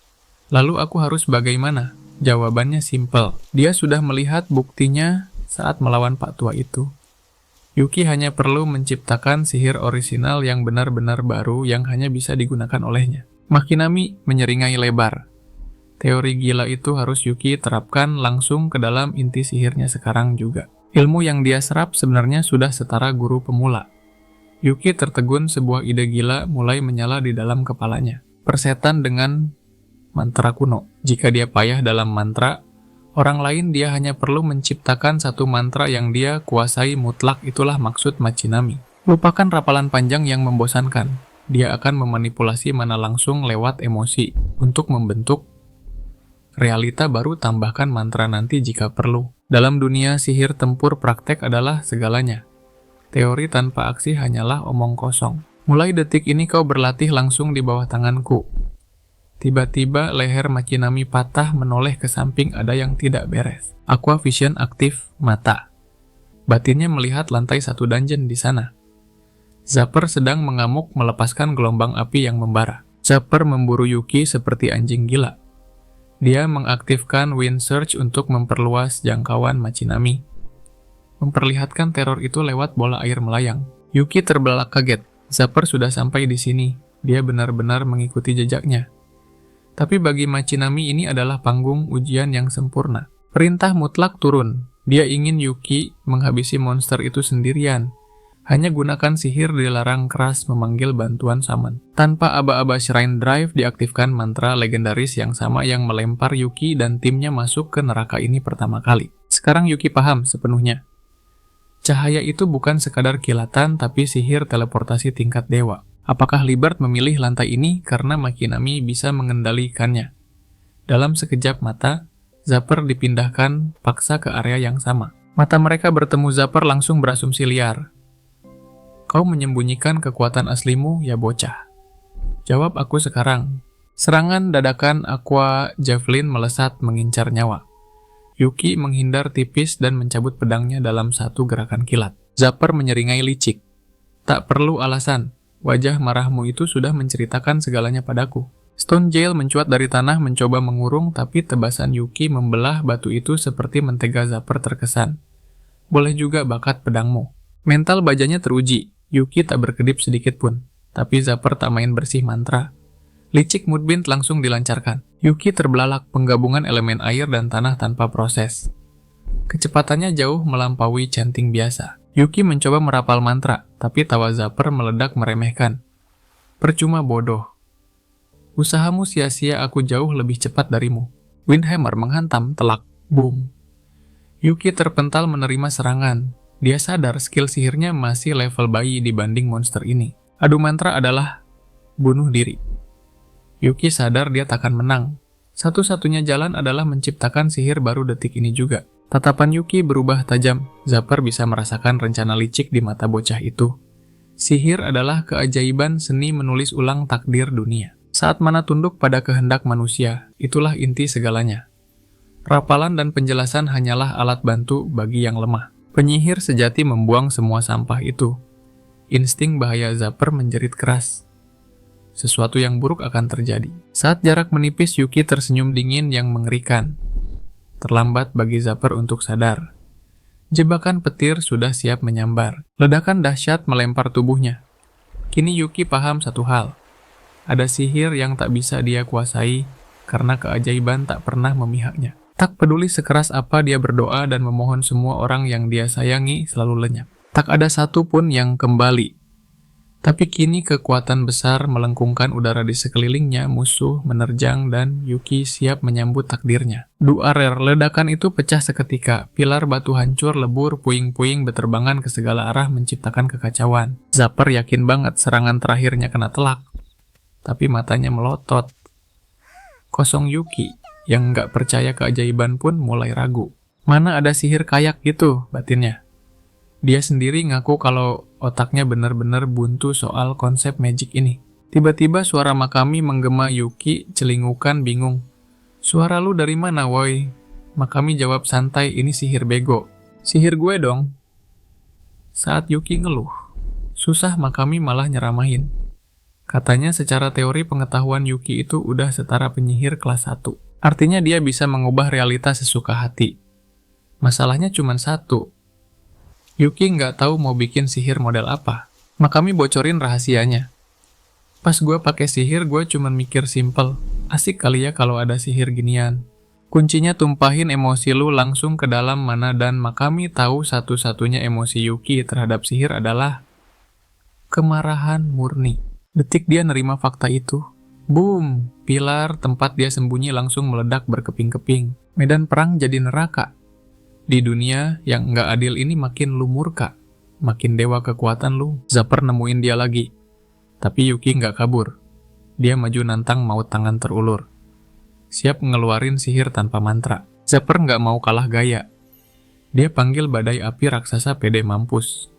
Lalu aku harus bagaimana? Jawabannya simpel. Dia sudah melihat buktinya saat melawan Pak Tua itu. Yuki hanya perlu menciptakan sihir orisinal yang benar-benar baru yang hanya bisa digunakan olehnya. Makinami menyeringai lebar. Teori gila itu harus Yuki terapkan langsung ke dalam inti sihirnya sekarang juga. Ilmu yang dia serap sebenarnya sudah setara guru pemula. Yuki tertegun, sebuah ide gila mulai menyala di dalam kepalanya. Persetan dengan mantra kuno. Jika dia payah dalam mantra, orang lain dia hanya perlu menciptakan satu mantra yang dia kuasai mutlak, itulah maksud Machinami. Lupakan rapalan panjang yang membosankan. Dia akan memanipulasi mana langsung lewat emosi untuk membentuk realita baru, tambahkan mantra nanti jika perlu. Dalam dunia sihir tempur, praktek adalah segalanya. Teori tanpa aksi hanyalah omong kosong. Mulai detik ini kau berlatih langsung di bawah tanganku. Tiba-tiba leher Machinami patah, menoleh ke samping, ada yang tidak beres. Aqua Vision aktif mata. Batinnya melihat lantai 1 dungeon di sana. Zapper sedang mengamuk melepaskan gelombang api yang membara. Zapper memburu Yuki seperti anjing gila. Dia mengaktifkan Wind Surge untuk memperluas jangkauan Machinami. Memperlihatkan teror itu lewat bola air melayang. Yuki terbelalak kaget. Zapper sudah sampai di sini. Dia benar-benar mengikuti jejaknya. Tapi bagi Machinami ini adalah panggung ujian yang sempurna. Perintah mutlak turun. Dia ingin Yuki menghabisi monster itu sendirian. Hanya gunakan sihir dilarang keras memanggil bantuan Saman. Tanpa aba-aba Shrine Drive diaktifkan mantra legendaris yang sama yang melempar Yuki dan timnya masuk ke neraka ini pertama kali. Sekarang Yuki paham sepenuhnya. Cahaya itu bukan sekadar kilatan tapi sihir teleportasi tingkat dewa. Apakah Libert memilih lantai ini karena Machinami bisa mengendalikannya? Dalam sekejap mata, Zapper dipindahkan paksa ke area yang sama. Mata mereka bertemu, Zapper langsung berasumsi liar. Kau menyembunyikan kekuatan aslimu, ya bocah. Jawab aku sekarang. Serangan dadakan Aqua Javelin melesat mengincar nyawa. Yuki menghindar tipis dan mencabut pedangnya dalam satu gerakan kilat. Zapper menyeringai licik. Tak perlu alasan. Wajah marahmu itu sudah menceritakan segalanya padaku. Stone Jail mencuat dari tanah mencoba mengurung, tapi tebasan Yuki membelah batu itu seperti mentega. Zapper terkesan. Boleh juga bakat pedangmu. Mental bajanya teruji. Yuki tak berkedip sedikit pun. Tapi Zapper tak main bersih mantra. Licik Mudbint langsung dilancarkan. Yuki terbelalak, penggabungan elemen air dan tanah tanpa proses. Kecepatannya jauh melampaui chanting biasa. Yuki mencoba merapal mantra, tapi tawa Zapper meledak meremehkan. Percuma bodoh. Usahamu sia-sia, aku jauh lebih cepat darimu. Windhammer menghantam, telak, boom. Yuki terpental menerima serangan. Dia sadar skill sihirnya masih level bayi dibanding monster ini. Adu mantra adalah bunuh diri. Yuki sadar dia takkan menang. Satu-satunya jalan adalah menciptakan sihir baru detik ini juga. Tatapan Yuki berubah tajam. Zapper bisa merasakan rencana licik di mata bocah itu. Sihir adalah keajaiban seni menulis ulang takdir dunia. Saat mana tunduk pada kehendak manusia, itulah inti segalanya. Rapalan dan penjelasan hanyalah alat bantu bagi yang lemah. Penyihir sejati membuang semua sampah itu. Insting bahaya Zapper menjerit keras. Sesuatu yang buruk akan terjadi. Saat jarak menipis, Yuki tersenyum dingin yang mengerikan. Terlambat bagi Zapper untuk sadar. Jebakan petir sudah siap menyambar. Ledakan dahsyat melempar tubuhnya. Kini Yuki paham satu hal. Ada sihir yang tak bisa dia kuasai karena keajaiban tak pernah memihaknya. Tak peduli sekeras apa dia berdoa dan memohon, semua orang yang dia sayangi selalu lenyap. Tak ada satu pun yang kembali. Tapi kini kekuatan besar melengkungkan udara di sekelilingnya, musuh menerjang dan Yuki siap menyambut takdirnya. Duarer, ledakan itu pecah seketika. Pilar batu hancur lebur, puing-puing beterbangan ke segala arah menciptakan kekacauan. Zapper yakin banget serangan terakhirnya kena telak. Tapi matanya melotot. Kosong Yuki, yang nggak percaya keajaiban pun mulai ragu. Mana ada sihir kayak gitu, batinnya. Dia sendiri ngaku kalau otaknya benar-benar buntu soal konsep magic ini. Tiba-tiba suara Makami menggema. Yuki celingukan bingung. Suara lu dari mana, woi? Makami jawab santai, ini sihir bego. Sihir gue dong. Saat Yuki ngeluh, susah Makami malah nyeramahin. Katanya secara teori pengetahuan Yuki itu udah setara penyihir kelas 1. Artinya dia bisa mengubah realitas sesuka hati. Masalahnya cuma satu. Yuki nggak tahu mau bikin sihir model apa. Makami bocorin rahasianya. Pas gue pakai sihir, gue cuma mikir simple. Asik kali ya kalau ada sihir ginian. Kuncinya tumpahin emosi lu langsung ke dalam mana, dan Makami tahu satu-satunya emosi Yuki terhadap sihir adalah kemarahan murni. Detik dia nerima fakta itu, boom, pilar tempat dia sembunyi langsung meledak berkeping-keping. Medan perang jadi neraka. Di dunia yang nggak adil ini makin lu murka, makin dewa kekuatan lu. Zapper nemuin dia lagi. Tapi Yuki nggak kabur. Dia maju nantang maut tangan terulur. Siap ngeluarin sihir tanpa mantra. Zapper nggak mau kalah gaya. Dia panggil badai api raksasa pede mampus.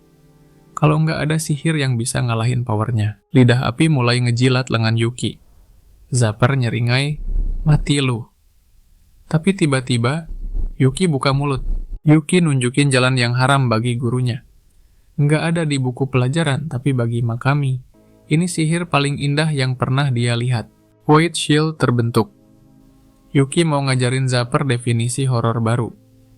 Kalau nggak ada sihir yang bisa ngalahin powernya. Lidah api mulai ngejilat lengan Yuki. Zapper nyeringai, mati lu. Tapi tiba-tiba, Yuki buka mulut. Yuki nunjukin jalan yang haram bagi gurunya. Nggak ada di buku pelajaran, tapi bagi Makami, ini sihir paling indah yang pernah dia lihat. Void Shield terbentuk. Yuki mau ngajarin Zapper definisi horor baru.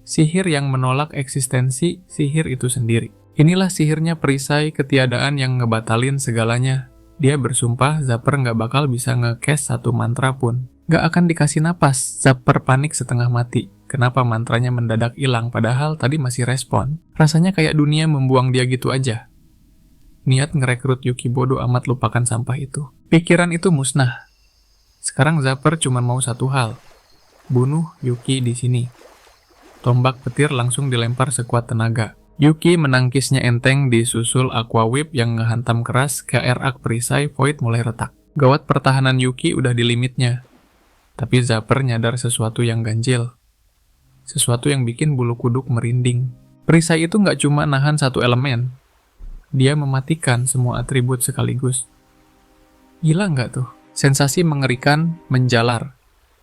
Sihir yang menolak eksistensi sihir itu sendiri. Inilah sihirnya perisai ketiadaan yang ngebatalin segalanya. Dia bersumpah Zapper nggak bakal bisa nge-cast satu mantra pun. Nggak akan dikasih napas. Zapper panik setengah mati. Kenapa mantranya mendadak hilang padahal tadi masih respon? Rasanya kayak dunia membuang dia gitu aja. Niat ngerekrut Yuki bodoh amat, lupakan sampah itu. Pikiran itu musnah. Sekarang Zapper cuma mau satu hal. Bunuh Yuki di sini. Tombak petir langsung dilempar sekuat tenaga. Yuki menangkisnya enteng, disusul Aqua Whip yang ngehantam keras ke erak perisai. Void mulai retak. Gawat pertahanan Yuki udah di limitnya. Tapi Zapper nyadar sesuatu yang ganjil. Sesuatu yang bikin bulu kuduk merinding. Perisai itu nggak cuma nahan satu elemen. Dia mematikan semua atribut sekaligus. Gila nggak tuh? Sensasi mengerikan menjalar.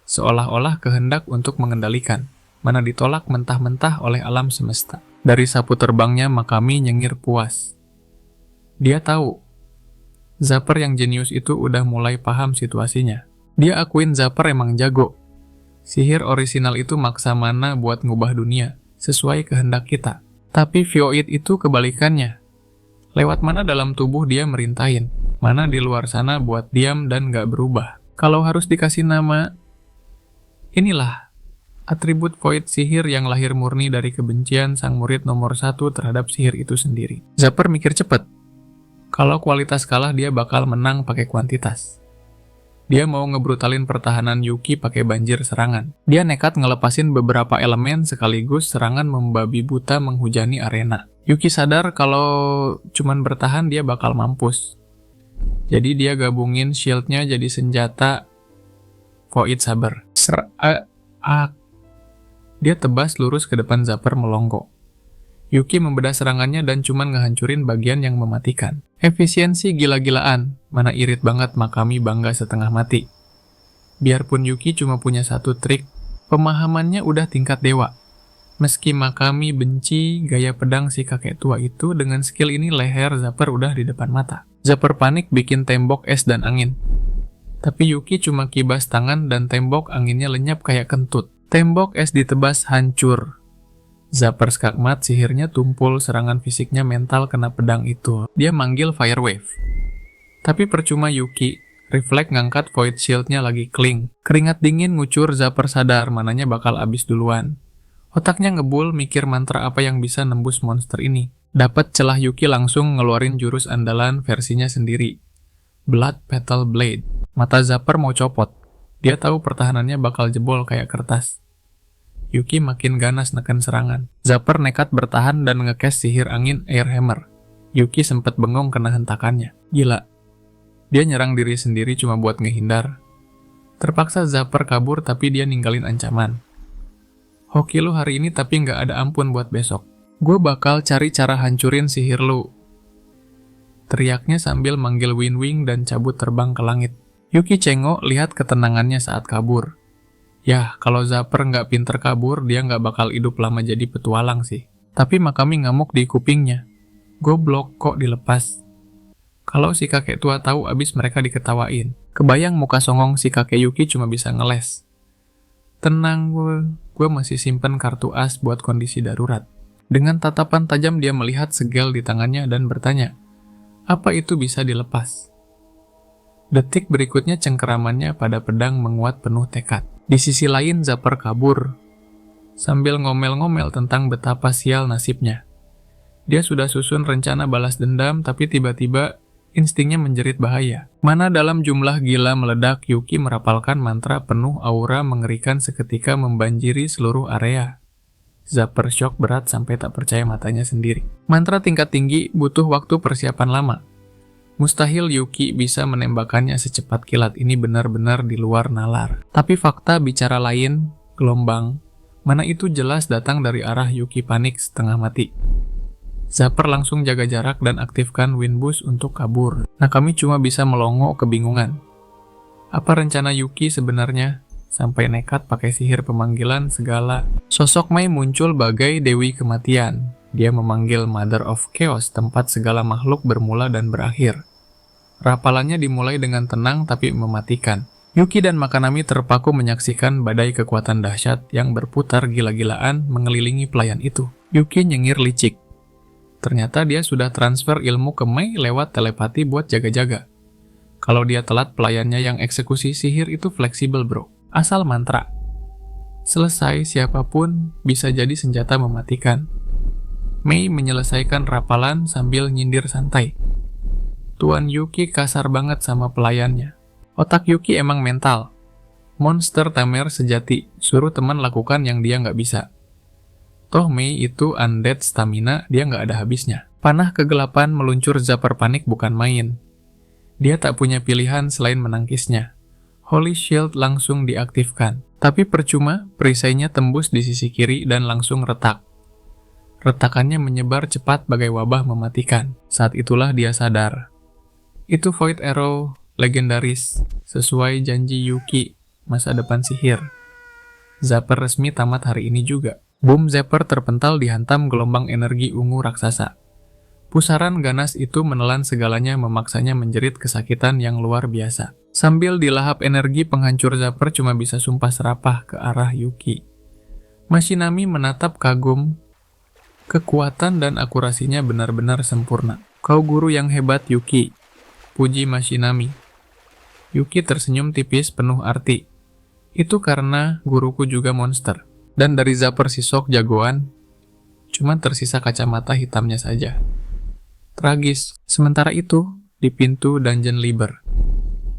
Seolah-olah kehendak untuk mengendalikan. Mana ditolak mentah-mentah oleh alam semesta. Dari sapu terbangnya Makami nyengir puas. Dia tahu, Zapper yang jenius itu udah mulai paham situasinya. Dia akuin Zapper emang jago. Sihir orisinal itu maksa mana buat ngubah dunia, sesuai kehendak kita. Tapi Void itu kebalikannya. Lewat mana dalam tubuh dia merintahin, mana di luar sana buat diam dan gak berubah. Kalau harus dikasih nama, inilah atribut Void sihir yang lahir murni dari kebencian sang murid nomor 1 terhadap sihir itu sendiri. Zapper mikir cepet. Kalau kualitas kalah dia bakal menang pakai kuantitas. Dia mau ngebrutalin pertahanan Yuki pakai banjir serangan. Dia nekat ngelepasin beberapa elemen sekaligus serangan membabi buta menghujani arena. Yuki sadar kalau cuman bertahan dia bakal mampus. Jadi dia gabungin shieldnya jadi senjata Void Saber. Dia tebas lurus ke depan Zapper melongo. Yuki membedah serangannya dan cuman ngehancurin bagian yang mematikan. Efisiensi gila-gilaan, mana irit banget Makami bangga setengah mati. Biarpun Yuki cuma punya satu trik, pemahamannya udah tingkat dewa. Meski Makami benci gaya pedang si kakek tua itu, dengan skill ini leher Zapper udah di depan mata. Zapper panik bikin tembok es dan angin. Tapi Yuki cuma kibas tangan dan tembok anginnya lenyap kayak kentut. Tembok es ditebas hancur. Zapper skakmat, sihirnya tumpul, serangan fisiknya mental kena pedang itu. Dia manggil Fire Wave. Tapi percuma Yuki, refleks ngangkat Void Shield-nya lagi kling. Keringat dingin ngucur, Zapper sadar mananya bakal abis duluan. Otaknya ngebul mikir mantra apa yang bisa nembus monster ini. Dapat celah Yuki langsung ngeluarin jurus andalan versinya sendiri. Blood Petal Blade. Mata Zapper mau copot. Dia tahu pertahanannya bakal jebol kayak kertas. Yuki makin ganas neken serangan. Zapper nekat bertahan dan nge-cast sihir angin Air Hammer. Yuki sempet bengong kena hentakannya. Gila. Dia nyerang diri sendiri cuma buat ngehindar. Terpaksa Zapper kabur tapi dia ninggalin ancaman. Hoki lu hari ini tapi nggak ada ampun buat besok. Gue bakal cari cara hancurin sihir lu. Teriaknya sambil manggil Win-Wing dan cabut terbang ke langit. Yuki cengok lihat ketenangannya saat kabur. Yah, kalau Zapper nggak pinter kabur, dia nggak bakal hidup lama jadi petualang sih. Tapi Makami ngamuk di kupingnya. Goblok kok dilepas. Kalau si kakek tua tahu abis mereka diketawain. Kebayang muka songong si kakek Yuki cuma bisa ngeles. Tenang gue masih simpen kartu as buat kondisi darurat. Dengan tatapan tajam dia melihat segel di tangannya dan bertanya, apa itu bisa dilepas? Detik berikutnya cengkeramannya pada pedang menguat penuh tekad. Di sisi lain Zapper kabur, sambil ngomel-ngomel tentang betapa sial nasibnya. Dia sudah susun rencana balas dendam, tapi tiba-tiba instingnya menjerit bahaya. Mana dalam jumlah gila meledak, Yuki merapalkan mantra penuh aura mengerikan seketika membanjiri seluruh area. Zapper shock berat sampai tak percaya matanya sendiri. Mantra tingkat tinggi butuh waktu persiapan lama. Mustahil Yuki bisa menembakkannya secepat kilat, ini benar-benar di luar nalar. Tapi fakta bicara lain, gelombang, mana itu jelas datang dari arah Yuki panik setengah mati. Zapper langsung jaga jarak dan aktifkan Wind Boost untuk kabur. Nah kami cuma bisa melongo kebingungan. Apa rencana Yuki sebenarnya? Sampai nekat pakai sihir pemanggilan segala. Sosok Mei muncul bagai Dewi Kematian. Dia memanggil Mother of Chaos, tempat segala makhluk bermula dan berakhir. Rapalannya dimulai dengan tenang tapi mematikan. Yuki dan Makanami terpaku menyaksikan badai kekuatan dahsyat yang berputar gila-gilaan mengelilingi pelayan itu. Yuki nyengir licik. Ternyata dia sudah transfer ilmu ke Mei lewat telepati buat jaga-jaga. Kalau dia telat, pelayannya yang eksekusi sihir itu fleksibel bro. Asal mantra. Selesai, siapapun bisa jadi senjata mematikan. Mei menyelesaikan rapalan sambil nyindir santai. Tuan Yuki kasar banget sama pelayannya. Otak Yuki emang mental. Monster tamer sejati, suruh teman lakukan yang dia nggak bisa. Toh Mei itu undead stamina, dia nggak ada habisnya. Panah kegelapan meluncur Zapper panik bukan main. Dia tak punya pilihan selain menangkisnya. Holy Shield langsung diaktifkan. Tapi percuma, perisainya tembus di sisi kiri dan langsung retak. Retakannya menyebar cepat bagai wabah mematikan. Saat itulah dia sadar. Itu Void Arrow legendaris, sesuai janji Yuki, masa depan sihir. Zapper resmi tamat hari ini juga. Boom Zapper terpental dihantam gelombang energi ungu raksasa. Pusaran ganas itu menelan segalanya, memaksanya menjerit kesakitan yang luar biasa. Sambil dilahap energi, penghancur Zapper cuma bisa sumpah serapah ke arah Yuki. Mashinami menatap kagum. Kekuatan dan akurasinya benar-benar sempurna. Kau guru yang hebat Yuki, puji Mashinami. Yuki tersenyum tipis penuh arti. Itu karena guruku juga monster. Dan dari Zapper si sok jagoan, cuma tersisa kacamata hitamnya saja. Tragis. Sementara itu, di pintu Dungeon Liber,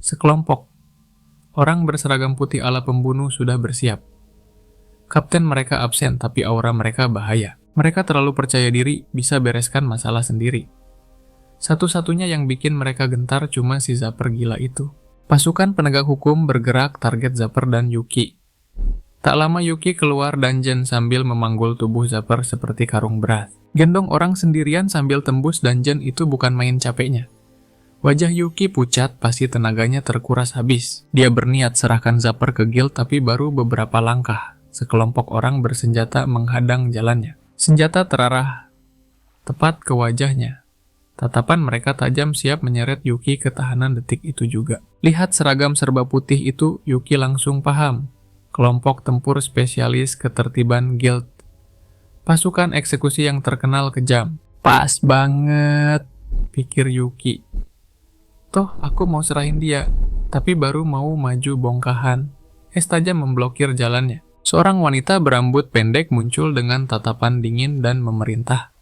sekelompok orang berseragam putih ala pembunuh sudah bersiap. Kapten mereka absen, tapi aura mereka bahaya. Mereka terlalu percaya diri bisa bereskan masalah sendiri. Satu-satunya yang bikin mereka gentar cuma si Zapper gila itu. Pasukan penegak hukum bergerak target Zapper dan Yuki. Tak lama Yuki keluar dungeon sambil memanggul tubuh Zapper seperti karung beras. Gendong orang sendirian sambil tembus dungeon itu bukan main capeknya. Wajah Yuki pucat, pasti tenaganya terkuras habis. Dia berniat serahkan Zapper ke guild, tapi baru beberapa langkah. Sekelompok orang bersenjata menghadang jalannya. Senjata terarah tepat ke wajahnya. Tatapan mereka tajam, siap menyeret Yuki ke tahanan detik itu juga. Lihat seragam serba putih itu, Yuki langsung paham. Kelompok tempur spesialis ketertiban guild. Pasukan eksekusi yang terkenal kejam. Pas banget, pikir Yuki. Toh aku mau serahin dia, tapi baru mau maju bongkahan. Es tajam memblokir jalannya. Seorang wanita berambut pendek muncul dengan tatapan dingin dan memerintah.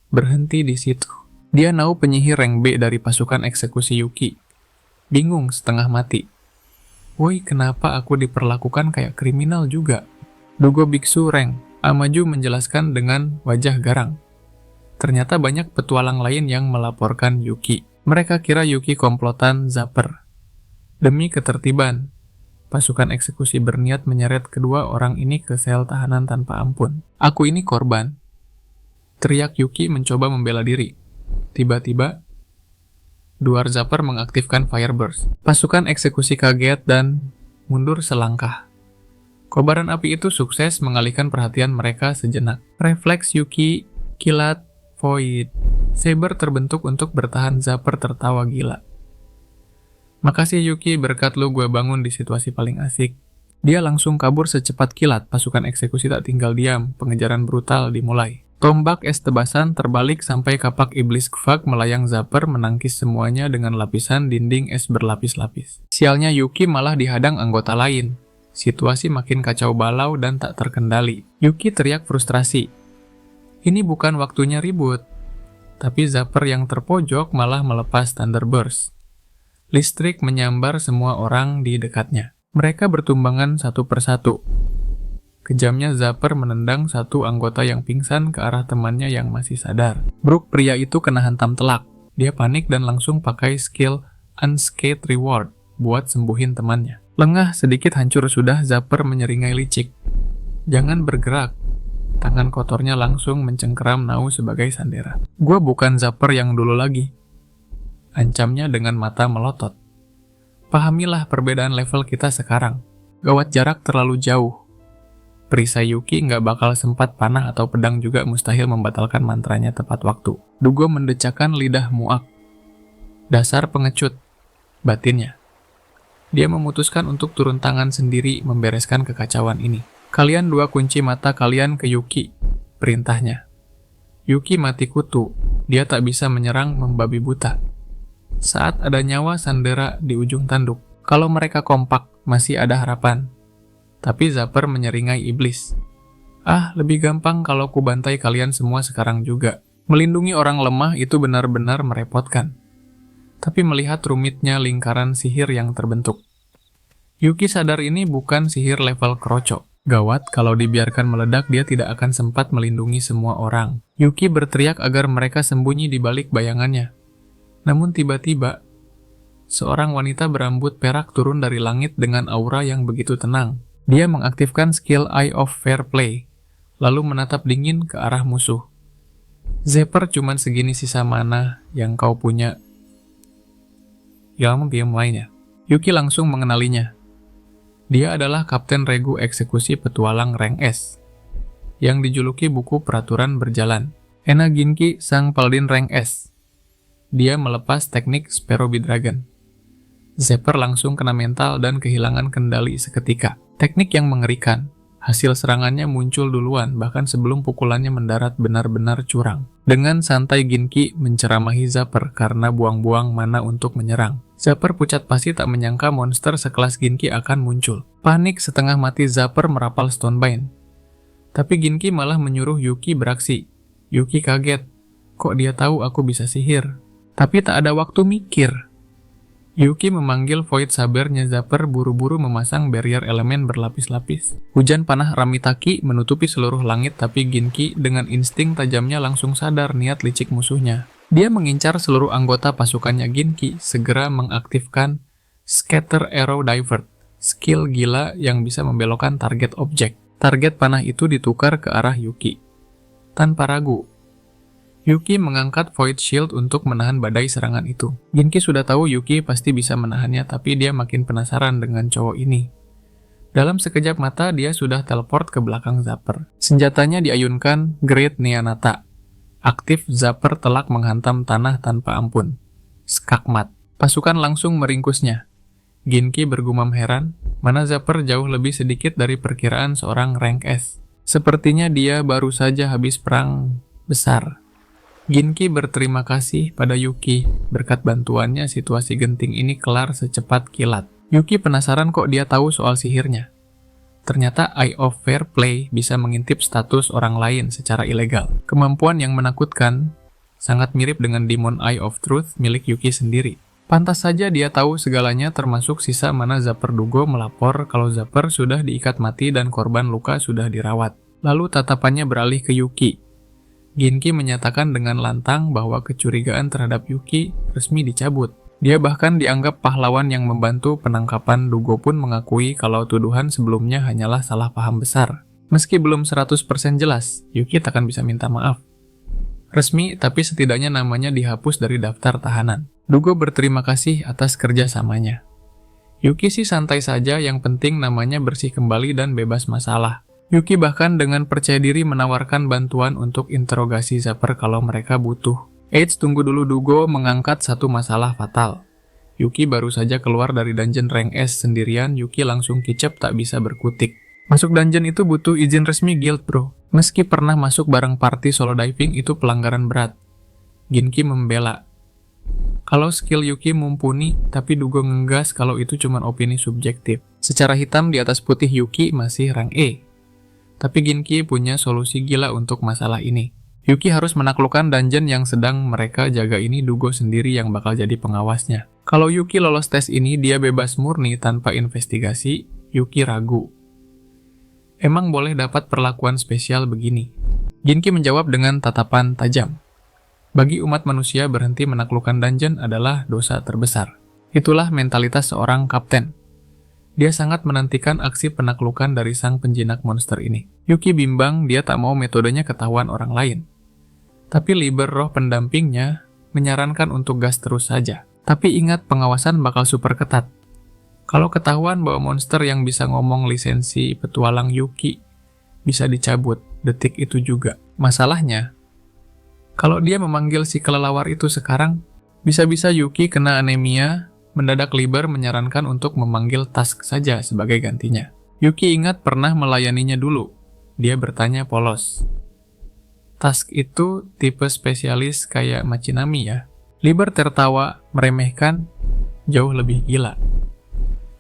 Berhenti di situ. Dia nahu penyihir rank B dari pasukan eksekusi Yuki. Bingung setengah mati. Woi, kenapa aku diperlakukan kayak kriminal juga? Dugo biksu rank. Amaju menjelaskan dengan wajah garang. Ternyata banyak petualang lain yang melaporkan Yuki. Mereka kira Yuki komplotan Zapper. Demi ketertiban, pasukan eksekusi berniat menyeret kedua orang ini ke sel tahanan tanpa ampun. Aku ini korban. Teriak Yuki mencoba membela diri. Tiba-tiba, Duar Zapper mengaktifkan Fireburst. Pasukan eksekusi kaget dan mundur selangkah. Kobaran api itu sukses mengalihkan perhatian mereka sejenak. Refleks Yuki, kilat, void. Saber terbentuk untuk bertahan. Zapper tertawa gila. Makasih Yuki, berkat lu gue bangun di situasi paling asik. Dia langsung kabur secepat kilat, pasukan eksekusi tak tinggal diam, pengejaran brutal dimulai. Tombak es tebasan terbalik sampai kapak iblis Kvak melayang. Zapper menangkis semuanya dengan lapisan dinding es berlapis-lapis. Sialnya Yuki malah dihadang anggota lain. Situasi makin kacau balau dan tak terkendali. Yuki teriak frustrasi. Ini bukan waktunya ribut. Tapi Zapper yang terpojok malah melepas Thunderburst. Listrik menyambar semua orang di dekatnya. Mereka bertumbangan satu persatu. Kejamnya Zapper menendang satu anggota yang pingsan ke arah temannya yang masih sadar. Brook, pria itu kena hantam telak. Dia panik dan langsung pakai skill Unscathed Reward buat sembuhin temannya. Lengah sedikit hancur sudah, Zapper menyeringai licik. Jangan bergerak. Tangan kotornya langsung mencengkeram Nau sebagai sandera. Gua bukan Zapper yang dulu lagi. Ancamnya dengan mata melotot. Pahamilah perbedaan level kita sekarang. Gawat jarak terlalu jauh. Perisai Yuki nggak bakal sempat panah atau pedang juga mustahil membatalkan mantranya tepat waktu. Dugo mendecakkan lidah muak. Dasar pengecut, batinnya. Dia memutuskan untuk turun tangan sendiri membereskan kekacauan ini. Kalian dua kunci mata kalian ke Yuki, perintahnya. Yuki mati kutu, dia tak bisa menyerang membabi buta. Saat ada nyawa sandera di ujung tanduk, kalau mereka kompak, masih ada harapan. Tapi Zapper menyeringai iblis. Lebih gampang kalau ku bantai kalian semua sekarang juga. Melindungi orang lemah itu benar-benar merepotkan. Tapi melihat rumitnya lingkaran sihir yang terbentuk. Yuki sadar ini bukan sihir level kroco. Gawat, kalau dibiarkan meledak dia tidak akan sempat melindungi semua orang. Yuki berteriak agar mereka sembunyi di balik bayangannya. Namun tiba-tiba, seorang wanita berambut perak turun dari langit dengan aura yang begitu tenang. Dia mengaktifkan skill Eye of Fair Play, lalu menatap dingin ke arah musuh. Zapper, cuman segini sisa mana yang kau punya. Ilmu diam lainnya. Yuki langsung mengenalinya. Dia adalah Kapten Regu Eksekusi Petualang Rank S, yang dijuluki buku peraturan berjalan. Ena Ginki, sang Paladin Rank S. Dia melepas teknik Sparrow Dragon. Zapper langsung kena mental dan kehilangan kendali seketika. Teknik yang mengerikan. Hasil serangannya muncul duluan, bahkan sebelum pukulannya mendarat benar-benar curang. Dengan santai Ginki menceramahi Zapper karena buang-buang mana untuk menyerang. Zapper pucat pasti tak menyangka monster sekelas Ginki akan muncul. Panik setengah mati Zapper merapal Stonebind. Tapi Ginki malah menyuruh Yuki beraksi. Yuki kaget. Kok dia tahu aku bisa sihir? Tapi tak ada waktu mikir. Yuki memanggil Void Sabernya. Zapper buru-buru memasang barrier elemen berlapis-lapis. Hujan panah Ramitaki menutupi seluruh langit, tapi Ginki dengan insting tajamnya langsung sadar niat licik musuhnya. Dia mengincar seluruh anggota pasukannya. Ginki segera mengaktifkan Scatter Arrow Divert, skill gila yang bisa membelokkan target objek. Target panah itu ditukar ke arah Yuki. Tanpa ragu, Yuki mengangkat Void Shield untuk menahan badai serangan itu. Ginki sudah tahu Yuki pasti bisa menahannya, tapi dia makin penasaran dengan cowok ini. Dalam sekejap mata, dia sudah teleport ke belakang Zapper. Senjatanya diayunkan Great Neanata. Aktif, Zapper telak menghantam tanah tanpa ampun. Skakmat. Pasukan langsung meringkusnya. Ginki bergumam heran, mana Zapper jauh lebih sedikit dari perkiraan seorang rank S. Sepertinya dia baru saja habis perang besar. Ginki berterima kasih pada Yuki. Berkat bantuannya, situasi genting ini kelar secepat kilat. Yuki penasaran kok dia tahu soal sihirnya. Ternyata Eye of Fair Play bisa mengintip status orang lain secara ilegal. Kemampuan yang menakutkan, sangat mirip dengan Demon Eye of Truth milik Yuki sendiri. Pantas saja dia tahu segalanya, termasuk sisa mana Zapper dugo melapor kalau Zapper sudah diikat mati dan korban luka sudah dirawat. Lalu tatapannya beralih ke Yuki. Ginki menyatakan dengan lantang bahwa kecurigaan terhadap Yuki resmi dicabut. Dia bahkan dianggap pahlawan yang membantu penangkapan. Dugo pun mengakui kalau tuduhan sebelumnya hanyalah salah paham besar. Meski belum 100% jelas, Yuki takkan bisa minta maaf. Resmi, tapi setidaknya namanya dihapus dari daftar tahanan. Dugo berterima kasih atas kerjasamanya. Yuki sih santai saja, yang penting namanya bersih kembali dan bebas masalah. Yuki bahkan dengan percaya diri menawarkan bantuan untuk interogasi Zapper kalau mereka butuh. Eits, tunggu dulu, Dugo mengangkat satu masalah fatal. Yuki baru saja keluar dari dungeon rank S sendirian, Yuki langsung kicap tak bisa berkutik. Masuk dungeon itu butuh izin resmi guild, bro. Meski pernah masuk bareng party solo diving, itu pelanggaran berat. Ginki membela. Kalau skill Yuki mumpuni, tapi Dugo ngegas kalau itu cuma opini subjektif. Secara hitam di atas putih Yuki masih rank E. Tapi Ginki punya solusi gila untuk masalah ini. Yuki harus menaklukkan dungeon yang sedang mereka jaga ini, Dugo sendiri yang bakal jadi pengawasnya. Kalau Yuki lolos tes ini, dia bebas murni tanpa investigasi. Yuki ragu. Emang boleh dapat perlakuan spesial begini? Ginki menjawab dengan tatapan tajam. Bagi umat manusia, berhenti menaklukkan dungeon adalah dosa terbesar. Itulah mentalitas seorang kapten. Dia sangat menantikan aksi penaklukan dari sang penjinak monster ini. Yuki bimbang, dia tak mau metodenya ketahuan orang lain. Tapi Liber, roh pendampingnya, menyarankan untuk gas terus saja. Tapi ingat, pengawasan bakal super ketat. Kalau ketahuan bahwa monster yang bisa ngomong lisensi petualang Yuki bisa dicabut detik itu juga. Masalahnya, kalau dia memanggil si kelelawar itu sekarang, bisa-bisa Yuki kena anemia. Mendadak Liber menyarankan untuk memanggil Tusk saja sebagai gantinya. Yuki ingat pernah melayaninya dulu. Dia bertanya polos. Tusk itu tipe spesialis kayak Machinami ya? Liber tertawa, meremehkan, jauh lebih gila.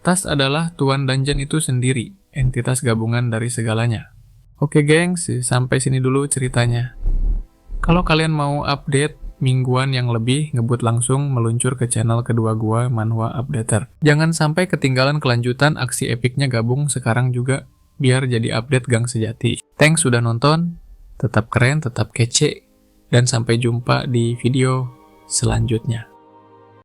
Tusk adalah tuan dungeon itu sendiri, entitas gabungan dari segalanya. Oke gengs, sampai sini dulu ceritanya. Kalau kalian mau update mingguan yang lebih, ngebut langsung meluncur ke channel kedua gua, Manhwa Updater. Jangan sampai ketinggalan kelanjutan aksi epicnya, gabung sekarang juga, biar jadi update gang sejati. Thanks sudah nonton, tetap keren, tetap kece, dan sampai jumpa di video selanjutnya.